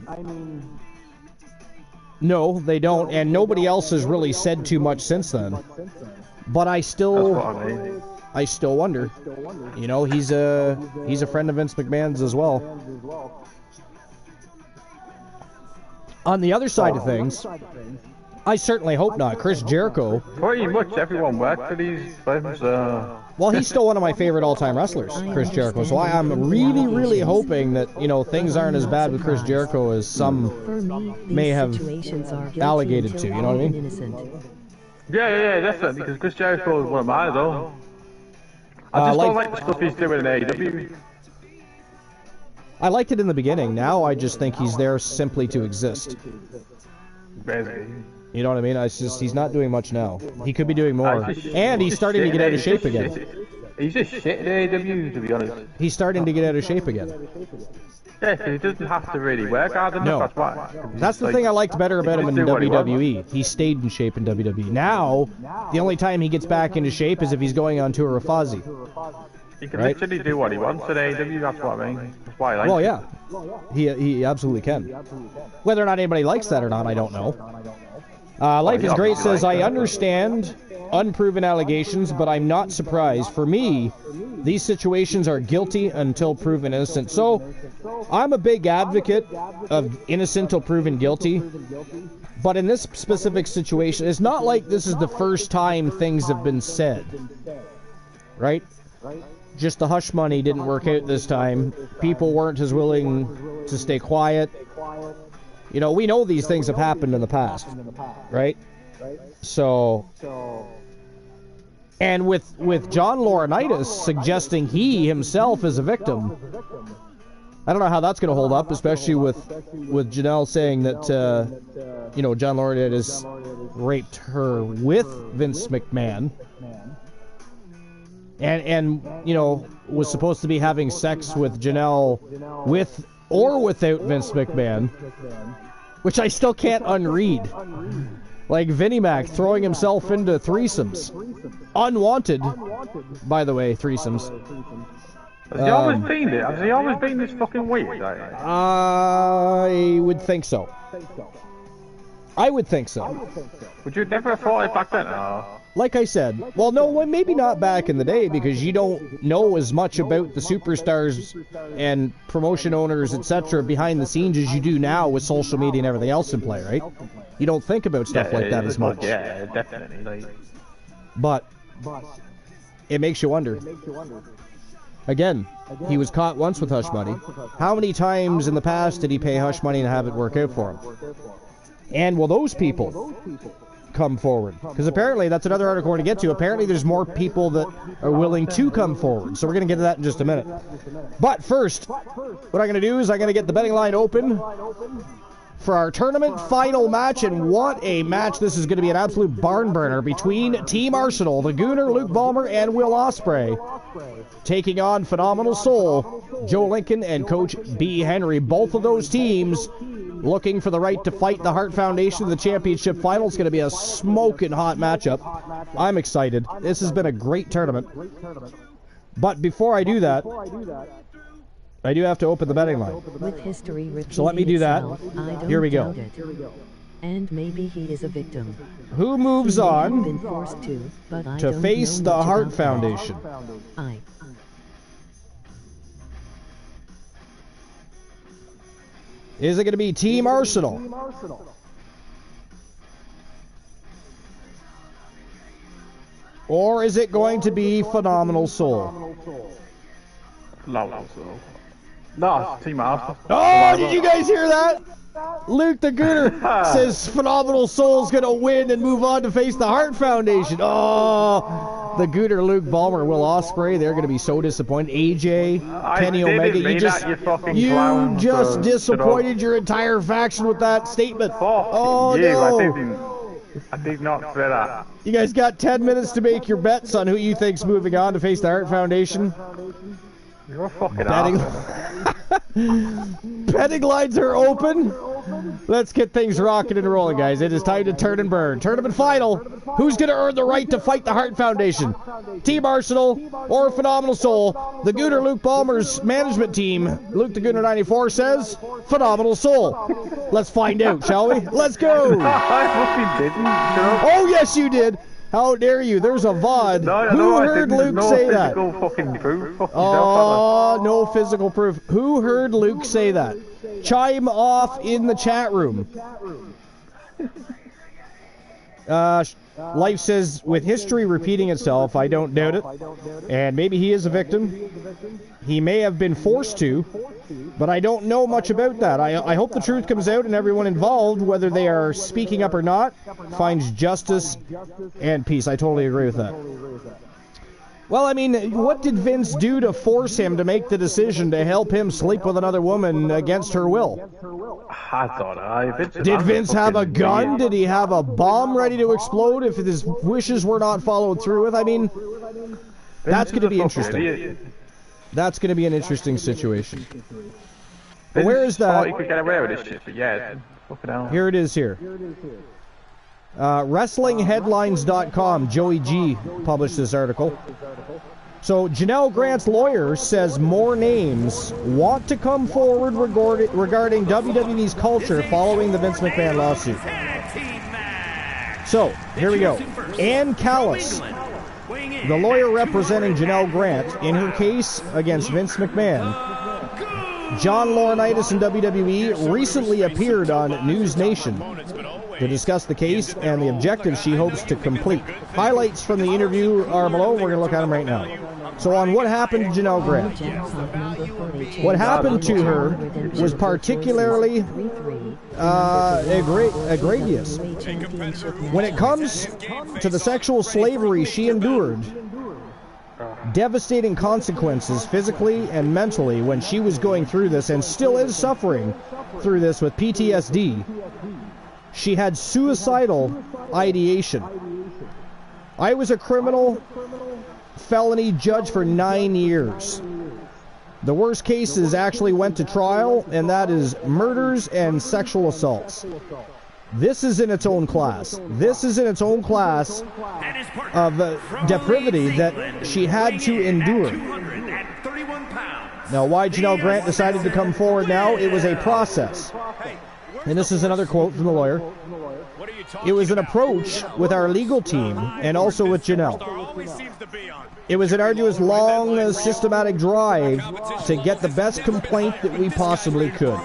no, they don't. And nobody else has really said too much since then. But I still wonder. You know, he's a friend of Vince McMahon's as well. On the other side of things, I certainly hope not. Chris Jericho. Pretty much everyone worked for these films. Well, he's still one of my favorite all-time wrestlers, Chris Jericho. So I'm really, really hoping that, you know, things aren't as bad with Chris Jericho as some may have alleged to. You know what I mean? Yeah, definitely. Because Chris Jericho is one of mine, though. I just don't like the stuff he's doing in AEW. I liked it in the beginning. Now I just think he's there simply to exist. Basically. You know what I mean? He's not doing much now. He could be doing more. And he's starting to get out of shape again. He's just shit in AEW, to be honest. He's starting to get out of shape again. Yeah, because he doesn't have to really work hard enough, that's why. That's the thing I liked better about him in WWE. He stayed in shape in WWE. Now, the only time he gets back into shape is if he's going on tour with Fozzy. He can literally do what he wants at AEW, that's what I mean. That's why I like him. Well, yeah. He absolutely can. Whether or not anybody likes that or not, I don't know. Life is Great says, I understand unproven allegations, but I'm not surprised. For me, these situations are guilty until proven innocent. So, I'm a big advocate of innocent till proven guilty. But in this specific situation, it's not like this is the first time things have been said. Right? Just the hush money didn't work out this time. People weren't as willing to stay quiet. You know, we know these things have happened in the past, right? So, and with John Laurinaitis suggesting he himself is a victim, I don't know how that's going to hold up, especially with Janelle saying that, you know, John Laurinaitis raped her with Vince McMahon. And you know, was supposed to be having sex with Janelle with or without Vince McMahon, which I still can't unread. Like Vinnie Mac throwing himself into threesomes. Unwanted, by the way, threesomes. Has he always been it? Has he always been this fucking weird? I would think so. I would think so. Would you never have thought it back then? Like I said, well, no, maybe not back in the day, because you don't know as much about the superstars and promotion owners, etc., behind the scenes as you do now with social media and everything else in play, right? You don't think about stuff like that as much. Yeah, definitely. But it makes you wonder. Again, he was caught once with hush money. How many times in the past did he pay hush money and have it work out for him? And will those people come forward? Because apparently, that's another article we're going to get to. Apparently, there's more people that are willing to come forward. So we're going to get to that in just a minute. But first, what I'm going to do is I'm going to get the betting line open for our tournament final match. And what a match this is going to be. An absolute barn burner between Team Arsenal, the Gooner, Luke Ballmer, and Will Ospreay, taking on Phenomenal Soul, Joe Lincoln, and Coach B. Henry. Both of those teams looking for the right to fight the Hart Foundation in the championship final. It's going to be a smoking hot matchup. I'm excited. This has been a great tournament. But before I do that, I do have to open the betting line. With history So let me do that. Here we go. And maybe he is a victim. Who moves on Been forced to face the Hart Foundation? Is it going to be Team Arsenal? Or is it going to be Phenomenal Soul? Phenomenal Soul. No, it's Team Arsenal. Oh, did you guys hear that? Luke the Gooner says Phenomenal Soul's going to win and move on to face the Hart Foundation. Oh, the Gooner, Luke Ballmer, Will Ospreay, they're going to be so disappointed. AJ, Kenny Omega, you just disappointed your entire faction with that statement. Oh, no. I did not say that. You guys got 10 minutes to make your bets on who you think's moving on to face the Hart Foundation. You're a fucking Betting lines are open. Let's get things rocking and rolling, guys. It is time to turn and burn. Tournament final. Who's going to earn the right to fight the Hart Foundation? Team Arsenal or Phenomenal Soul? The Gooner Luke Ballmer's management team, Luke the Gooner 94, says Phenomenal Soul. Let's find out, shall we? Let's go. I fucking didn't. Oh, yes, you did. How dare you? There's a VOD. Who heard Luke say that? Oh, no physical proof. Who heard Luke say that? Chime off in the chat room. Life says, with history repeating itself, I don't doubt it. And maybe he is a victim. He may have been forced to, but I don't know much about that. I hope the truth comes out and everyone involved, whether they are speaking up or not, finds justice and peace. I totally agree with that. Well, I mean, what did Vince do to force him to make the decision to help him sleep with another woman against her will? Did Vince have a gun? Did he have a bomb ready to explode if his wishes were not followed through with? I mean, that's going to be interesting. That's going to be an interesting situation. But where is that? You could get away with this shit, but yeah, fucking hell. Here it is here. WrestlingHeadlines.com, Joey G published this article. So Janelle Grant's lawyer says more names want to come forward regarding WWE's culture following the Vince McMahon lawsuit. So, here we go. Ann Callis, the lawyer representing Janelle Grant in her case against Vince McMahon. John Laurinaitis in WWE recently appeared on News Nation to discuss the case and the objectives she hopes to complete. Highlights from the interview are below. We're going to look at them right now. So on what happened to Janelle Grant. What happened to her was particularly egregious. When it comes to the sexual slavery she endured, devastating consequences physically and mentally when she was going through this and still is suffering through this with PTSD. She had suicidal ideation. I was a criminal felony judge for 9 years. The worst cases actually went to trial, and that is murders and sexual assaults. This is in its own class. This is in its own class of depravity that she had to endure. Now, why Janelle Grant decided to come forward now, it was a process. And this is another quote from the lawyer. It was an approach with our legal team and also with Janelle. It was an arduous, long, systematic drive to get the best complaint that we possibly could.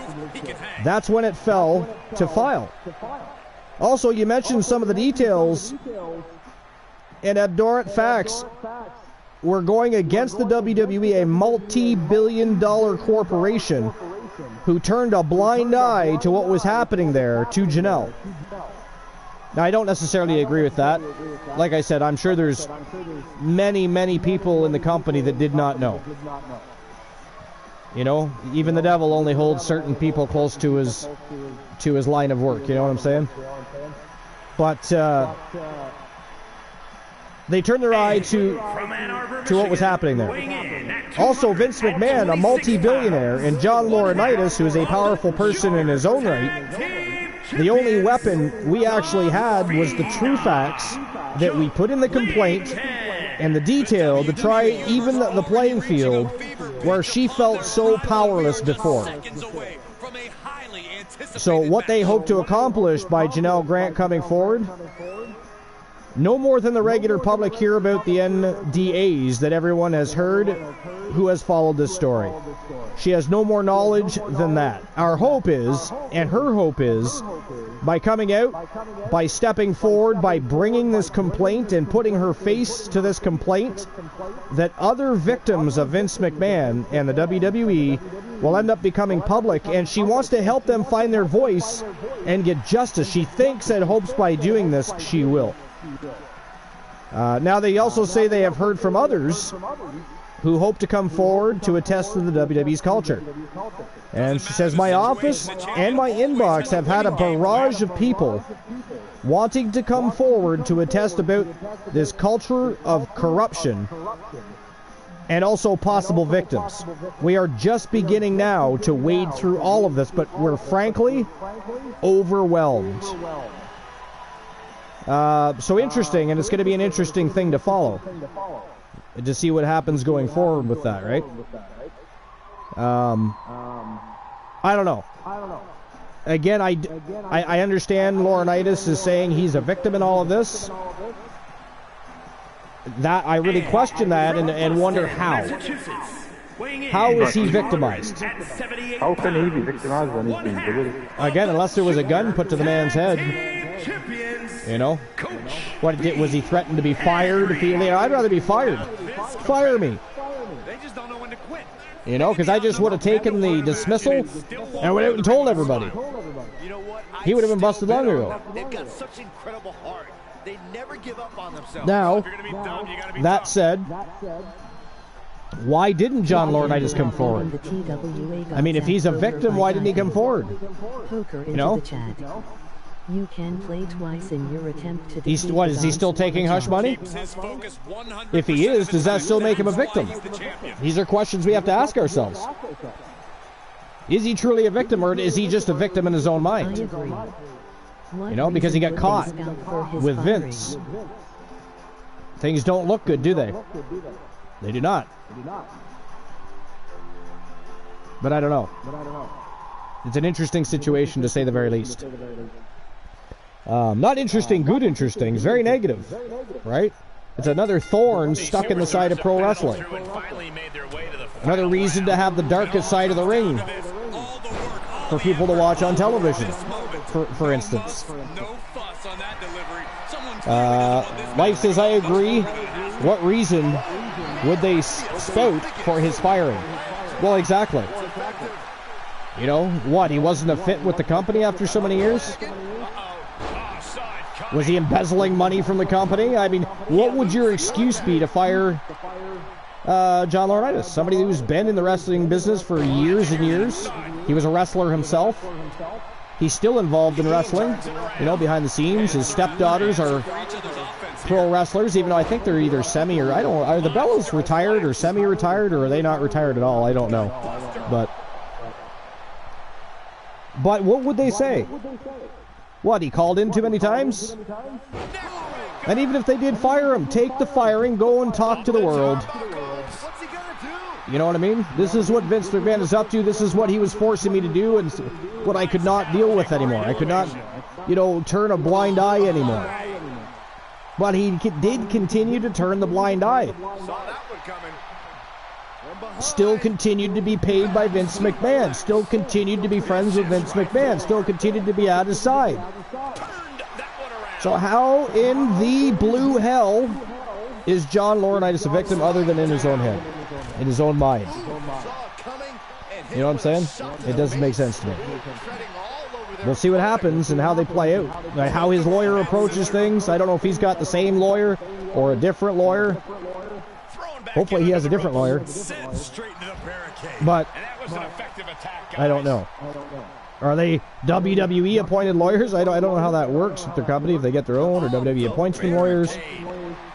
That's when it fell to file. Also, you mentioned some of the details, and abhorrent facts. We're going against the WWE, a multi-billion-dollar corporation who turned a blind eye to what was happening there to Janelle. Now, I don't necessarily agree with that. Like I said, I'm sure there's many, many people in the company that did not know. You know, even the devil only holds certain people close to his line of work. You know what I'm saying? But they turned their eye to what was happening there. Also, Vince McMahon, a multi-billionaire, and John Laurinaitis, who is a powerful person in his own right, the only weapon we actually had was the true facts that we put in the complaint and the detail to try even the playing field where she felt so powerless before. So what they hope to accomplish by Janelle Grant coming forward, no more than the regular public hear about the NDAs that everyone has heard who has followed this story. She has no more knowledge than that. Our hope is, and her hope is, by coming out, by stepping forward, by bringing this complaint and putting her face to this complaint, that other victims of Vince McMahon and the WWE will end up becoming public, and she wants to help them find their voice and get justice. She thinks and hopes by doing this she will. Now they also say they have heard from others who hope to come forward to attest to the WWE's culture. And she says, my office and my inbox have had a barrage of people wanting to come forward to attest about this culture of corruption and also possible victims. We are just beginning now to wade through all of this, but we're frankly overwhelmed. So interesting, and it's going to be an interesting thing to follow, to see what happens going forward with that, right? I don't know. Again, I understand Laurinaitis is saying he's a victim in all of this. That I really question that and wonder how. How is he victimized? How can he be victimized when he's being bullied? Again, unless there was a gun put to the man's head. You know? What was he threatened to be fired? I'd rather be fired. Fire me. They just don't know when to quit. You know, because I just would have taken the dismissal and went out and told everybody. You know what? He would have been busted long ago. They've got such incredible heart. They never give up on themselves. Now, that said, why didn't John Laurinaitis come forward? I mean, if he's a victim, why didn't he come forward? You know? You can play twice in your attempt to Is he still taking hush money? If he is, does that still make him a victim? These are questions we have to ask ourselves. Is he truly a victim, or is he just a victim in his own mind? You know, because he got caught with Vince. Things don't look good, do they? They do not. But I don't know. It's an interesting situation, to say the very least. Not interesting, good interesting. It's very negative, right? It's another thorn stuck in the side of pro wrestling. Another reason to have the darkest side of the ring for people to watch on television, for instance. Life says, I agree. What reason would they spout for his firing? Well, exactly. You know, what, he wasn't a fit with the company after so many years? Was he embezzling money from the company? I mean, what would your excuse be to fire John Laurinaitis? Somebody who's been in the wrestling business for years and years. He was a wrestler himself. He's still involved in wrestling, you know, behind the scenes. His stepdaughters are pro wrestlers, even though I think they're either semi or, I don't know, are the Bellas retired or semi-retired, or are they not retired at all? I don't know. But what would they say? What, he called in too many times? And even if they did fire him, take the firing, go and talk to the world. You know what I mean? This is what Vince McMahon is up to. This is what he was forcing me to do, and what I could not deal with anymore. I could not, you know, turn a blind eye anymore. But he did continue to turn the blind eye. Still continued to be paid by Vince McMahon. Still continued to be friends with Vince McMahon. Still continued to be at his side. So how in the blue hell is John Laurinaitis a victim other than in his own head? In his own mind? You know what I'm saying? It doesn't make sense to me. We'll see what happens and how they play out. How his lawyer approaches things. I don't know if he's got the same lawyer or a different lawyer. Hopefully he has a different lawyer. But I don't know. Are they WWE appointed lawyers? I don't know how that works with their company, if they get their own, or WWE appoints them lawyers.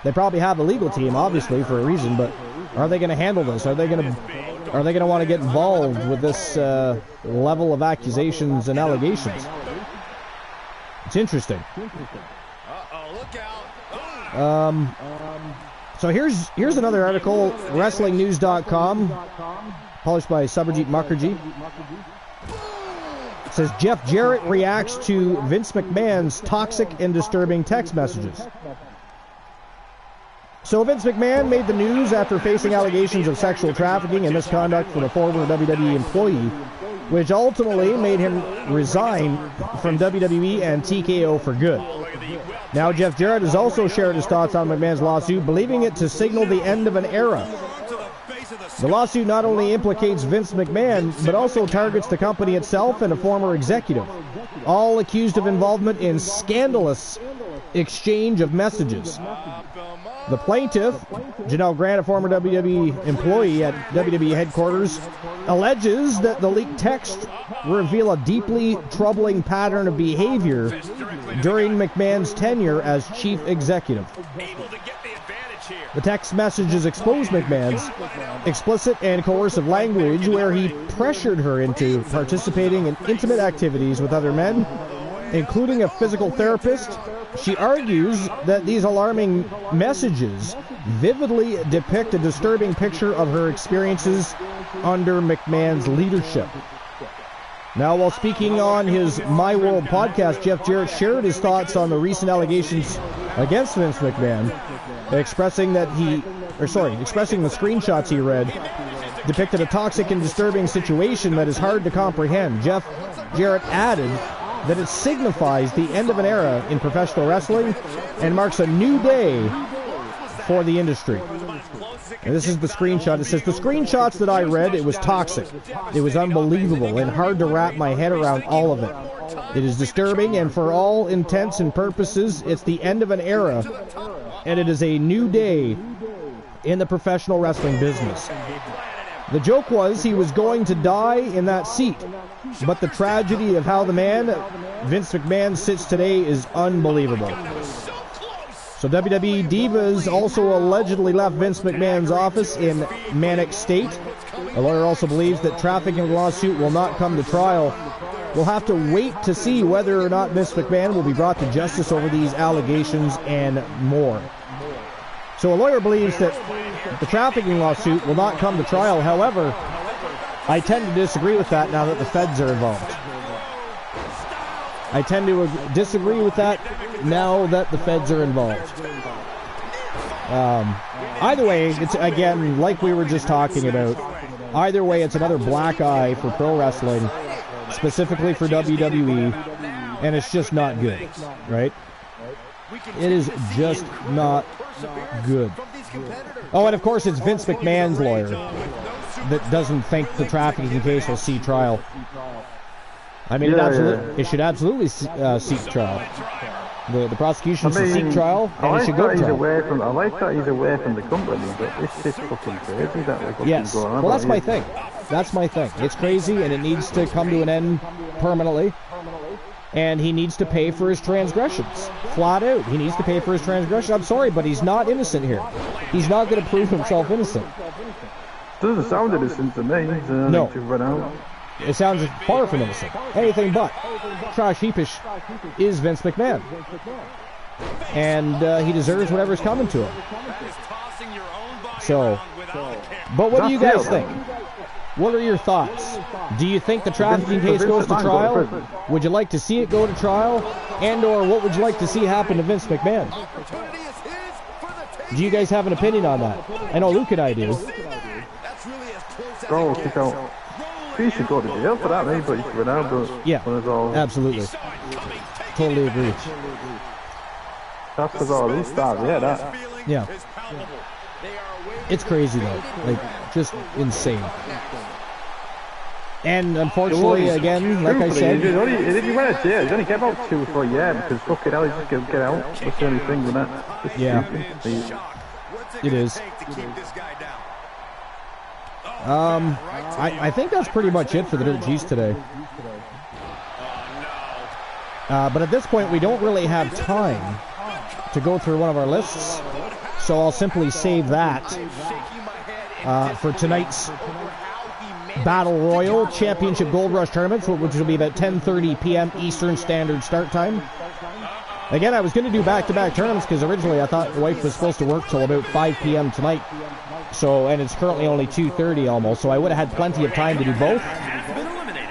They probably have a legal team, obviously, for a reason, but are they going to handle this? Are they going to want to get involved with this level of accusations and allegations? It's interesting. So here's another article, WrestlingNews.com, published by Subhajit Mukherjee. It says Jeff Jarrett reacts to Vince McMahon's toxic and disturbing text messages. So Vince McMahon made the news after facing allegations of sexual trafficking and misconduct from a former WWE employee, which ultimately made him resign from WWE and TKO for good. Now Jeff Jarrett has also shared his thoughts on McMahon's lawsuit, believing it to signal the end of an era. The lawsuit not only implicates Vince McMahon, but also targets the company itself and a former executive, all accused of involvement in scandalous exchange of messages. The plaintiff, Janelle Grant, a former WWE employee at WWE headquarters, alleges that the leaked text reveal a deeply troubling pattern of behavior during McMahon's tenure as chief executive. The text messages expose McMahon's explicit and coercive language, where he pressured her into participating in intimate activities with other men, including a physical therapist. She argues that these alarming messages vividly depict a disturbing picture of her experiences under McMahon's leadership. Now, while speaking on his My World podcast, Jeff Jarrett shared his thoughts on the recent allegations against Vince McMahon, expressing the screenshots he read depicted a toxic and disturbing situation that is hard to comprehend. Jeff Jarrett added that it signifies the end of an era in professional wrestling and marks a new day for the industry. And this is the screenshot. It says, the screenshots that I read, it was toxic. It was unbelievable and hard to wrap my head around all of it. It is disturbing, and for all intents and purposes, it's the end of an era, and it is a new day in the professional wrestling business. The joke was he was going to die in that seat, but the tragedy of how the man, Vince McMahon, sits today is unbelievable. So WWE Divas also allegedly left Vince McMahon's office in manic state. A lawyer also believes that trafficking lawsuit will not come to trial. We'll have to wait to see whether or not Vince McMahon will be brought to justice over these allegations and more. So a lawyer believes that the trafficking lawsuit will not come to trial. However, I tend to disagree with that now that the feds are involved. I tend to disagree with that now that the feds are involved. Either way, it's, again, like we were just talking about, either way, it's another black eye for pro wrestling, specifically for WWE, and it's just not good, right? It is just not good. Oh, and of course, it's Vince McMahon's lawyer that doesn't think the trafficking case will see trial. I mean, it should absolutely seek trial. The prosecution should seek trial, and it should go to trial. I like that he's away from the company, but it's just fucking crazy that yes. Well, that's my thing. That's my thing. It's crazy, and it needs to come to an end permanently. And he needs to pay for his transgressions. Flat out. He needs to pay for his transgressions. I'm sorry, but he's not innocent here. He's not going to prove himself innocent. Doesn't sound innocent to me. No. To run out. It sounds far from innocent. Anything but. Trash heapish is Vince McMahon. And he deserves whatever's coming to him. So, but what do you guys think? What are your thoughts? Do you think the trafficking case goes to trial? Would you like to see it go to trial? And or what would you like to see happen to Vince McMahon? Do you guys have an opinion on that? I know Luke and I do. Go, kick out. He should go to jail for that, maybe, but he should run out, but yeah, absolutely. Totally agree. That's because all these stars, that. Yeah. It's crazy, though. Like, just insane. And unfortunately, again, like I said... If you went to jail, you only get about 2 or 4 years, because fucking hell, you just get out. That's the only thing with that. Yeah. It is. I think that's pretty much it for the Dirt G's today. But at this point, we don't really have time to go through one of our lists. So I'll simply save that for tonight's Battle Royal Championship Gold Rush Tournament, which will be about 10:30 p.m. Eastern Standard Start Time. Again, I was going to do back-to-back tournaments because originally I thought the wife was supposed to work till about 5 p.m. tonight. So, and it's currently only 2:30 almost, so I would have had plenty of time to do both.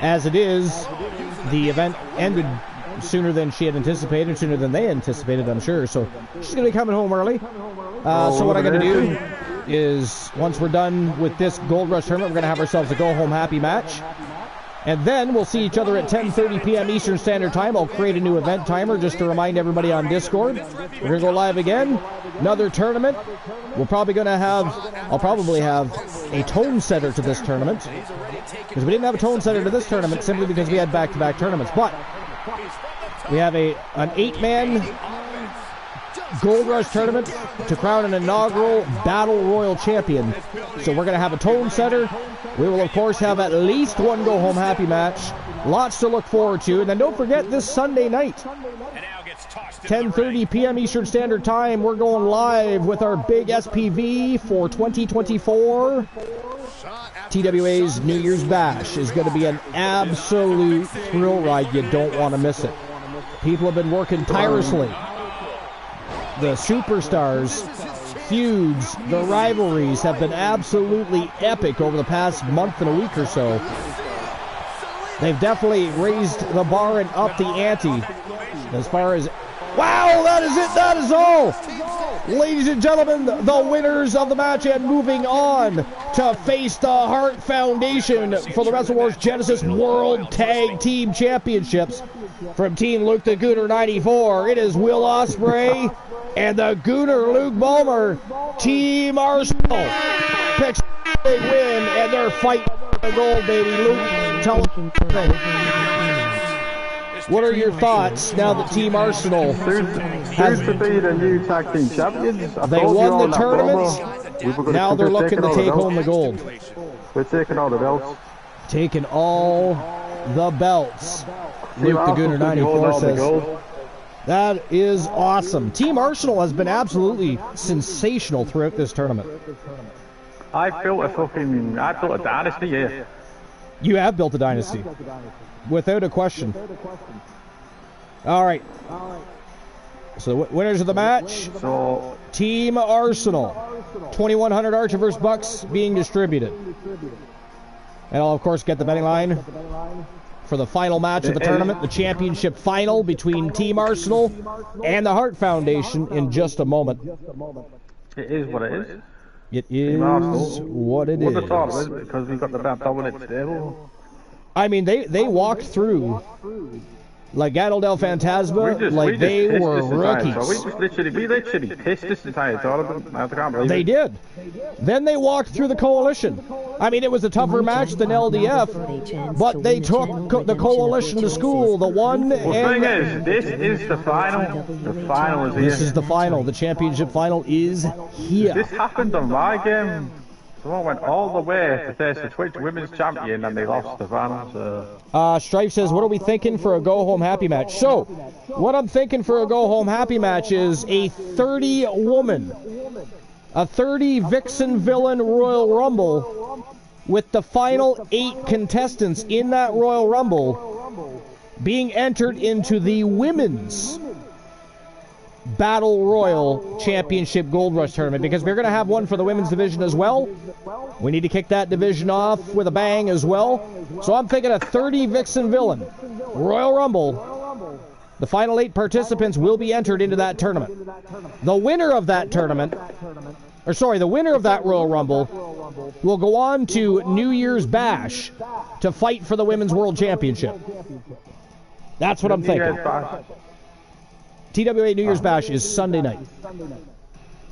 As it is, the event ended sooner than she had anticipated, sooner than they anticipated, I'm sure. So she's going to be coming home early. So what I'm going to do is, once we're done with this Gold Rush tournament, we're going to have ourselves a go-home happy match. And then we'll see each other at 10:30 p.m. Eastern Standard Time. I'll create a new event timer just to remind everybody on Discord. We're going to go live again. Another tournament. I'll probably have a tone setter to this tournament. Because we didn't have a tone setter to this tournament simply because we had back-to-back tournaments. But we have an 8-man Gold Rush tournament to crown an inaugural Battle Royal champion. So we're going to have a tone setter. We will, of course, have at least one go-home happy match. Lots to look forward to. And then don't forget this Sunday night, 10:30 p.m. Eastern Standard Time, we're going live with our big SPV for 2024. TWA's New Year's Bash is going to be an absolute thrill ride. You don't want to miss it. People have been working tirelessly. The superstars, feuds, the rivalries have been absolutely epic over the past month and a week or so. They've definitely raised the bar and up the ante as far as... Wow, that is it. That is all. Ladies and gentlemen, the winners of the match, and moving on to face the Hart Foundation for the WrestleWars Genesis World Tag Team Championships. From Team Luke the Gooner 94, it is Will Ospreay and the Gooner Luke Ballmer. Team Arsenal picks a big win, and they're fighting for the gold, baby. Luke, tell them. What are your thoughts now that Team Arsenal has to be the new tag team champions? They won the tournament. Now they're looking to take home the gold. We're taking all the belts. Taking all the belts. Luke the Gooner 94 says. That is awesome. Team Arsenal has been absolutely sensational throughout this tournament. I built a dynasty here. You have built a dynasty. Without a question. All right. So the winners of the match. So Team Arsenal. 2,100 Archerverse bucks being distributed. And I'll, of course, get the betting line for the final match of the tournament, the championship final between Team Arsenal and the Hart Foundation in just a moment. It is what it is. It is what it is. What's the thought of it? Because we've got the dominant stable. I mean, they walked through like Legado del Fantasma, they were rookies. We literally pissed this entire tournament. I can't believe they did. Then they walked through the Coalition. I mean, it was a tougher match than LDF, but they took the Coalition to school. The thing is, this is the final. The final is here. This is the final. The championship final is here. This happened on my game. Someone went all the way to face the Twitch Women's Champion and they lost the final. Strife says, what are we thinking for a go-home happy match? So, what I'm thinking for a go-home happy match is a 30-woman, a 30 Vixen Villain Royal Rumble with the final 8 contestants in that Royal Rumble being entered into the Women's Battle Royal Championship Gold Rush Tournament, because we're going to have one for the women's division as well. We need to kick that division off with a bang as well. So I'm thinking a 30 Vixen Villain Royal Rumble. The final 8 participants will be entered into that tournament. The winner of that tournament, the winner of that Royal Rumble will go on to New Year's Bash to fight for the Women's World Championship. That's what I'm thinking. TWA New Year's Bash is Sunday night.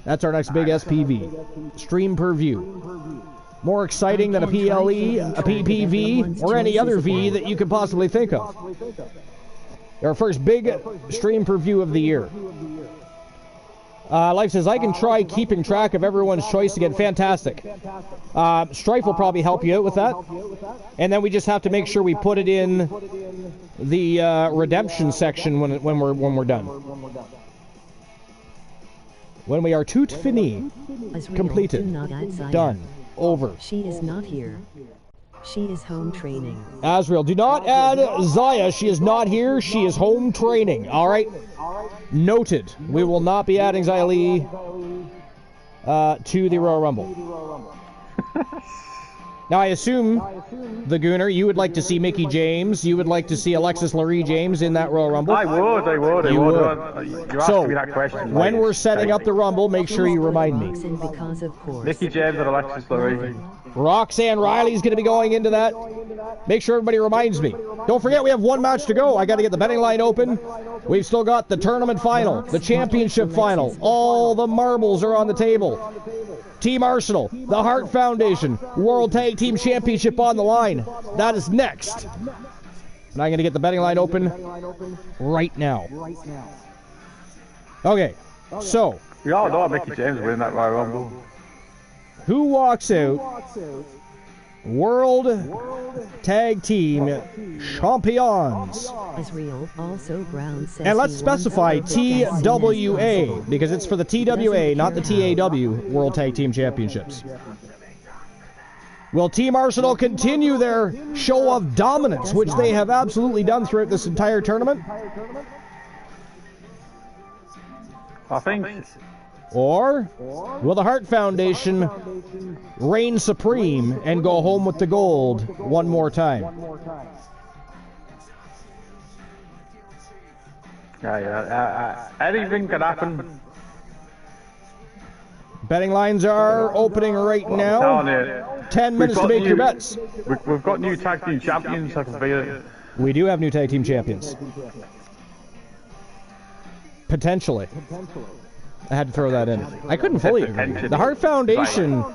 That's our next big SPV. Stream per view. More exciting than a PLE, a PPV, or any other V that you could possibly think of. Our first big stream per view of the year. Life says, I can try keeping track of everyone's choice again. Fantastic. Strife will probably help you out with that. And then we just have to make sure we put it in the redemption section when we're done. When we are tout fini, completed, done, over. She is not here. She is home training. Azrael, do not add Zaya. She is not here. She is home training. All right. Noted. We will not be adding Zaya Lee to the Royal Rumble. Now, I assume, the Gooner, you would like to see Mickie James. You would like to see Alexis Lurie James in that Royal Rumble. I would. You asking me that question. When we're setting up the Rumble, make sure you remind me. Mickie James and Alexis Lurie. Roxanne Riley's going to be going into that. Make sure everybody reminds me. Don't forget, we have one match to go. I got to get the betting line open. We've still got the tournament final, the championship final. All the marbles are on the table. Team Arsenal, the Hart Foundation, World Tag Team Championship on the line. That is next. And I'm going to get the betting line open right now. Okay, so. We all know Mickie James winning that Royal Rumble. Who walks out World Tag Team Champions? Israel also Brown says, and let's specify TWA, because it's for the TWA, not the TAW World Tag Team Championships. Will Team Arsenal continue their show of dominance, which they have absolutely done throughout this entire tournament? I think. Or will the Hart Foundation reign supreme and go home with the gold one more time? Anything can happen. Betting lines are opening right now. 10 minutes to make your bets. We've got new tag team champions. We do have new tag team champions. Potentially. I had to throw that in. I couldn't fully agree. The Hart Foundation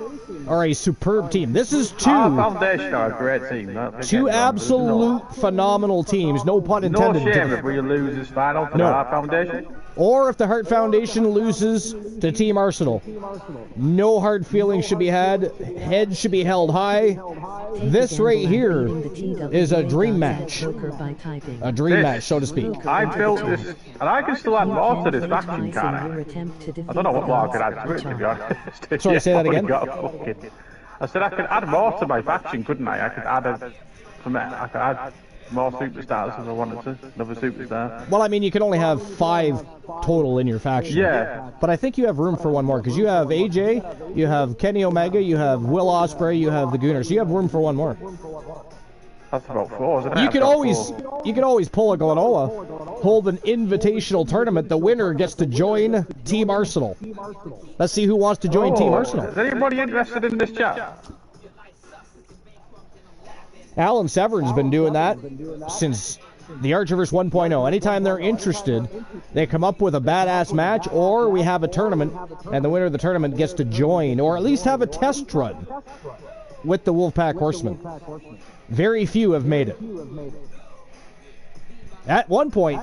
are a superb team. This is two Foundation are a great team. Two absolute phenomenal teams. No pun intended. No shame if we lose this final for the Hart Foundation. Or if the Hart Foundation loses to Team Arsenal. No hard feelings should be had. Heads should be held high. This right here is a dream match. A dream match, so to speak. I built this, and I can still add more to this faction, can't I? I don't know what more I could add to it, to be honest. Sorry, say that again? I said I could add more to my faction, couldn't I? I could add more superstars if I wanted to. Another superstar. Well, I mean, you can only have 5 total in your faction. Yeah. But I think you have room for one more, because you have AJ, you have Kenny Omega, you have Will Ospreay, you have the Gooner, so you have room for one more. That's about 4, isn't it? You could always pull a Glenola, hold an invitational tournament. The winner gets to join Team Arsenal. Let's see who wants to join Team Arsenal. Is anybody interested in this chat? Alan Severn's been doing that since the Archiverse 1.0. Anytime they're interested, they come up with a badass match, or we have a tournament, and the winner of the tournament gets to join, or at least have a test run with the Wolfpack Horsemen. Very few have made it. At one point,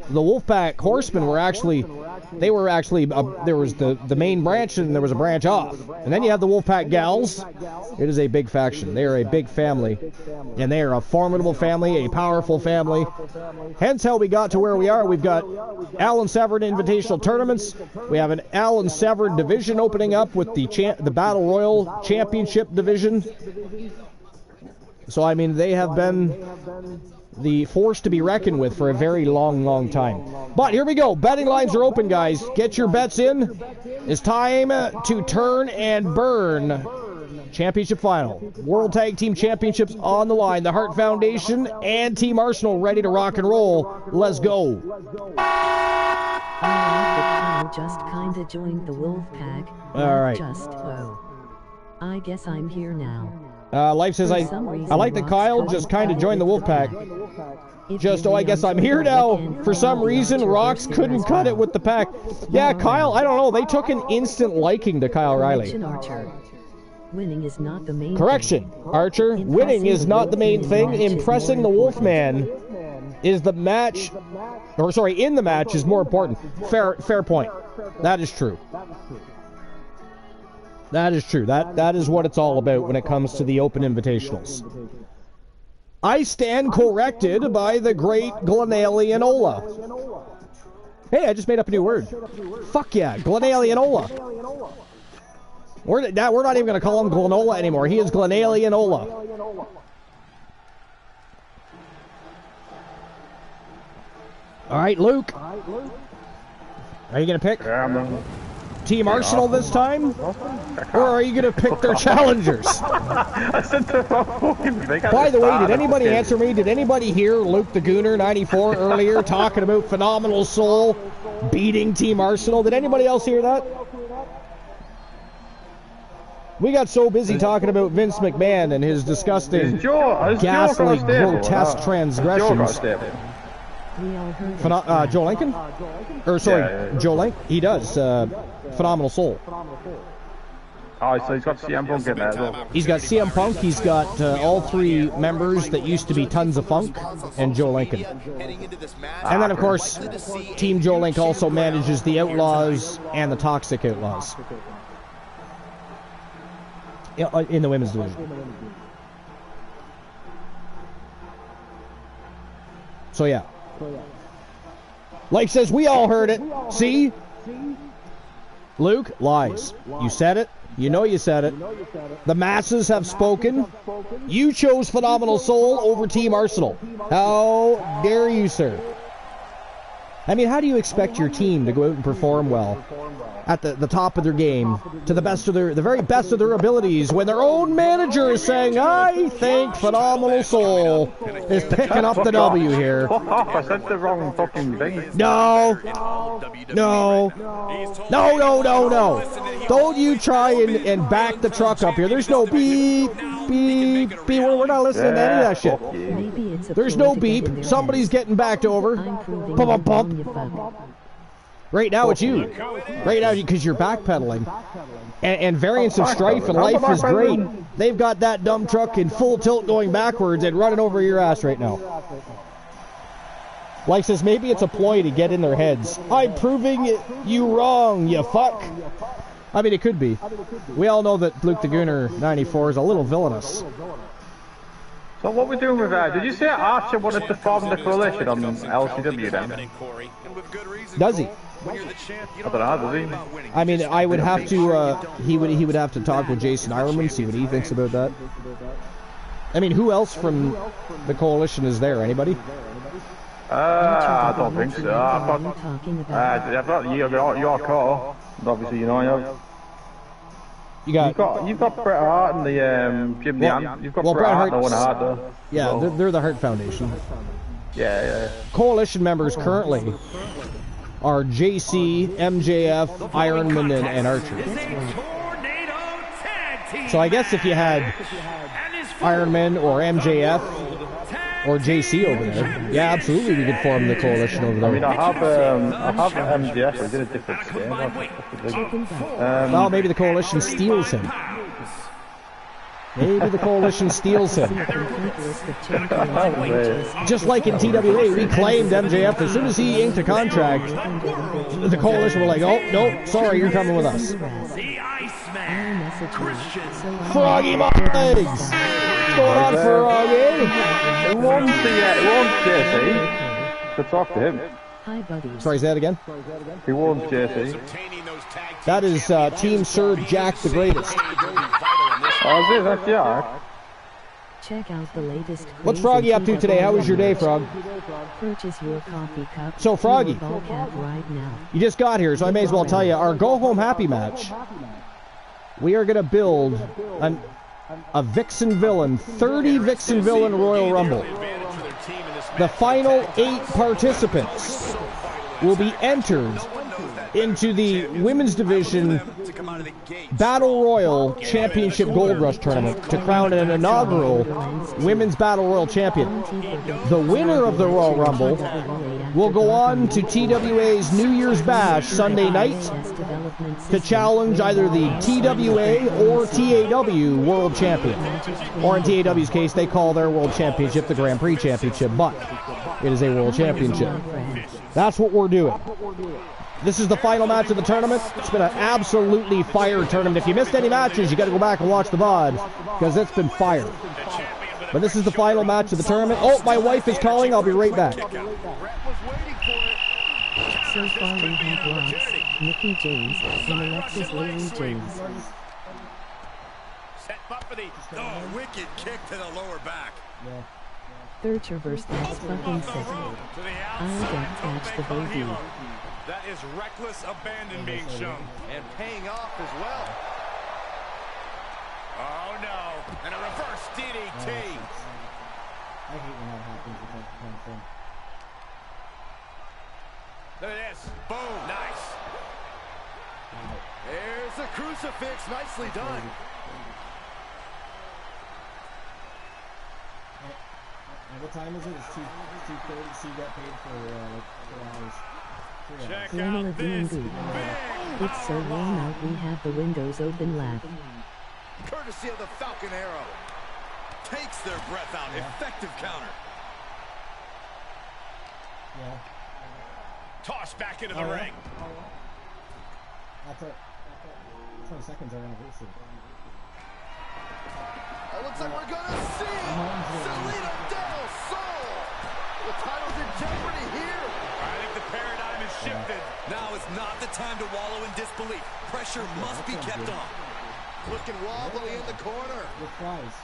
the Wolfpack Horsemen were actually, there was the main branch and there was a branch off. And then you have the Wolfpack Gals. It is a big faction. They are a big family. And they are a formidable family, a powerful family. Hence how we got to where we are. We've got Alan Severn Invitational Tournaments. We have an Alan Severn division opening up with the Battle Royal Championship division. So, I mean, they have been the force to be reckoned with for a very long, long time. But here we go. Betting lines are open, guys. Get your bets in. It's time to turn and burn. Championship final. World Tag Team Championships on the line. The Hart Foundation and Team Arsenal ready to rock and roll. Let's go. Just kinda joined the Wolfpack. All right. I guess I'm here now. Life says, I like that Kyle just kind of joined the Wolfpack. I guess I'm here now. For some reason, Rox couldn't cut it with the pack. Yeah, Kyle, I don't know. They took an instant liking to Kyle Riley. Winning is not the main Correction, Archer. Winning is not the main thing. Impressing the Wolfman is the match, in the match is more important. Fair point. That is true. That is true. That is what it's all about when it comes to the Open Invitationals. I stand corrected by the great Glenalien Ola. Hey, I just made up a new word. Fuck yeah, Glenalianola. We're not even going to call him Glenola anymore. He is Glenalianola. All right, Luke. Are you going to pick Team Arsenal this time? Or are you going to pick their challengers? I said the fucking thing. By the way, did anybody answer me? Did anybody hear Luke the Gooner 94 earlier talking about Phenomenal Soul beating Team Arsenal? Did anybody else hear that? We got so busy talking about Vince McMahon and his disgusting, ghastly, grotesque transgressions. Joe Lincoln? Or sorry, Joe Lincoln? He does. Phenomenal Soul. Oh, so he's got CM Punk in there as well. He's got CM Punk, he's got all three members that used to be Tons of Funk, and Joe Lincoln. And then, of course, Team Joe Link also manages the Outlaws and the Toxic Outlaws in the women's division. So, yeah. Like says, we all heard it. See? Luke, lies. You said it. You know you said it. The masses have spoken. You chose Phenomenal Soul over Team Arsenal. How dare you, sir? I mean, how do you expect your team to go out and perform well at the top of their game, to the very best of their abilities, when their own manager is saying, I think Phenomenal Soul is picking up the W here? Fuck off, I said the wrong fucking thing. No. Don't you try and back the truck up here. There's no beep, beep, beep. We're not listening to any of that shit. There's no beep. Somebody's getting backed over. Bump, bump. Right now it's you. Right now, because you're backpedaling. And Variance of Strife and Life is great. They've got that dumb truck in full tilt going backwards and running over your ass right now. Life says maybe it's a ploy to get in their heads. I'm proving you wrong, you fuck. I mean, it could be. We all know that Luke the Gooner 94 is a little villainous. So what we're doing with that? Did you say Archer wanted to form the coalition on LCW then? Does he? I don't know, does he? I mean, I would have to, he would have to talk with Jason Ironman, see what he thinks about that. I mean, who else from the coalition is there? Anybody? I don't think so. I've got your call. Obviously, you know I have. You've got Bret Hart and the Jim Nean. You've got Bret Hart and Owen Hart though. Yeah, they're the Hart Foundation. Yeah. Coalition members currently are JC, MJF, Ironman, and Archer. So I guess if you had Ironman or MJF or JC over there, yeah, absolutely we could form the coalition over there. I mean, I have MJF. I did a different game. Well, maybe the coalition steals him. Maybe the coalition steals him. Just like in TWA, we claimed MJF. As soon as he inked a contract, the coalition were like, oh, no, sorry, you're coming with us. Froggy Legs! What's going on, Froggy? It won't JC to talk to him. Hi, buddies. Sorry, say that again? He won't JC. That is Team Sir Jack the Greatest. Oh, is it? That's Jack. Check out the latest. What's Froggy up to today? How was your day, Frog? Purchase your coffee cup. So, Froggy, right now. You just got here, so I may as well tell you, our Go Home Happy match, we are going to build a Vixen Villain, 30 Vixen Villain Royal Rumble. The final 8 participants will be entered into the Women's Division Battle Royal Championship Gold Rush Tournament to crown an inaugural Women's Battle Royal Champion. The winner of the Royal Rumble will go on to TWA's New Year's Bash Sunday night to challenge either the TWA or TAW World Champion. Or in TAW's case, they call their World Championship the Grand Prix Championship, but it is a World Championship. That's what we're doing. This is the final match of the tournament. It's been an absolutely fire tournament. If you missed any matches, you got to go back and watch the VOD, because it's been fire. But this is the final match of the tournament. Oh, my wife is calling. I'll be right back. So far we have Ross, Mickey James, and Alexis Lily James. Set up for the wicked kick to the lower back. Yeah. Third traverse, that's fucking sick. I don't catch the bogey. That is reckless abandon being shown. And paying off as well. Oh no, and a reverse DDT. I hate when that happens with that kind of thing. Look at this. Boom. Nice. There's a crucifix. Nicely done. What time is it? It's 2:30. So you got paid for like 4 hours. 3 hours. Check Lana out this Lagoon. big It's so warm out we have the windows open laugh. courtesy of the Falcon Arrow. Takes their breath out. Yeah. Effective counter. Yeah. Tossed back into the Oh, yeah? ring. That's it. 20 seconds our anniversary. It looks like we're gonna see Salida Del Sol. The title's in jeopardy here. I think the paradigm has shifted. Now is not the time to wallow in disbelief. Pressure must be kept on. Looking wobbly in the corner. With flies.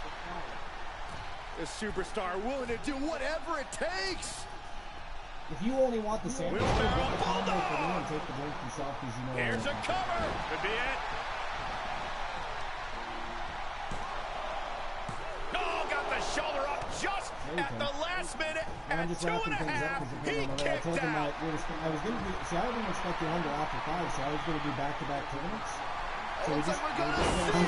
The superstar willing to do whatever it takes. If you only want the sandwich, get Wheelbarrow the combo for me bulldog. and take the drink yourself because you know. Here's a cover. Could be it. Oh, got the shoulder up just at the last minute. And I'm At just 2 wrapping and a things up half, because he I kicked told him out. I was going to be. See, I didn't expect you under after 5, so I was going to do back-to-back tournaments. So Looks like we're gonna see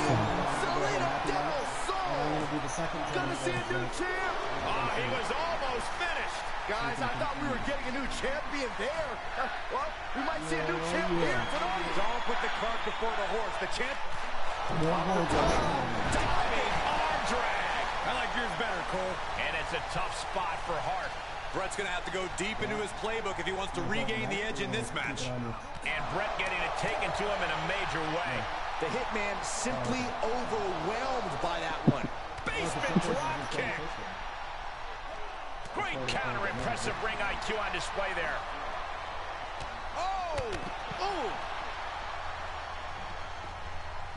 Salida Del Sol. And I'm going to do the second Gonna tournament. see a new champ. Oh, he was almost finished. Guys, I thought we were getting a new champion there. Well, we might see a new champ here tonight. Don't put the cart before the horse. The champ. Diving arm drag. I like yours better, Cole. And it's a tough spot for Hart. Brett's going to have to go deep into his playbook if he wants to regain the edge in this match. And Brett getting it taken to him in a major way. The Hitman simply overwhelmed by that one. Basement drop kick. Great counter, impressive ring IQ on display there. Oh! Oh!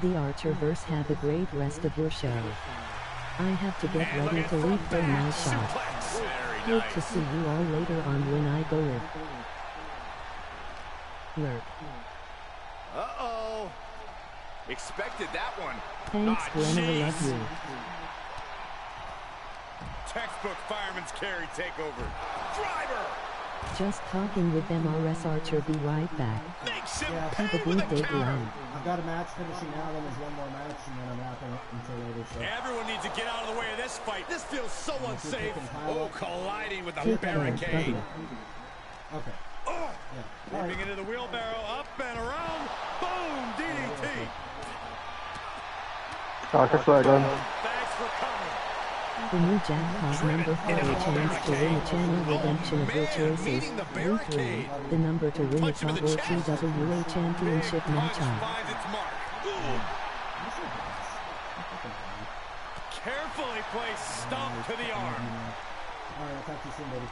The Archerverse, have a great rest of your show. I have to get ready to leave for my shot. Hope to see you all later on when I go live. Lurk. Uh-oh. Expected that one. Thanks, Glenn, I love you. Textbook fireman's carry takeover. Driver! Just talking with MRS Archer, be right back. Makes him Have a pay with good a day, counter. Glenn. I've got a match finishing now, then there's one more match, and then I'm wrapping up until later. So. Everyone needs to get out of the way of this fight. This feels so unsafe. Oh, colliding with a Take that on, barricade. Okay. Oh, Yeah. All right. moving into the wheelbarrow, up and around. Boom, DDT. Darkest way again. Thanks for coming. The new jackpot number 4 chance to win a channel redemption of your choices. Link 3, the number to win a Top Row TWA Championship match on. Finds its mark. Ooh. Carefully placed stomp to the arm. All right, I'll talk to you soon, buddy.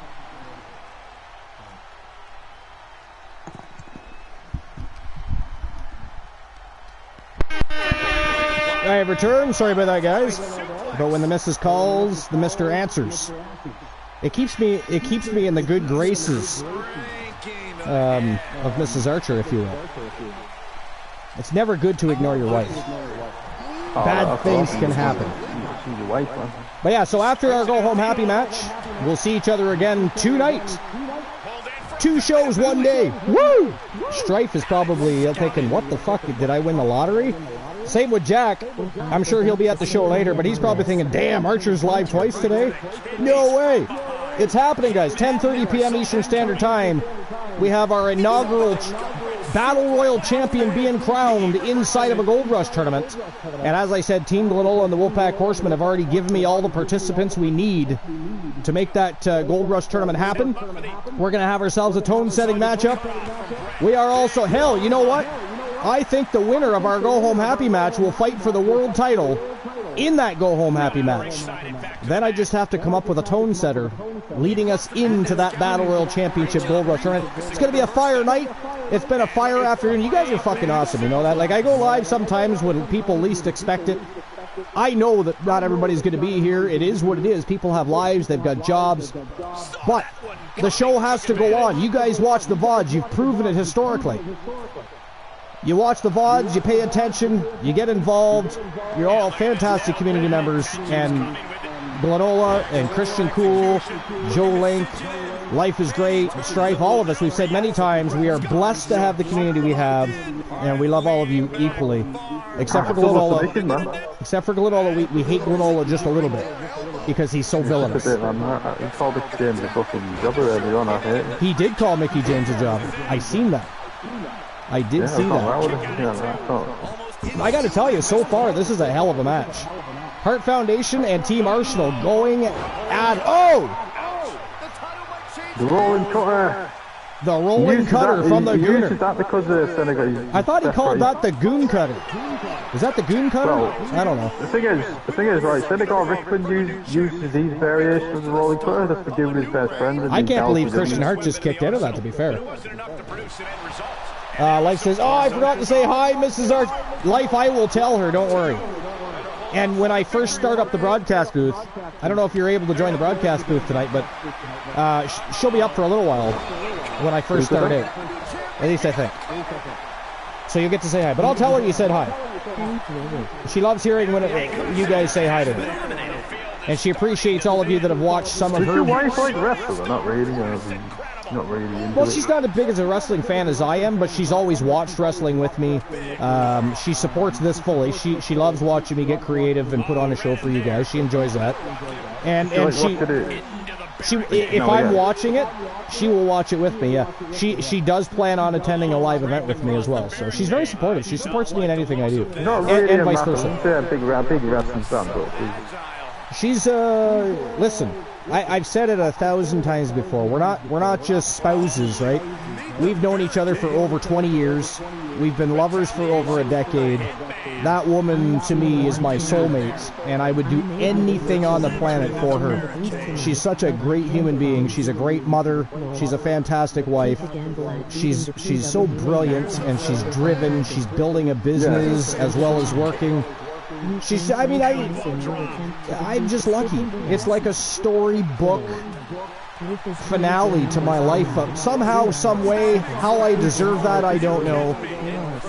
I have returned. Sorry about that, guys. But when the missus calls, the Mr. answers. It keeps me in the good graces of Mrs. Archer, if you will. It's never good to ignore your wife. Bad things can happen. She's your wife, man. But yeah, so after our go home happy match, we'll see each other again tonight. 2 shows, 1 day. Woo! Strife is probably thinking, what the fuck? Did I win the lottery? Same with Jack. I'm sure he'll be at the show later, but he's probably thinking, damn, Archer's live twice today? No way. It's happening, guys. 10:30 p.m. Eastern Standard Time. We have our inaugural Battle Royal Champion being crowned inside of a Gold Rush tournament. And as I said, Team Glenola and the Wolfpack Horsemen have already given me all the participants we need to make that Gold Rush tournament happen. We're going to have ourselves a tone-setting matchup. We are also, hell, you know what? I think the winner of our Go Home Happy match will fight for the world title in that Go Home Happy match. Then I just have to come up with a tone setter leading us into that Battle Royal Championship Gold Rush tournament. It's going to be a fire night. It's been a fire afternoon. You guys are fucking awesome, you know that? Like, I go live sometimes when people least expect it. I know that not everybody's going to be here. It is what it is. People have lives. They've got jobs. But the show has to go on. You guys watch the VODs. You've proven it historically. You watch the VODs, you pay attention, you get involved. You're all fantastic community members. And Glenola and Christian Cool, Joe Link, Life is Great, Strife, all of us, we've said many times, we are blessed to have the community we have, and we love all of you equally. Except for Glenola. Except for Glenola, we hate Glenola just a little bit, because he's so villainous. He called Mickey James a fucking jobber early on, I hate it. He did call Mickey James a job. I seen that. I did see that. I got to tell you, so far, this is a hell of a match. Hart Foundation and Team Arsenal going at... Oh! The rolling cutter. The rolling cutter from the Gooner. That because of Senegal. I thought he called that the Goon Cutter. Is that the Goon Cutter? Well, I don't know. The thing is, right, Senegal Richmond uses these variations of the rolling cutter. That's for giving his best friend. I can't believe Christian Hart just kicked out of that, to be fair. Life says, oh, I forgot to say hi, Mrs. Arch. Life, I will tell her, don't worry. And when I first start up the broadcast booth, I don't know if you're able to join the broadcast booth tonight, but she'll be up for a little while when I first start out. At least I think. So you'll get to say hi. But I'll tell her you said hi. She loves hearing when you guys say hi to her. And she appreciates all of you that have watched some of her... Your wife like wrestling? Not really. Not really into well, she's not as big as a wrestling fan as I am, but she's always watched wrestling with me. She supports this fully. She loves watching me get creative and put on a show for you guys. She enjoys that. And if I'm watching it, she will watch it with me. Yeah, she does plan on attending a live event with me as well. So she's very supportive. She supports me in anything I do, really and vice versa. A big wrestling fan, but she's listen. I've said it 1,000 times before. We're not just spouses, right? We've known each other for over 20 years. We've been lovers for over a decade. That woman, to me, is my soulmate, and I would do anything on the planet for her. She's such a great human being. She's a great mother. She's a fantastic wife. She's so brilliant, and she's driven. She's building a business as well as working. She's, I mean, I'm just lucky. It's like a storybook finale to my life. Somehow, some way, how I deserve that, I don't know.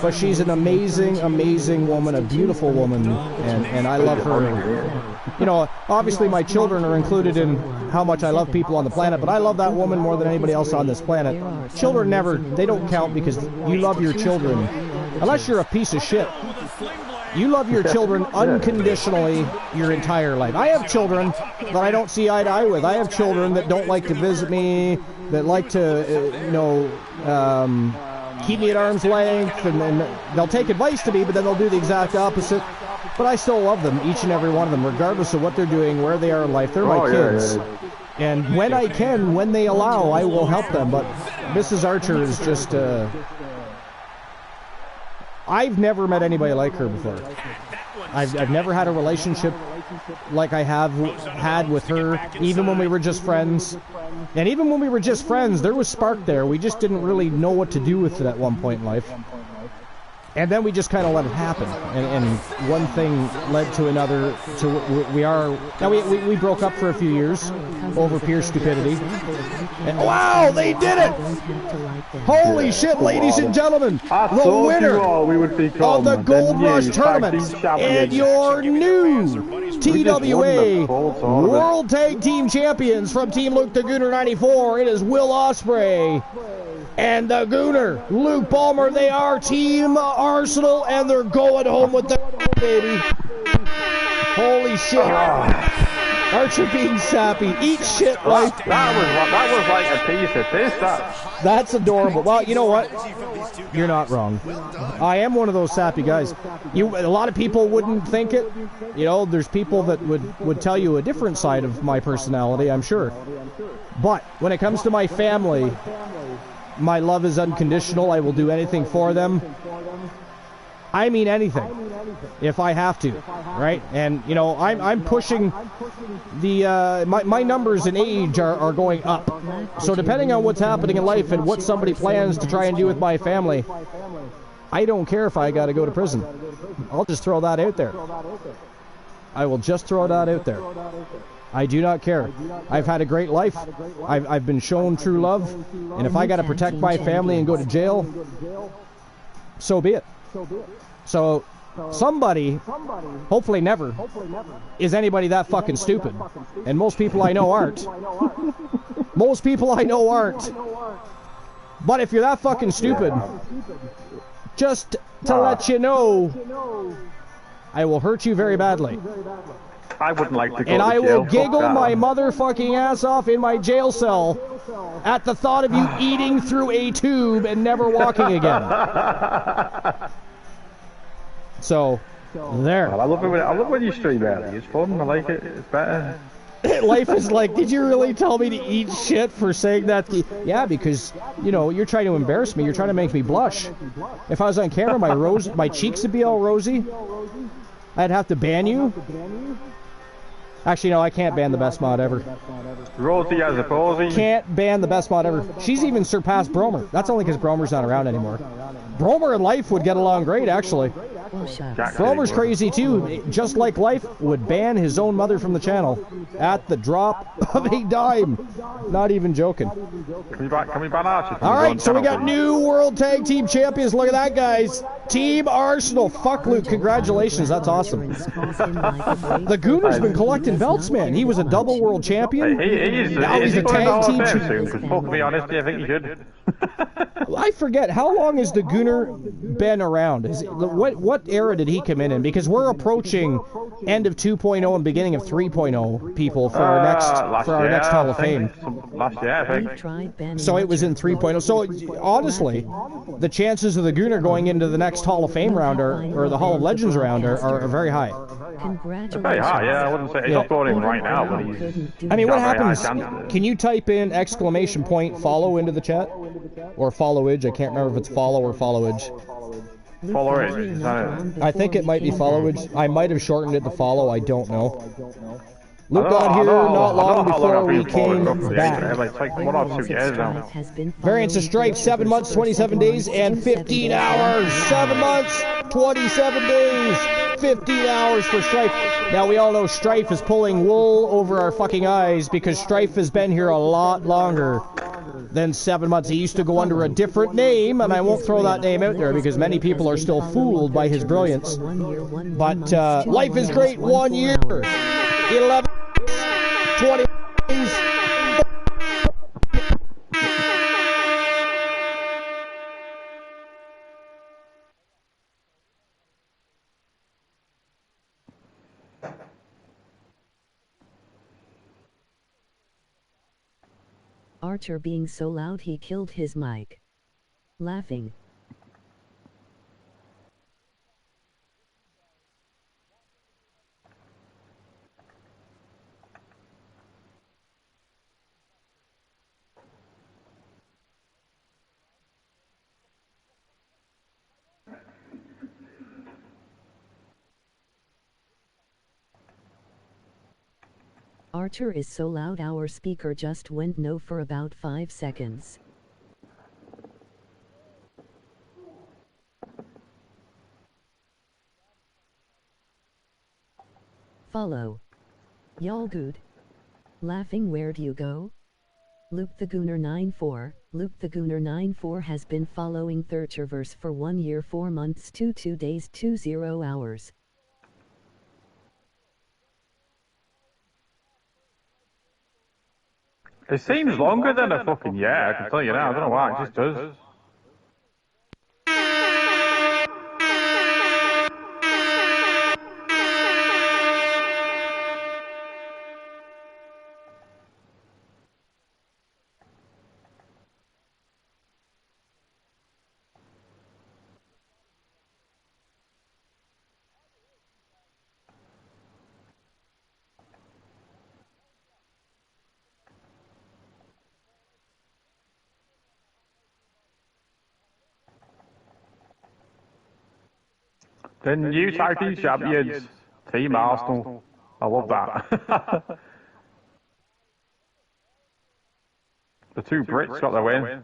But she's an amazing, amazing woman, a beautiful woman, and I love her. You know, obviously my children are included in how much I love people on the planet, but I love that woman more than anybody else on this planet. Children they don't count because you love your children. Unless you're a piece of shit. You love your children unconditionally your entire life. I have children that I don't see eye to eye with. I have children that don't like to visit me, that like to, keep me at arm's length, and they'll take advice to me, but then they'll do the exact opposite. But I still love them, each and every one of them, regardless of what they're doing, where they are in life. They're my kids. And when I can, when they allow, I will help them. But Mrs. Archer is just... I've never met anybody like her before. I've never had a relationship like I have had with her, even when we were just friends. And even when we were just friends, there was spark there. We just didn't really know what to do with it at one point in life. And then we just kind of let it happen. And one thing led to another. We broke up for a few years over pure stupidity. And wow, they did it! Holy shit, ladies and gentlemen! The winner of the Gold Rush Tournament and your new TWA World Tag Team Champions from Team Luke the Gooner 94. It is Will Ospreay and the Gooner, Luke Palmer. They are Team Arsenal, and they're going home with the baby. Holy shit. Archer being sappy. Eat shit, life. That was like a piece of piss. That's adorable. Well, you know what? You're not wrong. I am one of those sappy guys. A lot of people wouldn't think it. You know, there's people that would tell you a different side of my personality, I'm sure. But when it comes to my family, my love is unconditional. I will do anything for them. I mean anything, if I have to, right? And you know, I'm pushing the my numbers in age are going up. So depending on what's happening in life and what somebody plans to try and do with my family, I don't care if I got to go to prison. I'll just throw that out there. I will just throw that out there. I do not care. I've had a great life. I've been shown true love, and if I got to protect my family and go to jail, so be it. So somebody, hopefully never, is anybody that fucking stupid. And most people I know aren't. Most people I know aren't. But if you're that fucking stupid, just to let you know, I will hurt you very badly. I wouldn't like to go and to I jail. will giggle my motherfucking ass off in my jail cell at the thought of you eating through a tube and never walking again. So, there. Well, I love when you stream early. It's fun. I like it. It's better. Life is like, did you really tell me to eat shit for saying that? Yeah, because, you know, you're trying to embarrass me. You're trying to make me blush. If I was on camera, my cheeks would be all rosy. I'd have to ban you. Actually, no, I can't ban the best mod ever. Rosie as a posy. Can't ban the best mod ever. She's even surpassed Bromer. That's only because Bromer's not around anymore. Bromer and Life would get along great, actually. Bromer's crazy too. Just like Life, would ban his own mother from the channel at the drop of a dime. Not even joking. Can we ban Archie? All right, so we got new World Tag Team Champions. Look at that, guys. Team Arsenal. Fuck Luke. Congratulations. That's awesome. The Gooner's been collecting belts, man. He was a double world champion. Now he's a tag team champion. To be honest, I think he should. I forget, how long has the Gooner been around? What era did he come in? Because we're approaching end of 2.0 and beginning of 3.0 people for our next Hall of Fame. Last year, I think. So it was in 3.0. So honestly, the chances of the Gooner going into the next Hall of Fame round or the Hall of Legends round are very high. Congratulations. Very high, yeah. I wouldn't say he's not going in right now, but he's. I mean, what happens? Can you type in ! follow into the chat? Or followage? I can't remember if it's follow or followage. Followage. I think it might be followage. I might have shortened it to follow. I don't know. Luke got here not long before we came back. It's like 1 or 2 years now. Variants of Strife, 7 months, 27 days, and 15 hours. 7 months, 27 days, 15 hours for Strife. Now, we all know Strife is pulling wool over our fucking eyes because Strife has been here a lot longer than 7 months. He used to go under a different name, and I won't throw that name out there because many people are still fooled by his brilliance. But life is great. 1 year, 11, 20 days. Archer being so loud he killed his mic. Laughing. Archer is so loud our speaker just went no for about 5 seconds. Follow. Y'all good? Laughing, where'd you go? Luke the Gooner 94. Luke the Gooner 94 has been following Thurcherverse for 1 year 4 months 2 days 20 hours. It seems longer than a fucking year, I can tell you now. I don't know why, it just does. The new tag team champions, Team Arsenal. I love that. The two Brits got their win.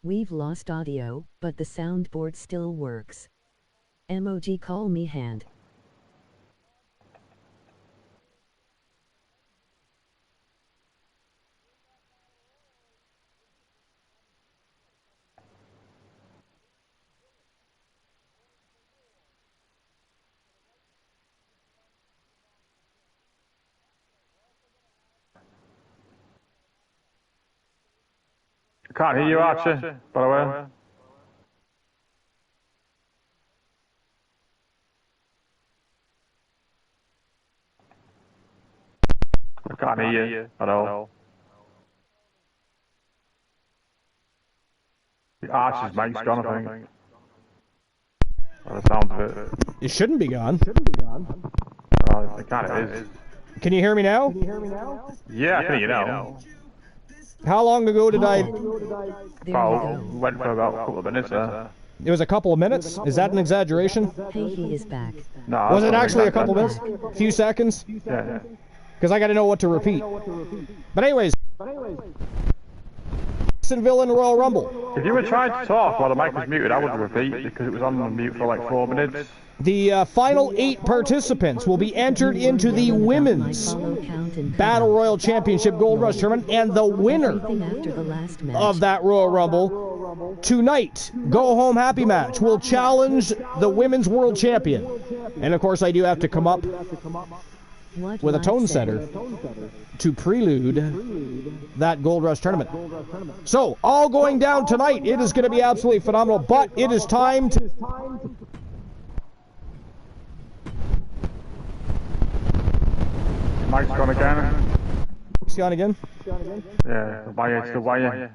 We've lost audio, but the soundboard still works. Emoji call me hand. Can't hear you, Archer, by the way. I can't hear you at all. The Archer's mic's gone, I think. By the sound of it. It shouldn't be gone. Oh, it kind of is. Can you hear me now? Yeah, I can hear you now. How long ago did I... Went for about a couple of minutes there. It was a couple of minutes? Is that an exaggeration? Hey, he is back. No, Was it actually a couple minutes? A few seconds? Yeah. Because I got to know what to repeat. But anyways... Jacksonville and Royal Rumble. If you were trying to talk while the mic was muted, I would repeat because it was on mute for like 4 minutes. The final 8 participants will be entered into the Women's Battle Royal Championship Gold Rush Tournament, and the winner of that Royal Rumble tonight, Go Home Happy Match, will challenge the Women's World Champion. And of course, I do have to come up with a tone setter to prelude that Gold Rush Tournament. So, all going down tonight. It is going to be absolutely phenomenal, but it is time to... Mic's gone again. It's gone again? Yeah, the wire.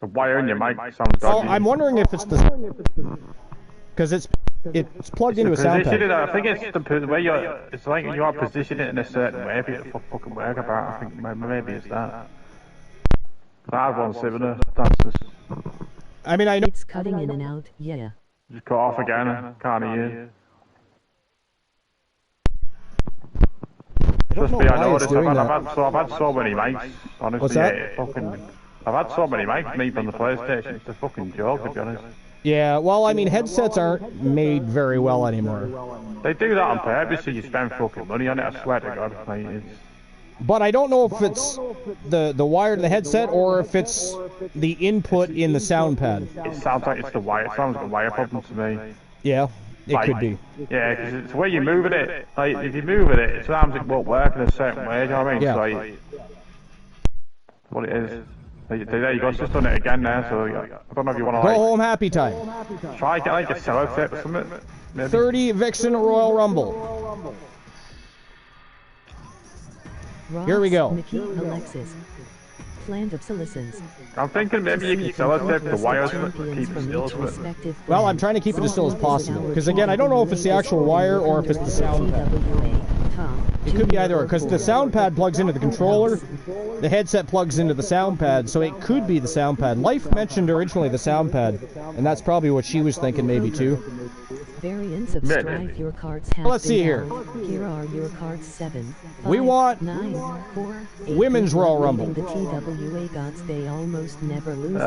The wire in your mic sounds dodgy. Oh, I'm wondering if it's the... Because it's plugged into a sound pad. I think it's the way you're... It's like you are positioning it in a certain way for it to fucking work about. I think maybe it's that. I had one similar. That's just... I mean, I know... It's cutting in and out, yeah. Just cut off again. Can't hear you. Trust me, I noticed. I've had so many mics. Honestly, what's that? I've had so many mics made from the PlayStation. It's a fucking joke, to be honest. Yeah, well, I mean, headsets aren't made very well anymore. They do that on purpose, so you spend fucking money on it. I swear to God, like, it's... But I don't know if it's the wire to the headset or if it's the input in the sound pad. It sounds like it's the wire. It sounds like a wire problem to me. Yeah, it could be. Yeah, because it's the way you're moving it. Like, if you move it, sometimes it won't work in a certain way. Do you know what I mean? Yeah. Like, what it is. There you go. It's just done it again there. So I don't know if you want to Go home happy time. try get like a sellotape or something. Maybe. 30 Vixen Royal Rumble. Here we go. Mickey, Alexis. Planned obsolescence. I'm thinking maybe you can sellotape the wires to keep it still. Well, I'm trying to keep it as still as possible. Because again, I don't know if it's the actual wire or if it's the sound pad. It could be either, because the sound pad plugs into the controller, the headset plugs into the sound pad, so it could be the sound pad. Life mentioned originally the sound pad, and that's probably what she was thinking maybe too. Variants of strife your cards have Let's see here. Here are your cards 7, 5, We want 9, 4, 8, Women's Royal Rumble. The TWA gods they almost never lose.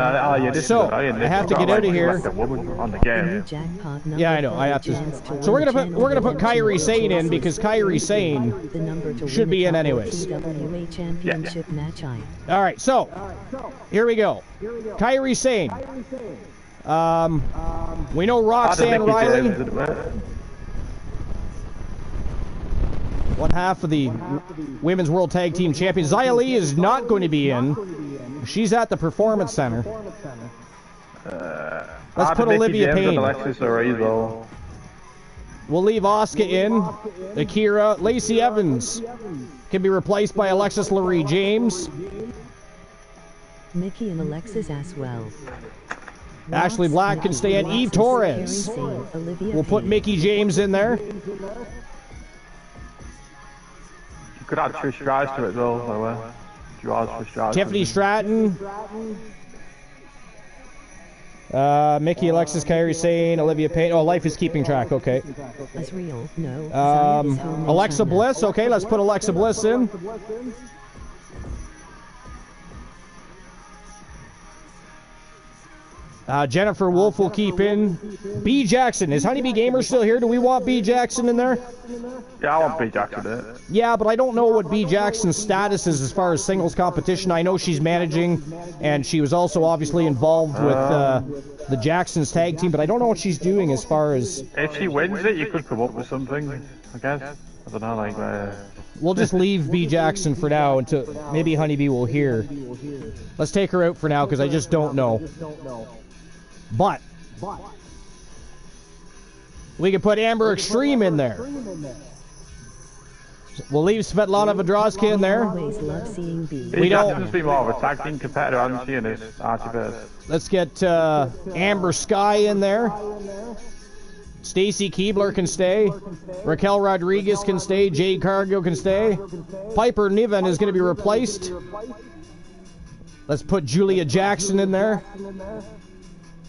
So, I have to get out of here. On the game. Yeah, I know. I have to. So we're gonna put Kairi Sane in because Kairi Sane should be in anyways. Championship match. All right, so here we go. Kairi Sane. We know Roxanne Riley, one half of the Women's World Tag Team Champions. Xia Li is not going to be in. She's at the Performance Center. Let's put Olivia Payne. We'll leave Asuka in. Akira. Lacey Evans can be replaced by Alexis Lurie James. Mickey and Alexis as well. Ashley Black can stay in. Eve Torres. We'll put Mickie James in there. You could add Trish Stratus to it though, by the way. Tiffany Stratton. Mickey, Alexis, Kairi Sane, Olivia Payne. Oh, Life is keeping track. Okay. Israel, no. Alexa Bliss. Okay, let's put Alexa Bliss in. Jennifer Wolf will keep in. B. Jackson. Is Honeybee Gamer still here? Do we want B. Jackson in there? Yeah, I want B. Jackson in it. Yeah, but I don't know what B. Jackson's status is as far as singles competition. I know she's managing, and she was also obviously involved with the Jacksons tag team, but I don't know what she's doing as far as... If she wins it, you could come up with something, I guess. I don't know, like... We'll just leave B. Jackson for now until maybe Honeybee will hear. Let's take her out for now, because I just don't know. But we can put Amber Extreme in there. We'll leave Svetlana Vedrozka in there. We don't be more of a tag team competitor, hasn't she, in this Archieverse? Let's get Amber Sky in there. Stacy Keibler can stay. Raquel Rodriguez can stay. Jade Cargill can stay. Piper Niven is going to be replaced. Let's put Julia Jackson in there.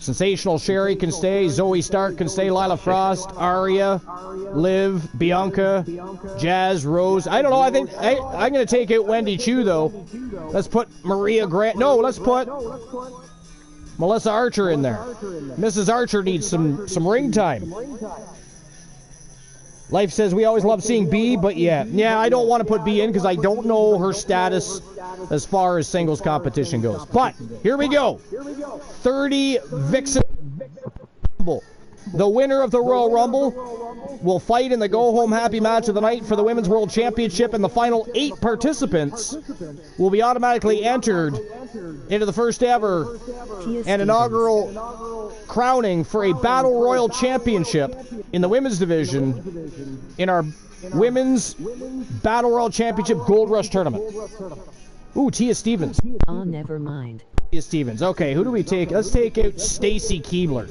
Sensational Sherry can stay. Zoe Stark can stay. Lila Frost, Aria, Liv, Bianca, Jazz, Rose. I don't know. I think I'm going to take out Wendy Chu, though. Let's put Maria Grant. No, let's put Melissa Archer in there. Mrs. Archer needs some ring time. Life says we always love seeing B, but yeah, I don't want to put B in because I don't know her status as far as singles competition goes. But here we go. 30 Vixen Rumble. The winner of the Royal Rumble will fight in the go-home happy match of the night for the Women's World Championship, and the final 8 participants will be automatically entered into the first ever and inaugural crowning for a Battle Royal Championship in the women's division in our Women's Battle Royal Championship Gold Rush Tournament. Ooh, Tia Stevens. Oh, never mind. Tia Stevens. Okay, who do we take? Let's take out Stacy Keibler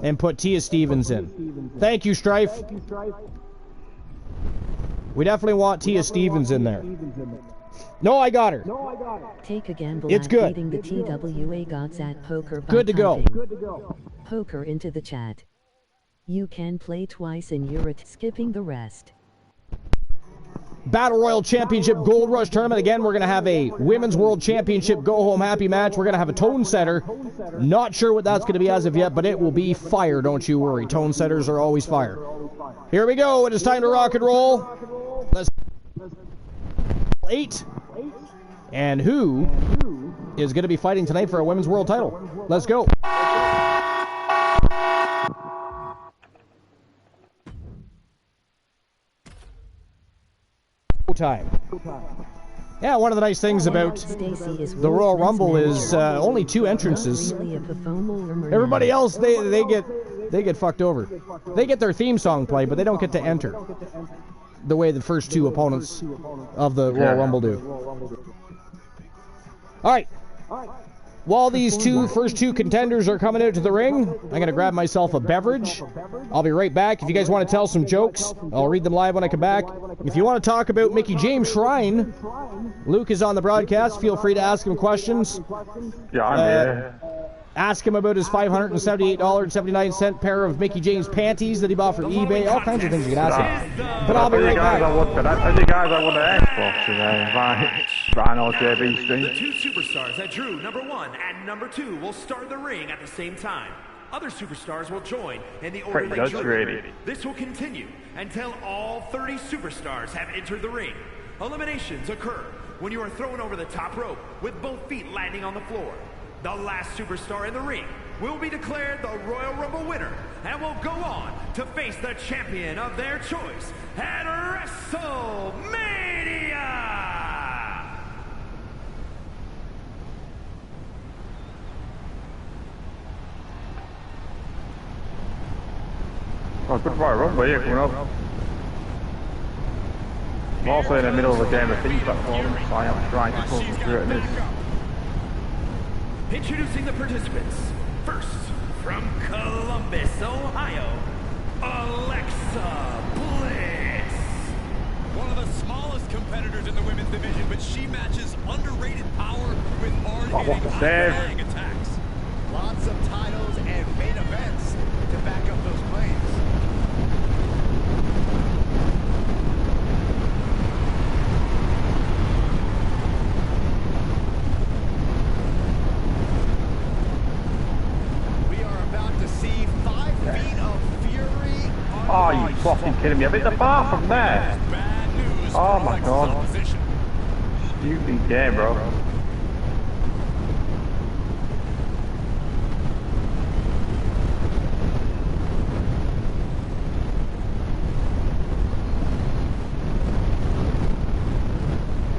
and put Tia Stevens in. Thank you, Strife. We definitely want Tia Stevens in there. No, I got her. Take a gamble it's good. The TWA gods at poker. Good to go. Poker into the chat. You can play twice in Europe, skipping the rest. Battle Royal Championship Gold Rush Tournament. Again, we're going to have a Women's World Championship Go-Home Happy match. We're going to have a tone setter. Not sure what that's going to be as of yet, but it will be fire, don't you worry. Tone setters are always fire. Here we go. It is time to rock and roll. Let's 8. And who is going to be fighting tonight for a Women's World title? Let's go. Time. Yeah, one of the nice things about the Royal Rumble is only 2 entrances. Everybody else, they get fucked over. They get their theme song played, but they don't get to enter the way the first 2 opponents of the Royal Rumble do. All right. While these first two contenders are coming out to the ring, I'm going to grab myself a beverage. I'll be right back. If you guys want to tell some jokes, I'll read them live when I come back. If you want to talk about Mickie James Shrine, Luke is on the broadcast. Feel free to ask him questions. Yeah, I'm here. Ask him about his $578.79 pair of Mickie James panties that he bought from eBay. All kinds of things you can ask him. But I'll be right back. I want an Xbox today. Rhino JB stream. The 2 superstars that drew number 1 and number 2 will start the ring at the same time. Other superstars will join in the order they drew. This will continue until all 30 superstars have entered the ring. Eliminations occur when you are thrown over the top rope with both feet landing on the floor. The last superstar in the ring will be declared the Royal Rumble winner and will go on to face the champion of their choice at WrestleMania! Oh, good Royal Rumble here coming up. I'm also in the middle of a game of things platform, so I am trying to concentrate on this. Introducing the participants. First, from Columbus, Ohio, Alexa Bliss. One of the smallest competitors in the women's division, but she matches underrated power with hard-hitting, high-flying attacks. Lots of titles and main events to back up those claims. Oh, you fucking kidding me? I'm in the bar from there. Oh my god. Stupid game, bro.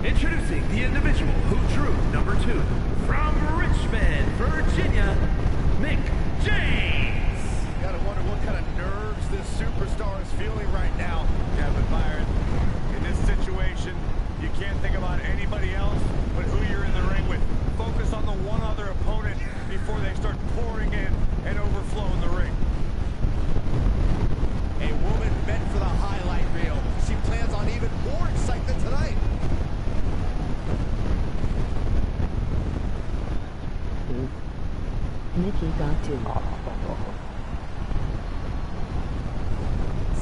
Introducing the individual who drew number 2 from Richmond, Virginia, Mick James. You gotta wonder what kind of nerves this superstar is feeling right now. Yeah, but Byron, in this situation, you can't think about anybody else but who you're in the ring with. Focus on the one other opponent before they start pouring in and overflowing the ring. A woman meant for the highlight reel. She plans on even more excitement tonight. Nikki got to.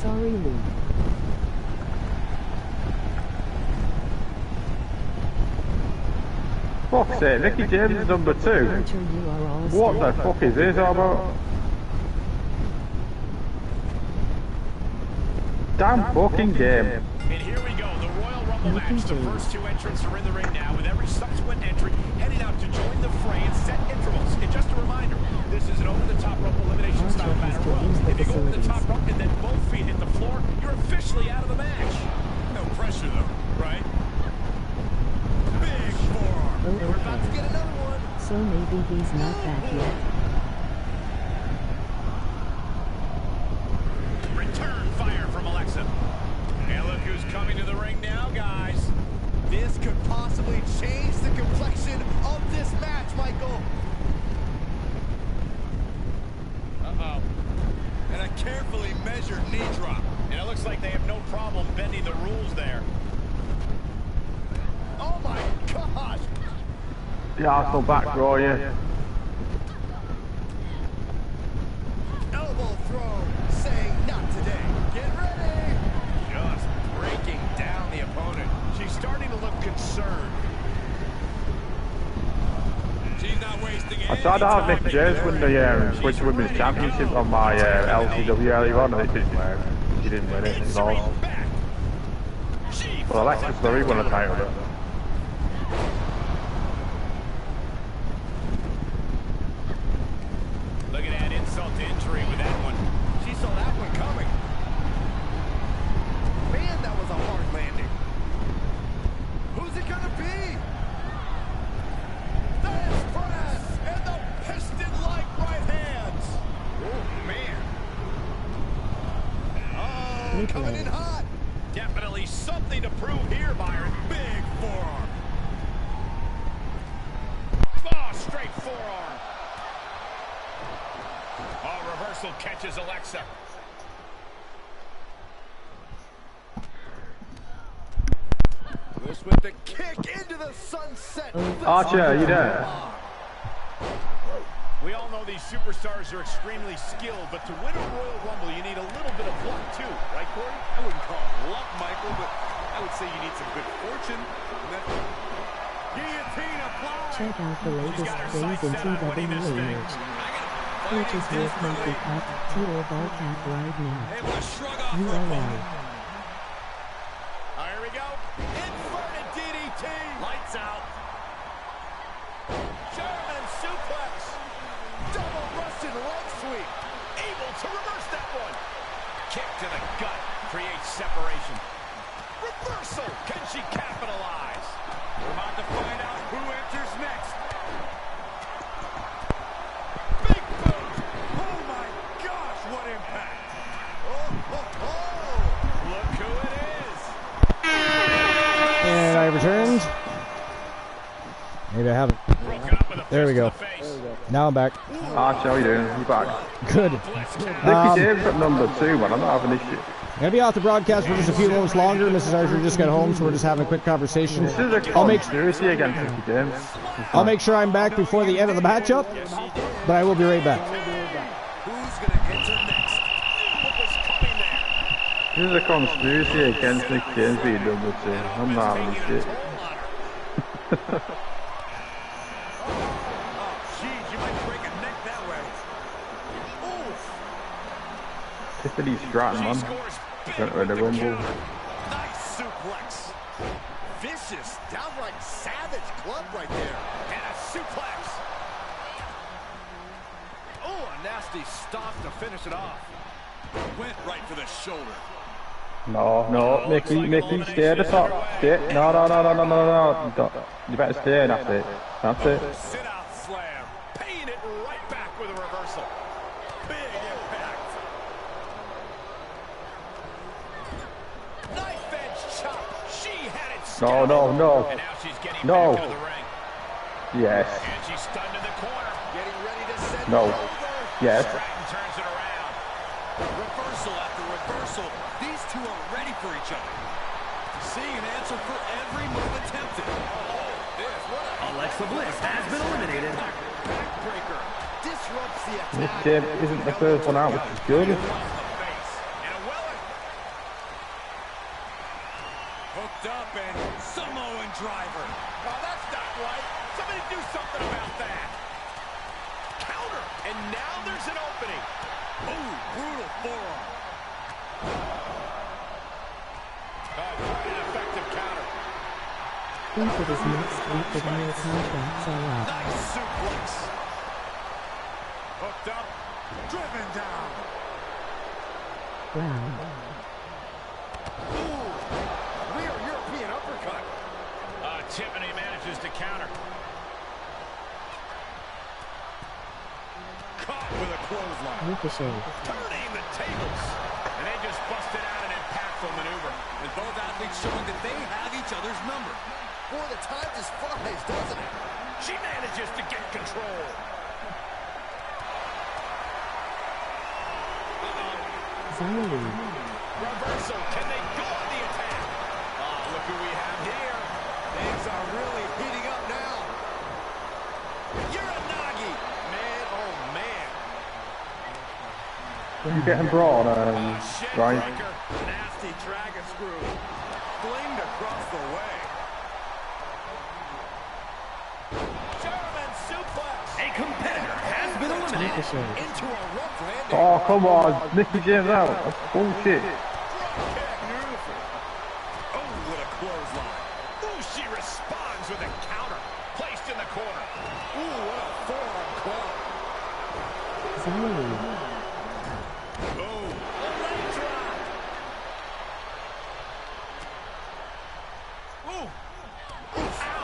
Sorry, Lou. Fuck's sake, Nikki James is number 2. What the fuck is this all about? Damn fucking game. And here we go, the Royal Rumble match. The first 2 entrants are in the ring now, with every subsequent entry heading out to join the fray and set intervals. And just a reminder, this is an over-the-top rope elimination style battle royal. If you go over the top rope and then both feet hit the floor, you're officially out of the match. No pressure, though, right? Big forearm. Oh, We're about to get another one. So maybe he's not back yet. Return fire from Alexa. And look who's coming to the ring now, guys. This could possibly change the complexion of this match, Michael. Uh-oh. And a carefully measured knee drop. And it looks like they have no problem bending the rules there. Oh my gosh! The Arsenal back row, yeah. Elbow throw, saying not today. Get ready! Just breaking down the opponent. She's starting to look concerned. She's not wasting any I tried to have Mick James win the Switch Women's Championship on my LCW earlier on, and it didn't work. She didn't win it, at all. Well, Alexis Lurie won the title, though. Look at that insult to injury with that one. She saw that one coming. Man, that was a hard landing. Who's it gonna be? The Express and the piston-like right hands. Oh, man. Oh, coming in hot. Definitely something to prove here, Byron. big forearm. Oh, straight forearm. Oh, reversal catches Alexa. This with the kick into the sunset. Archer, are you there? We all know these superstars are extremely skilled, but to win a Royal Rumble, you need a little bit of luck, too. Right, Corey? I wouldn't call it luck, Michael, but I would say you need some good fortune. Guillotine applied. Check out the latest plays in TWA merch. Purchase your Coffee Cup, tea or ball cap right now. Able to shrug off her URL. opponent. Here we go. Inverted DDT. Lights out. German suplex. Double Russian leg sweep. Able to reverse that one. Kick to the gut creates separation. Reversal. Can she capitalize? We're about to find out who enters next. Big boot. Oh my gosh, what impact. Oh, oh, oh. Look who it is. And I returned. Maybe I haven't. Broken up with a There we fist go. to the face. Now I'm back. Archie, how are you doing? You back? Good. Nicky James at number 2, man. I'm not having this shit. Gonna be off the broadcast for just a few moments longer. Mrs. Archer just got home, so we're just having a quick conversation. This is a conspiracy against Nicky James. I'll make sure I'm back before the end of the matchup, but I will be right back. Who's going to enter next? What was coming there? This is a conspiracy against Nicky James being number 2. I'm not having this shit. Tiffany Stratton, man. Went with the rumble. Nice suplex. Vicious, downright savage club right there. And a suplex. Oh, a nasty stop to finish it off. Went right for the shoulder. No, Mickey, stay at the top. Stay. No. You better stay, that's it. That's it. Sit out slam. Paying it right back with a reversal. Big impact. Knife edge chop. She had it. No. And now she's getting back into the ring. Yes. And she's stunned in the corner. Getting ready to send No. it over. Yes. Stratton turns it around. Reversal after reversal. These two are ready for each other. Seeing an answer for every move attempted. Alexa Bliss has been eliminated. Backbreaker disrupts the attack. Nicky James isn't the first one out, which is good. Hooked up and Samoan driver. Oh, that's not right. Somebody do something about that. Counter. And now there's an opening. Ooh, brutal forearm. An effective counter. Into this next week with new contracts are up. Nice suplex. Hooked up. Driven down. Round. Ooh. Rear European uppercut. Tiffany manages to counter. Caught with a clothesline. Ricochet. Turning the tables. And they just busted out an impactful maneuver. And both athletes showing that they have each other's number. Boy, the time just flies, doesn't it? She manages to get control. Xia Li. Reversal. Can they go on the attack? Look who we have here. Things are really heating up now. Uranagi. Man, oh man. You're getting brought on, Ryan. Nasty dragon screw. Flinged across the way. German suplex. A competitor has been eliminated. Ricochet. Into a rough landing. Oh, come on. Nicky James out. That's bullshit. Beautiful. Oh, what a clothesline. Ooh, she responds with a counter. Placed in the corner. Ooh, what a forearm club. Xia Li. Boom. A leg drop. Ooh.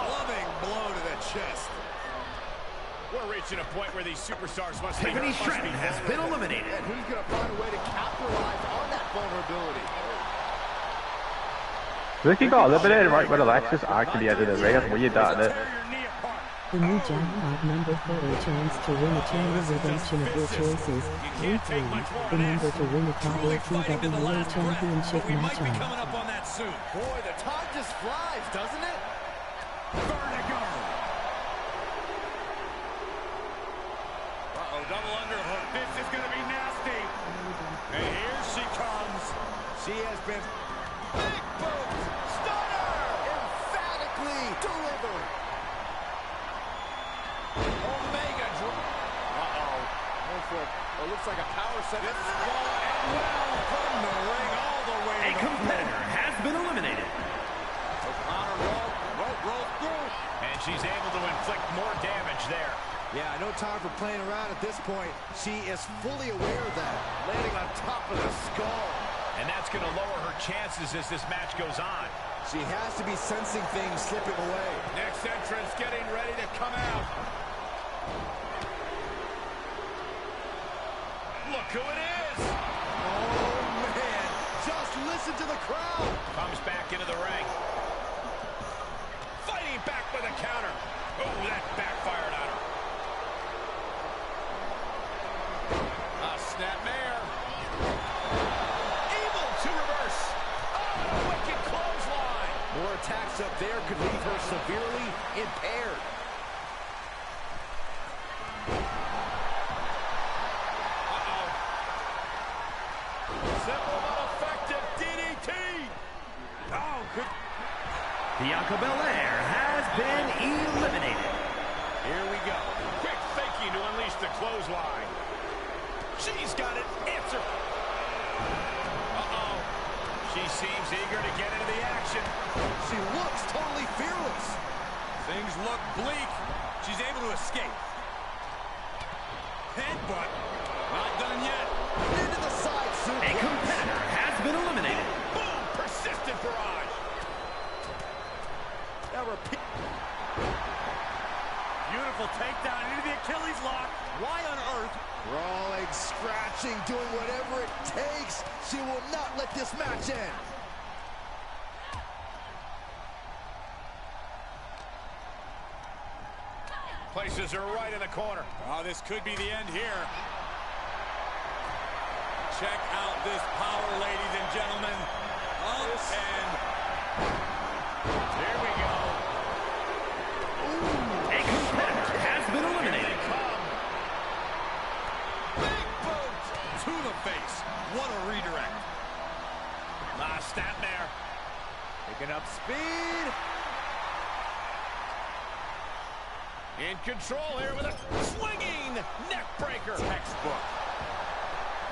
Loving blow to the chest. We're reaching a point where these superstars must be Tiffany Stratton has been eliminated. And who's going to find a way to capitalize on that vulnerability? Ricky got eliminated right when Alexis actually entered the ring. That's weird, that, isn't it? The new jackpot number 30 chance to win a channel redemption of your choices. 3-3. The number to win a Cabo TWA Championship We might be matchup. coming up on that soon. Boy, the time just flies, doesn't it? Vertigo. Uh-oh, double underhook. This is going to be nasty. And here she comes. She has been big boot. Stunner. Emphatically delivered. Omega drop. Uh-oh. It looks like a power set. This is low and well from the ring all the way A to the competitor floor. has been eliminated. O'Connor roll through. And she's able to inflict more damage there. Yeah, no time for playing around at this point. She is fully aware of that. Landing on top of the skull. And that's going to lower her chances as this match goes on. She has to be sensing things slipping away. Next entrance getting ready to come out. Look who it is. Oh, man. Just listen to the crowd. Comes back into the ring. Fighting back with a counter. Oh, that backfired on her. Snapmare. Able to reverse. Oh, wicked clothesline. More attacks up there could leave her severely impaired. Simple but effective DDT. Oh, good. Bianca Belair has been eliminated. Here we go. Quick thinking to unleash the clothesline. She's got an answer. Uh-oh. She seems eager to get into the action. She looks totally fearless. Things look bleak. She's able to escape. Headbutt. Not done yet. Into the side suplex. A competitor has been eliminated. Boom! Persistent barrage. Now repeat. Beautiful takedown into the Achilles lock. Why on earth? Crawling, scratching, doing whatever it takes. She will not let this match end. Places her right in the corner. Oh, this could be the end here. Check out this power, ladies and gentlemen. Up and here we go. A competitor has been eliminated. Big boot to the face. What a redirect. Snapmare. Picking up speed. In control here with a swinging neck breaker. Textbook.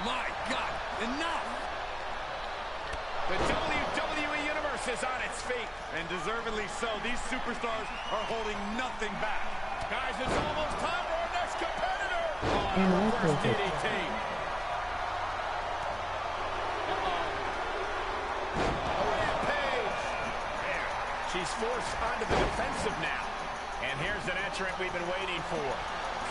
My God, enough. The WWE Universe is on its feet. And deservedly so. These superstars are holding nothing back. Guys, it's almost time for our next competitor. And First DDT. A rampage. There. She's forced onto the defensive now. And here's an entrant we've been waiting for.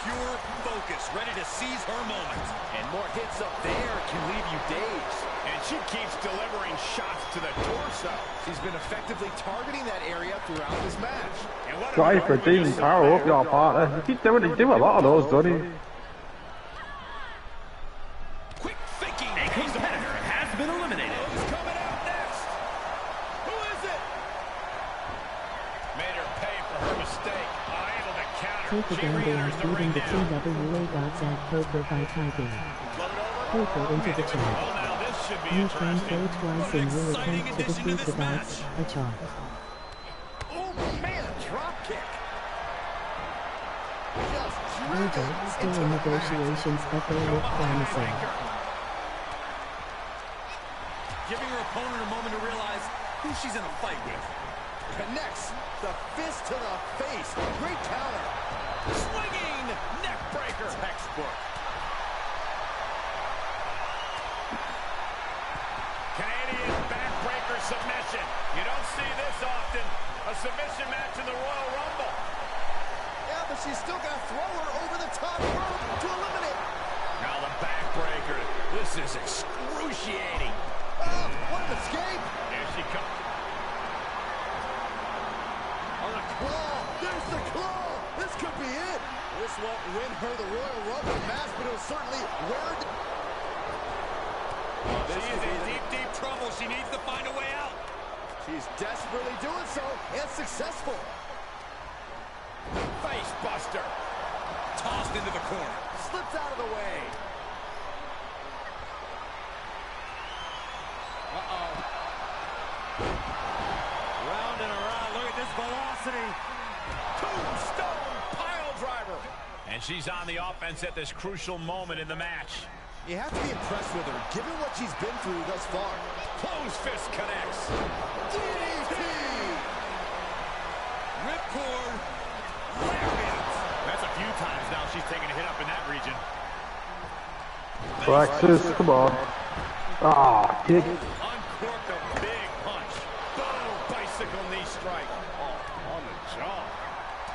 Pure focus, ready to seize her moment. And more hits up there can leave you dazed. And she keeps delivering shots to the torso. She's been effectively targeting that area throughout this match. And what Try for Dean, power up your partner. You keep doing it, do a lot of those, don't you? Quick thinking. A competitor has been eliminated. Who's coming out next? Who is it? Made her pay for her mistake. Able to counter. Take She again, they are re-enters the beating ring the now. TWA gods at Cobra by typing Cobra into the Well, chat. now this should be You can interesting. go twice An and will exciting attempt to addition defeat to the this gods. match. A chalk. Oh, man, drop kick. Just Virgil, driven still into in the mat. negotiations, but they look promising. Giving her opponent a moment to realize who she's in a fight with. Connects the fist to the face. Great counter. Swinging neck breaker. Textbook. Canadian backbreaker submission. You don't see this often. A submission match in the Royal Rumble. Yeah, but she's still got to throw her over the top rope to eliminate. Now the backbreaker. This is excruciating. Oh, what an escape. Here she comes. On a claw. There's the claw. This could be it. This won't win her the Royal Rumble match, but it'll certainly wear it. She is in deep, deep trouble. She needs to find a way out. She's desperately doing so, and successful. Face buster. Tossed into the corner. Slips out of the way. Uh-oh. Round and around. Look at this velocity. Tombstone pile driver. And she's on the offense at this crucial moment in the match. You have to be impressed with her, given what she's been through thus far. Close fist connects. DDT! Ripcord. Lariat. That's a few times now she's taken a hit up in that region. Practice, come on. Ah, kick. Uncorked a big punch. Boom! Bicycle knee strike. Oh, on the jaw.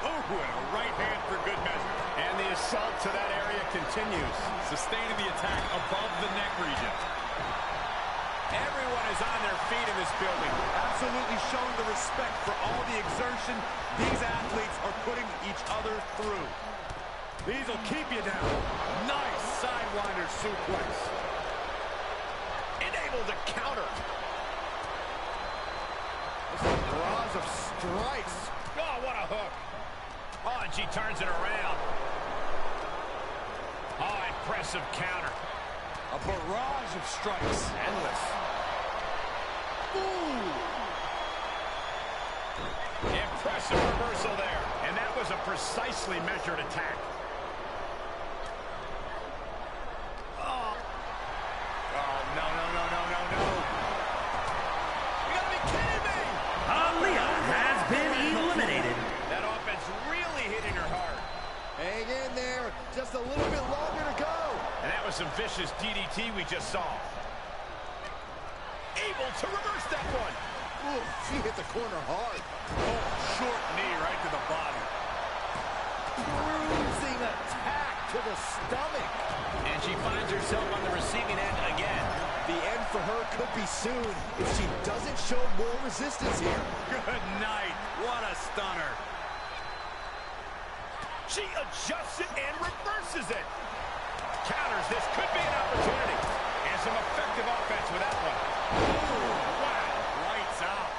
Oh, and a right hand for good measure. And the assault to that area continues. Sustaining the attack above the neck region. Everyone is on their feet in this building. Absolutely showing the respect for all the exertion these athletes are putting each other through. These will keep you down. Nice sidewinder suplex. Able to counter. This is a barrage of strikes. Oh, what a hook. Oh, and she turns it around. Oh, impressive counter. A barrage of strikes. Endless. Ooh. Impressive reversal there. And that was a precisely measured attack. Oh. Oh, no, no, no, no, no, no. You gotta be kidding me. Aaliyah has been eliminated. That offense really hitting her hard. Hang in there. Just a little bit longer to go. And that was some vicious DDT we just saw. Able to reverse that one. Ooh, she hit the corner hard. Oh, short knee right to the body. Bruising attack to the stomach. And she finds herself on the receiving end again. The end for her could be soon if she doesn't show more resistance here. Good night. What a stunner. She adjusts it and reverses it. Counters. This could be an opportunity. And some effective offense with that one. Ooh, wow. Lights out.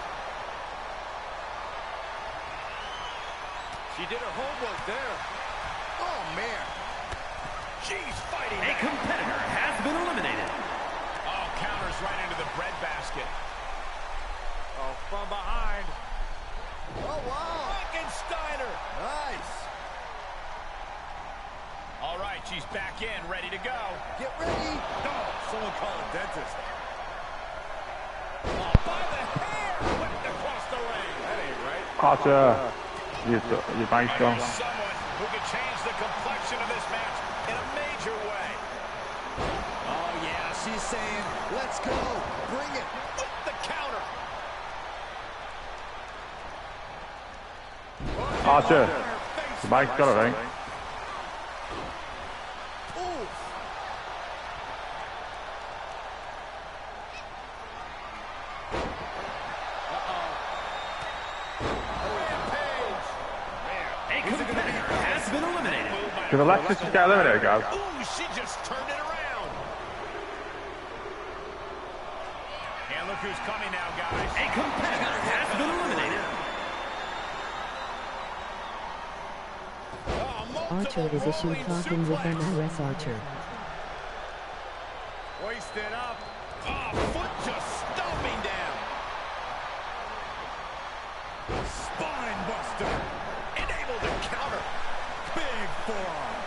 She did her homework there. Oh, man. She's fighting A competitor has been eliminated. Oh, counters right into the breadbasket. Oh, from behind. Oh, wow. Frankensteiner. Nice. All right, she's back in, ready to go. Get ready. Oh, someone call a dentist. Oh, by the hair, whipped across the ring. That ain't right. Carter, your bank's gone. There's someone who could change the complexion of this match in a major way. Oh, yeah, she's saying, let's go. Bring it. With the counter. Archer, your bank's got a ring. Did Alexis just get eliminated, guys? Ooh, she just turned it around. And look who's coming now, guys. A competitor has been eliminated. Archer is issued talking with MRS Archer. Hoist it up. Oh, foot just stomping down. Spine buster. And able to counter. Big forearm.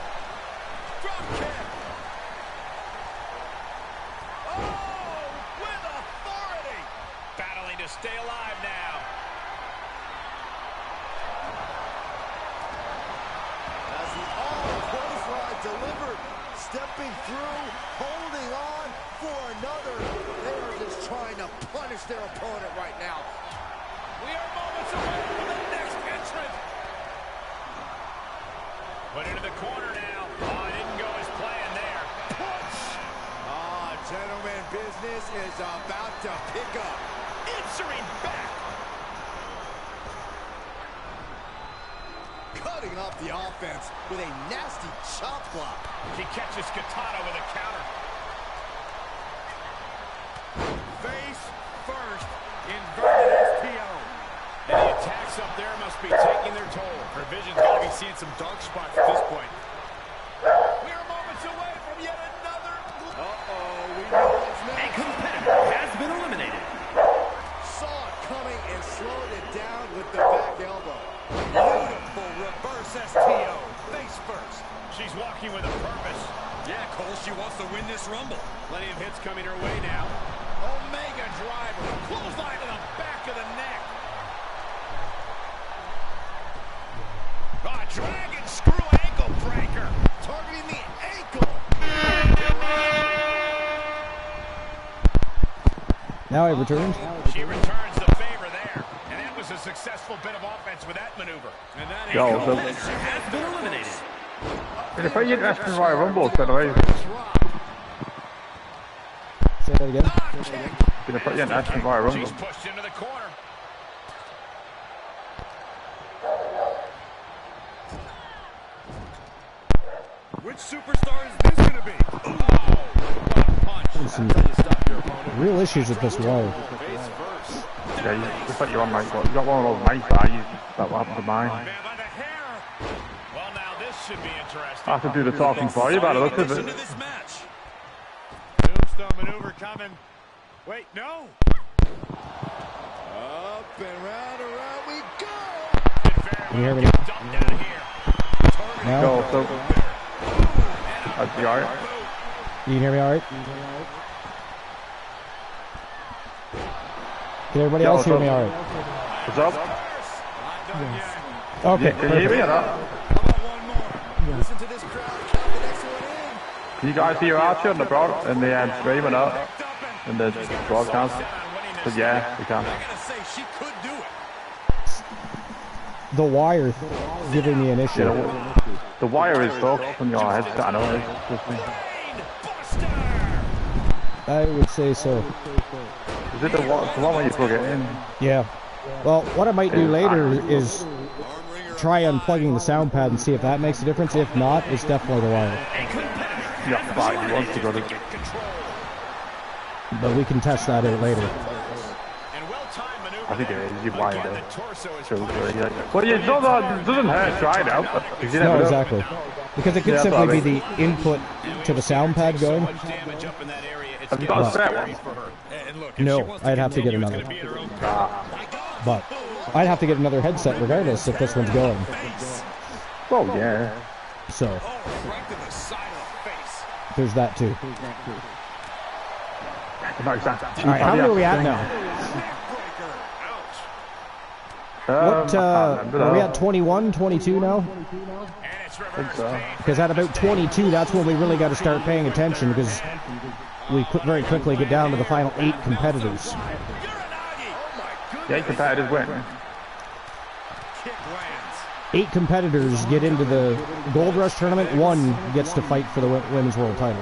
Drop kick. Oh, with authority. Battling to stay alive now. As the all-clothesline delivered, stepping through, holding on for another. They are just trying to punish their opponent right now. We are moments away from the next entrant. Put into the corner now. Oh, it didn't go as planned there. Push. Ah, gentlemen, business is about to pick up. Answering back. Cutting off the offense with a nasty chop block. He catches Katana with a counter. Face first. Inverted STO. And the attacks up there must be taking their toll. Her vision's got to be seeing some dark spots at this point. We are moments away from yet another. Uh-oh, we know what's A next. competitor has been eliminated. Saw it coming and slowed it down with the back elbow. Beautiful reverse STO. Face first. She's walking with a purpose. Yeah, Cole, she wants to win this Rumble. Plenty of hits coming her way now. Omega driver. Clothesline to the back of the neck. Dragon screw ankle breaker. Targeting the ankle. Now he returns. She returns the favor there. And that was a successful bit of offense with that maneuver. And that Has been eliminated. Did I put you in Aston Royal Rumble instead of Avery? Say that again. Did I put you in Aston Royal Rumble? She's pushed into the corner. superstar is this going to be? Oh, what a punch. Some real issues with this wire. Yeah, looks like you're on like, you got one of those mics that I use, that will happen to mine. Well, now this should be interesting. I have to do the talking for you, but I look at it. Tombstone maneuver coming. Wait, no. Up and round we go. Can you hear me? Now? Go, so. That's the art. You can hear me all right? Can everybody else hear me all right? What's up? Yes. Okay, Can you hear me or not? Listen to this crowd count the next one in. Can you guys see your Archer in the broad, in the stream or not? In the broadcast? But yeah, we can. The wire giving me an issue. Yeah, the wire is stuck from your headset, I know it's just me. I would say so. Is it the one where you plug it in? Yeah. Well, what I might do later is try unplugging the sound pad and see if that makes a difference. If not, it's definitely the wire. Yeah, right, he wants to go to... But we can test that out later. I think it is, you wired it. Well, it doesn't hurt, try it out. No, exactly. Because it could simply be the input to the sound pad going. Have you got a set one? No, I'd have to get another. But I'd have to get another headset regardless if this one's going. Oh, yeah. So, there's that too. Alright, how many are we at now? What, are we at 21, 22 now? I think so. Because at about 22, that's when we really got to start paying attention, because we very quickly get down to the final 8 competitors. The 8 competitors win. 8 competitors get into the Gold Rush tournament. 1 gets to fight for the Women's World title.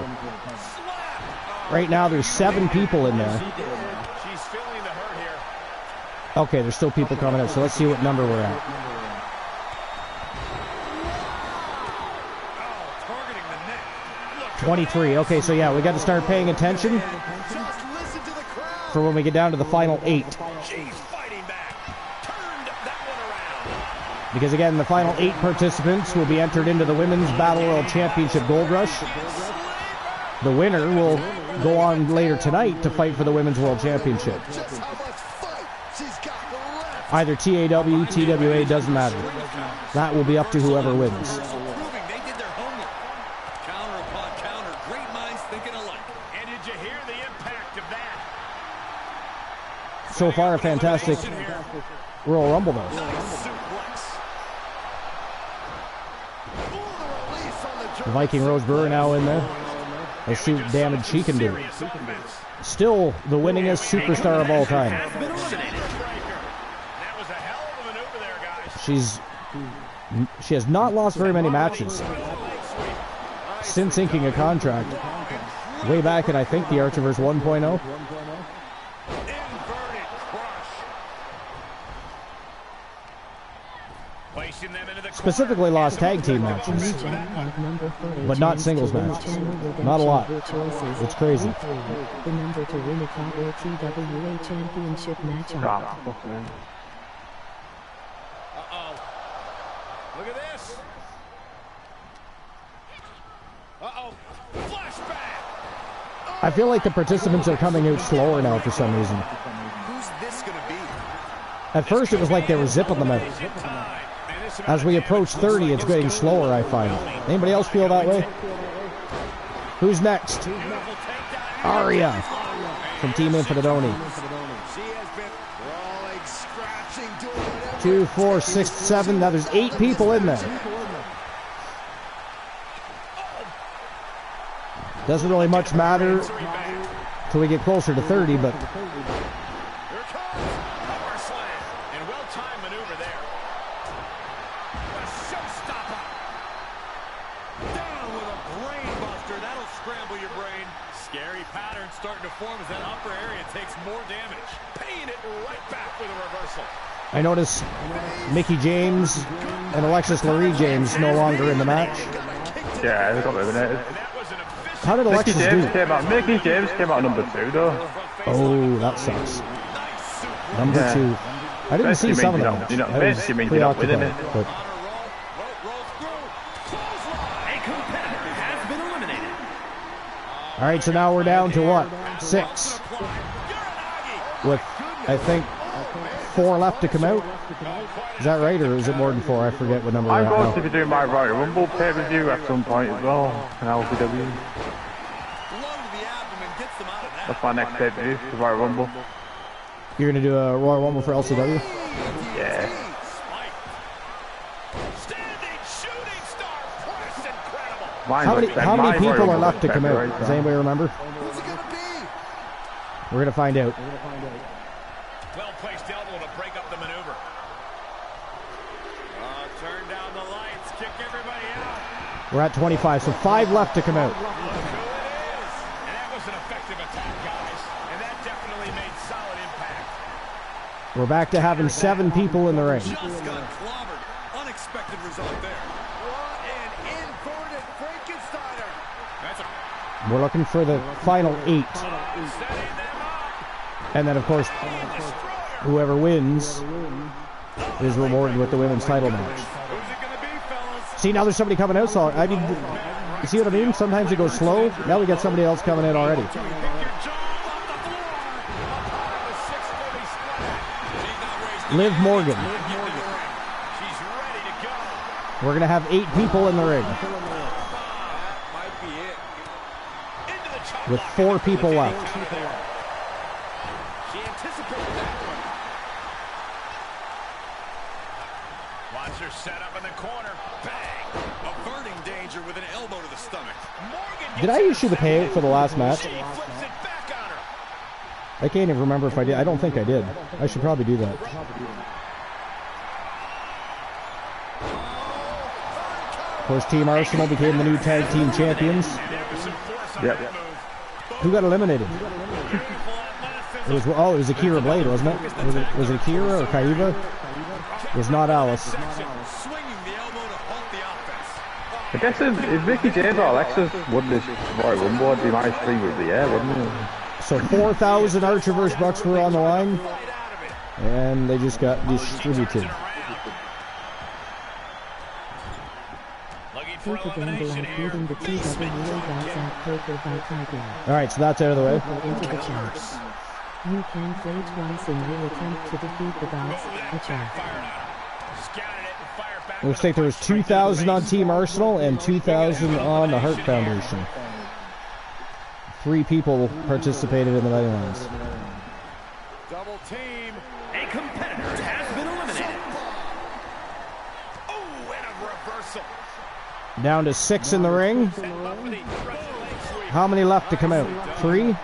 Right now, there's 7 people in there. Okay, there's still people coming up, so let's see what number we're at. 23. Okay, so yeah, we got to start paying attention for when we get down to the final 8. Because again, the final 8 participants will be entered into the Women's Battle Royal Championship Gold Rush. The winner will go on later tonight to fight for the Women's World Championship. Either TAW, TWA, doesn't matter. That will be up to whoever wins. So far, a fantastic Royal Rumble, though. The Viking Rose Brewer now in there. Let's see what damage she can do. Still the winningest superstar of all time. She has not lost very many matches since inking a contract way back in, I think, the Archiverse 1.0. Specifically lost tag team matches, but not singles matches. Not a lot. It's crazy. The number to win a Cowboy TWA Championship match. Look at this. Flashback. I feel like the participants are coming out slower now for some reason. Who's this going to be? At first it was like they were zipping them out. As we approach 30, it's getting slower, I find. Anybody else feel that way? Who's next? Aria from Team Infinitoni. 2, 4, 6, 7. Now there's 8 people in there. Doesn't really much matter till we get closer to 30, but I notice Mickie James and Alexis Lurie James no longer in the match. Yeah, they got eliminated. How did Alexis do? Mickey James came out number 2 though. Oh, that sucks. Number 2. I didn't see some of them. I was preoccupied. But... All right, so now we're down to what? 6. With, I think, 4 left to come out. Is that right, or is it more than 4? I forget what number we're at now. I'm going to be doing my Royal Rumble pay-per-view at some point as well, in LCW. That's my next pay-per-view, the Royal Rumble. You're going to do a Royal Rumble for LCW? Yeah. How many people are left to come out? Does anybody remember? We're going to find out. Well-placed elbow to break up the maneuver. Turn down the lights, kick everybody out. We're at 25, so 5 left to come out. And that was an effective attack, guys. And that definitely made solid impact. We're back to having 7 people in the ring. Just got clobbered. Unexpected result there. What an inverted Frankensteiner. We're looking for the final 8. And then, of course, whoever wins is rewarded with the women's title match. See, now there's somebody coming out, so I mean, you see what I mean? Sometimes it goes slow. Now we got somebody else coming in already. Liv Morgan. We're going to have 8 people in the ring. With 4 people left. Watch her set up in the corner. Bang! Averting danger with an elbow to the stomach. Did I issue the payout for the last match? I can't even remember if I did. I don't think I did. I should probably do that. Of course, Team Arsenal became the new tag team champions. Yep. Who got eliminated? It was Akira Blade, wasn't it? Was it Akira or Kaiva? It was not Alice. I guess if Mickey James or Alexis won this Royal Rumble, it'd be my stream of the year, wouldn't it? So 4,000 Archer vs. Bucks were on the line, and they just got distributed. Alright, so that's out of the way. You can play twice in your attempt to defeat the boss. Looks like there was 2,000 on Team Arsenal and 2,000 on the Hart Foundation. 3 people participated in the Mighty Lions. Double team. A competitor has been eliminated. Oh, and a reversal. Down to 6 in the ring. How many left to come out? 3?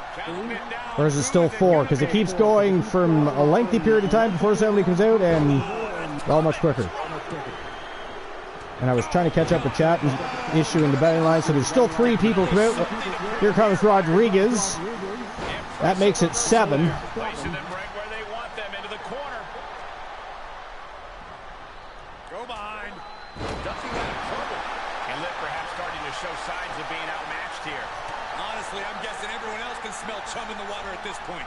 Or is it still 4? Because it keeps going from a lengthy period of time before somebody comes out and all much quicker. And I was trying to catch up with chat and issuing the betting line, so there's still 3 people come out. Here comes Rodriguez. That makes it 7. Placing them right where they want them, into the corner. Go behind. Ducking out of trouble. And Liv perhaps starting to show signs of being outmatched here. Honestly, I'm guessing everyone else can smell chum in the water at this point.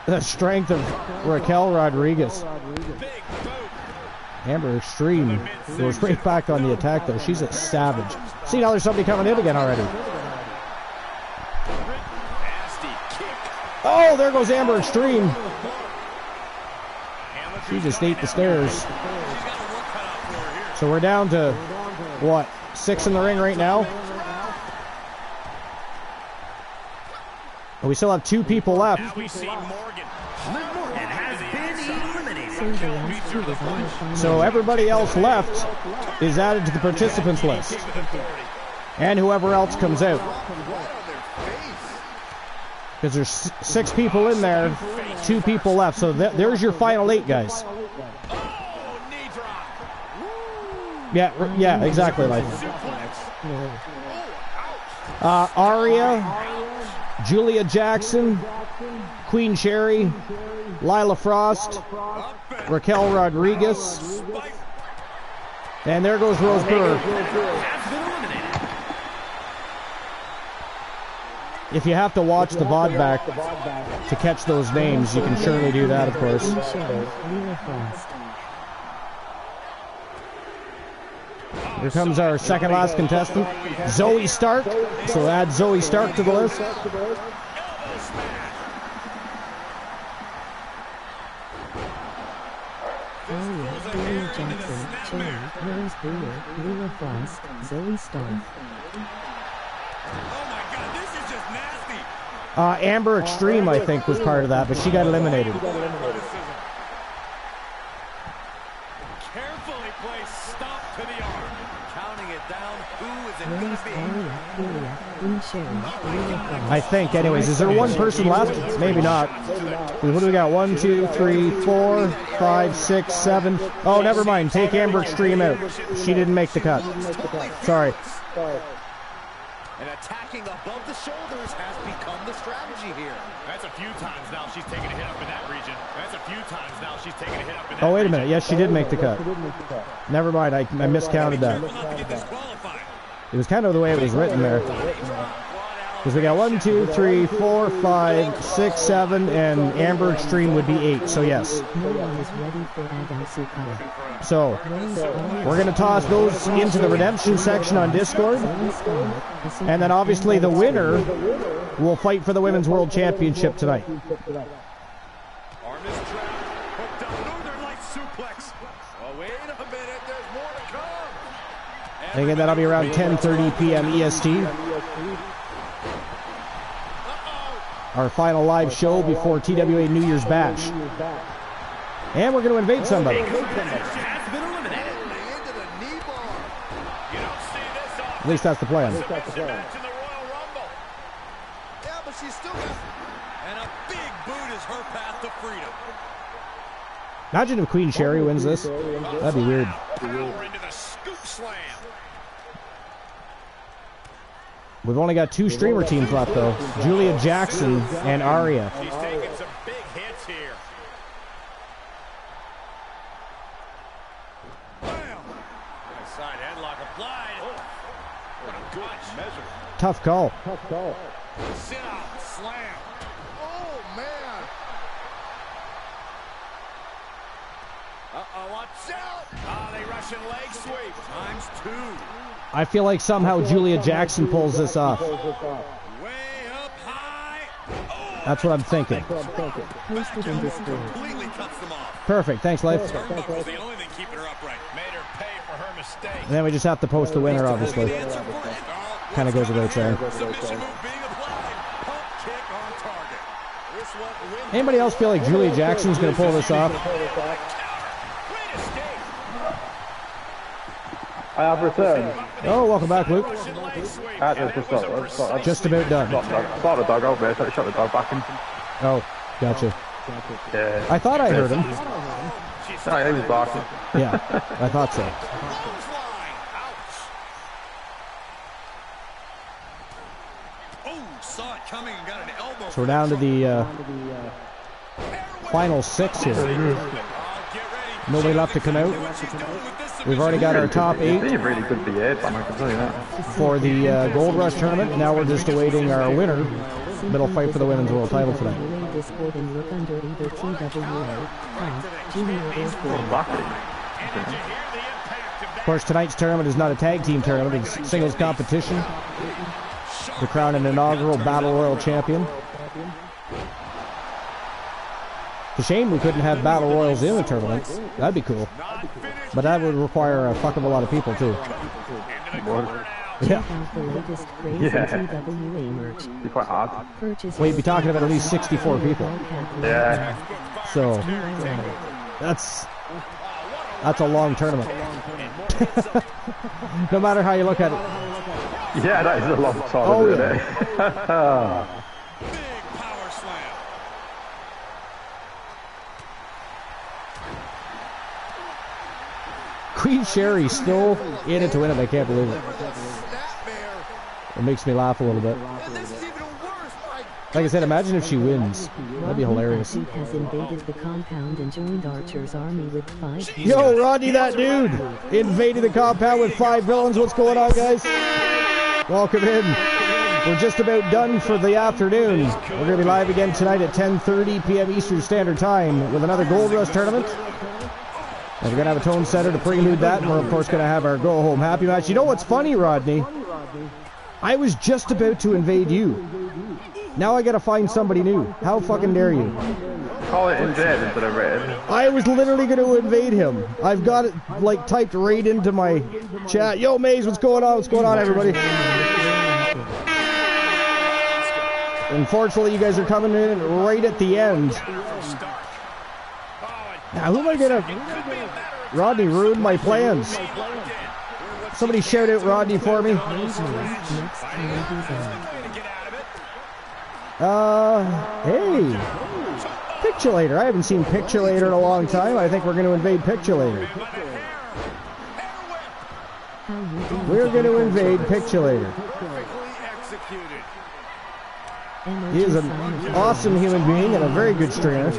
The strength of Raquel Rodriguez. Big boot. Amber Extreme goes right back on the attack, though. She's a savage. See, now there's somebody coming in again already. Oh, there goes Amber Extreme. She just ate the stairs. So we're down to, what, 6 in the ring right now? And we still have 2 people left. Now we see Morgan. And has been eliminated. So everybody else left is added to the participants list. And whoever else comes out. Because there's 6 people in there, 2 people left. So there's your final 8, guys. Yeah, exactly. Like Aria, Julia Jackson, Queen Cherry, Lila Frost, Raquel Rodriguez, and there goes Rose Burr. If you have to watch the VOD back to catch those names, you can surely do that, of course. Here comes our second last contestant, Zoey Stark. So add Zoey Stark to the list. Jackson, Cherry, Rose Brewer, Leela Frost, Zoey Stark. Oh my God, this is just nasty. Amber Extreme, I think, was part of that, but she got eliminated. Carefully placed stop to the arm. Counting it down. Who is it going Rose, to be? Aria, Julia, Queen Cherry, Leela Frost. I think. Anyways, is there one person left? Maybe not. What do we got? 1, 2, 3, 4, 5, 6, 7. Oh, never mind. Take Amber Extreme out. She didn't make the cut. Sorry. And attacking above the shoulders has become the strategy here. That's a few times now she's taken a hit up in that region. That's a few times now she's taken a hit up in that Oh, wait a minute. Yes, she did make the cut. Never mind. I miscounted that. It was kind of the way it was written there. Because we got 1, 2, 3, 4, 5, 6, 7, and Amber Extreme would be 8. So yes. So we're going to toss those into the redemption section on Discord, and then obviously the winner will fight for the Women's World Championship tonight. Arm is trapped. Hooked up. Northern Lights suplex. Oh, wait a minute. There's more to come. And again, that'll be around 10:30 p.m. EST. Our final live show before TWA New Year's Bash. And we're going to invade somebody. At least that's the plan. Yeah, but she's still got... And a big boot is her path to freedom. Imagine if Queen Cherry wins this. That'd be weird. Power into the scoop slam. We've only got 2 streamer teams left, though. Julia Jackson and Aria. She's taking some big hits here. Bam! Side headlock applied. Oh, what a good measure. Tough call. Sit out, slam. Oh, man. Uh-oh, watch out. Ah, they Russian leg sweep. Times 2. I feel like somehow Julia Jackson pulls this off. Way up high. Oh, That's what I'm thinking. Posted in Discord. completely cuts them off. Perfect. Thanks, Life. Turnbuckle was the only thing keeping her upright. Made her pay for her mistake. And then we just have to post the winner, obviously. Kind of goes without saying. Submission move being applied. Pump kick on target. This one win. Anybody else feel like Julia Jackson's going to pull this off? Great escape. I have returned. Oh, welcome back, Luke. Russian leg sweep. Just about done. Saw the dog over there, so I shot the dog back in. Oh, gotcha. Yeah. I thought I heard him. No, he was barking. Yeah, I thought so. Clothesline. Ouch. Oh, saw it coming and got an elbow. So we're down to the final 6 here. Get ready. Nobody left to come out. We've already got our top 8 He's really good beard, man, I can tell you that. for the Gold Rush tournament. Now we're just awaiting our winner. Middle fight for the Women's World title tonight. Discord and look under either TWA, Junior or Of course, tonight's tournament is not a tag team tournament. It's singles competition to crown an inaugural Battle Royal champion. It's a shame we couldn't have Battle Royals in the tournament. That'd be cool. But that would require a fuck of a lot of people, too. Yeah. Be quite hard. Well, you'd be talking about at least 64 people. Yeah. So, that's a long tournament. No matter how you look at it. Yeah, that is a long time, Oh, isn't yeah. it? Big power slam. Queen Cherry still in it to win it. I can't believe it. It makes me laugh a little bit. And this is even worse. Like I said, imagine if she wins. That'd be hilarious. Rodney has invaded the compound and joined Archer's army with 5 Yo, Rodney, that dude invaded the compound with 5 villains. What's going on, guys? Welcome in. We're just about done for the afternoon. We're going to be live again tonight at 10:30 p.m. Eastern Standard Time with another Gold Rush tournament. And we're going to have a tone setter to prelude that, and we're of course going to have our go home happy match. You know what's funny, Rodney? I was just about to invade you. Now I got to find somebody new. How fucking dare you? Call it invade instead of raid. I was literally going to invade him. I've got it like typed right into my chat. Yo, Maze, what's going on? What's going on, everybody? Unfortunately, you guys are coming in right at the end. Now, who am I gonna... Rodney ruined my plans. Somebody shout out Rodney for me. Hey. Pictulator. I haven't seen Pictulator in a long time. I think we're going to invade Pictulator. We're going to invade Pictulator. He is an awesome human being and a very good streamer.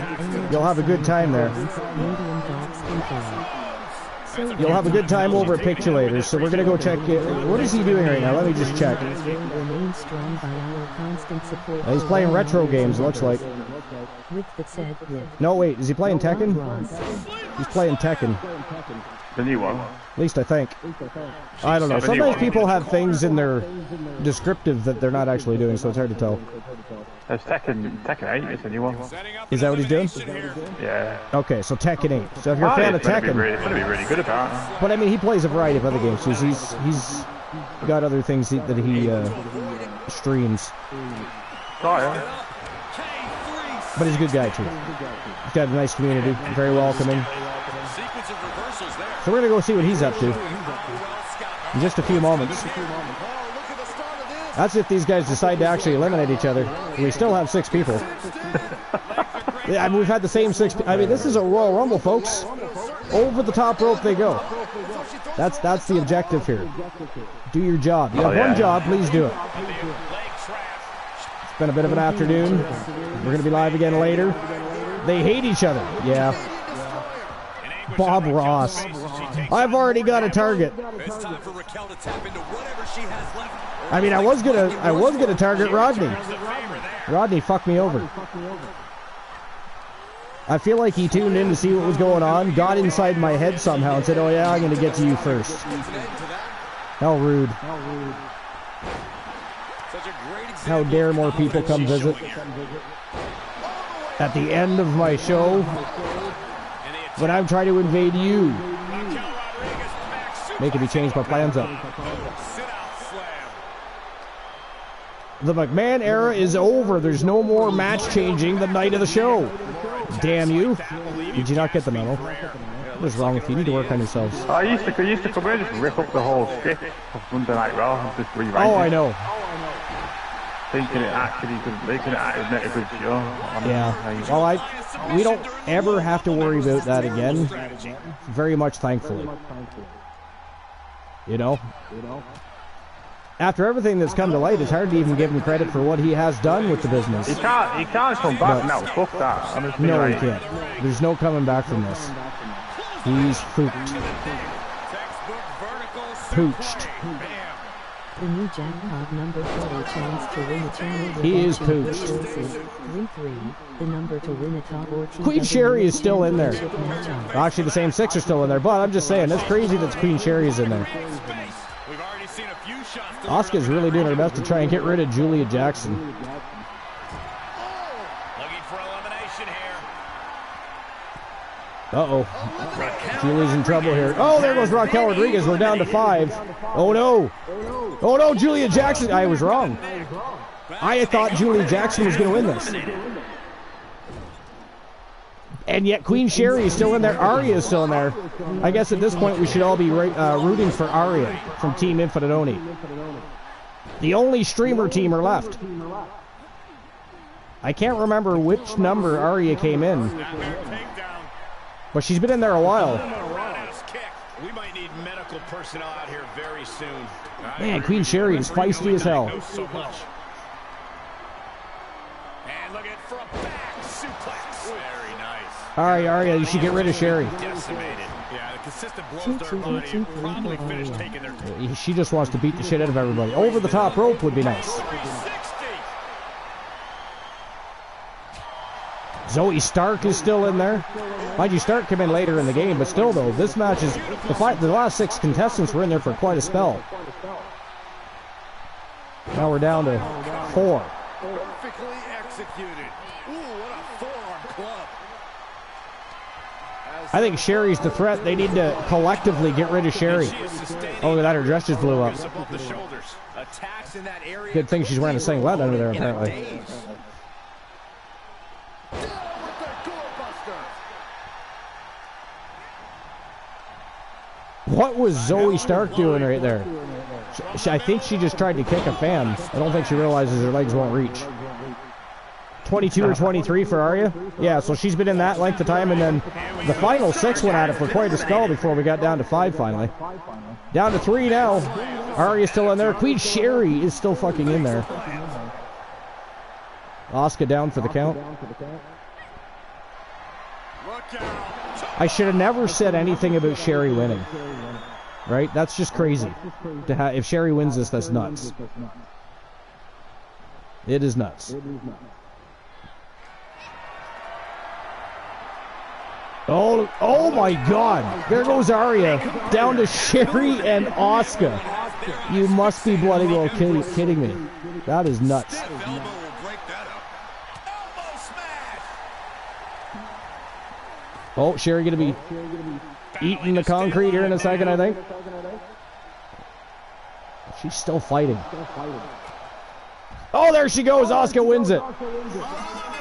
You'll have a good time there. You'll have a good time over at Pictulator, so we're going to go check it. What is he doing right now? Let me just check. He's playing retro games, it looks like. No, wait, is he playing Tekken? He's playing Tekken. The new one. At least I think. I don't know. Sometimes people have things in their descriptive that they're not actually doing, so it's hard to tell. There's Tekken 8 is the new one. Is that what he's doing? Yeah. Okay, so Tekken 8. So if you're a fan of Tekken... It's going to be really good about it. But I mean, he plays a variety of other games. So he's got other things that he streams. Oh, yeah. But he's a good guy, too. He's got a nice community. Very welcoming. So we're going to go see what he's up to in just a few moments. That's if these guys decide to actually eliminate each other. We still have 6 people. Yeah, I mean, we've had the same 6. I mean, this is a Royal Rumble, folks. Over the top rope they go. That's the objective here. Do your job. You have one job, please do it. It's been a bit of an afternoon. We're going to be live again later. They hate each other. Yeah. Bob Ross. I've already got a target. I mean, I was gonna target Rodney. Rodney fucked me over. I feel like he tuned in to see what was going on, got inside my head somehow and said, "Oh yeah, I'm gonna get to you first." How rude. How dare more people come visit at the end of my show when I'm trying to invade you. Making me change my plans up. The McMahon era is over. There's no more match changing the night of the show. Damn you. Did you not get the memo? What's wrong with you? You need to work on yourselves. I used to come in and just rip up the whole script of Monday Night Raw and just rewrite it. Oh, I know. Thinking it actually could make it a good show. Yeah. Well, we don't ever have to worry about that again. Very much thankfully. You know? After everything that's come to light, it's hard to even give him credit for what he has done with the business. He can't come back now. Fuck that. No, he can't. There's no coming back from this. He's pooped. Pooched. The new jackpot number 40 chance to win a channel. He is pooched. 3-3, the number to win a top or Queen Sherry is still in there. Actually, the same 6 are still in there, but I'm just saying, it's crazy that Queen Sherry is in there. Asuka's really doing her best to try and get rid of Julia Jackson. Uh-oh. Julia's in trouble here. Oh, there goes Raquel Rodriguez. We're down to 5. Oh, no. Oh, no, Julia Jackson. I was wrong. I thought Julia Jackson was going to win this. And yet Queen Sherry is still in there. Aria is still in there. I guess at this point we should all be rooting for Aria from Team Infinite Oni. The only streamer teamer left. I can't remember which number Aria came in. But she's been in there a while. We might need medical personnel out here very soon. Man, Queen Sherry is feisty as hell. And look at for a back suplex. Very nice. All right, Aria, you should get rid of Sherry. Decimated. Yeah, the consistent blows to her body probably finished taking their toll. She just wants to beat the shit out of everybody. Over the top rope would be nice. 360. Zoe Stark is still in there. Mind you, Stark came in later in the game, but still though, this match is the last 6 contestants were in there for quite a spell. Now we're down to 4. Perfectly executed. Ooh, what a forearm club. I think Sherry's the threat. They need to collectively get rid of Sherry. Oh, look at that, her dress just blew up. Good thing she's wearing a singlet under there, apparently. What was Zoe Stark doing right there? I think she just tried to kick a fan. I don't think she realizes her legs won't reach. 22 or 23 for Arya? Yeah, so she's been in that length of time, and then the final 6 went at it for quite a spell before we got down to 5 finally. Down to 3 now. Arya's still in there. Queen Sherry is still fucking in there. Asuka down for the count. I should have never said anything about Sherry winning. Right? That's just crazy. If Sherry wins this, that's nuts. It is nuts. Oh my God! There goes Arya down to Sherry and Asuka. You must be bloody well kidding me. That is nuts. Oh, Sherry gonna be eating the concrete here in a second, I think. She's still fighting. Oh, there she goes. Asuka wins it.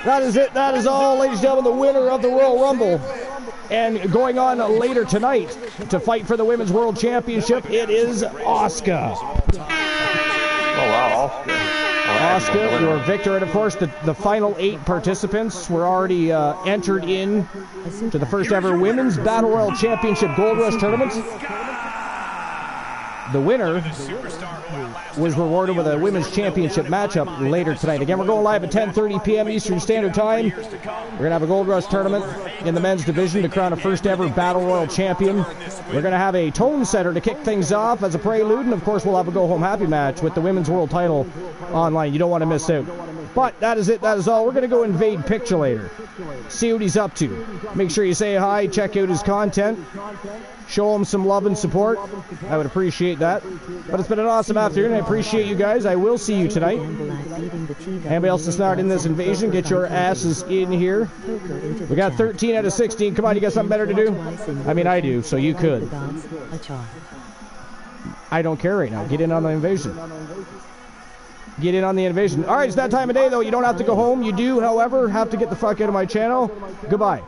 That is it. That is all, ladies and gentlemen. The winner of the Royal Rumble. And going on later tonight to fight for the Women's World Championship, it is Asuka. Oh, wow, Asuka, your victor. And, of course, the final 8 participants were already entered in to the first ever Women's Battle Royal Championship Gold Rush Tournament. The winner was rewarded with a Women's Championship matchup later tonight. Again, we're going live at 10:30 p.m. Eastern Standard Time. We're going to have a Gold Rush tournament in the men's division to crown a first ever Battle Royal champion. We're going to have a tone setter to kick things off as a prelude, and of course we'll have a go home happy match with the Women's World title online. You don't want to miss out. But that is it. That is all. We're going to go invade Pictulator. See what he's up to. Make sure you say hi. Check out his content. Show him some love and support. I would appreciate that. But it's been an awesome afternoon. I appreciate you guys. I will see you tonight. Anybody else that's not in this invasion, get your asses in here. We got 13 out of 16. Come on, you got something better to do? I mean, I do, so you could. I don't care right now. Get in on the invasion. Get in on the invasion. All right, it's that time of day, though. You don't have to go home. You do, however, have to get the fuck out of my channel. Goodbye.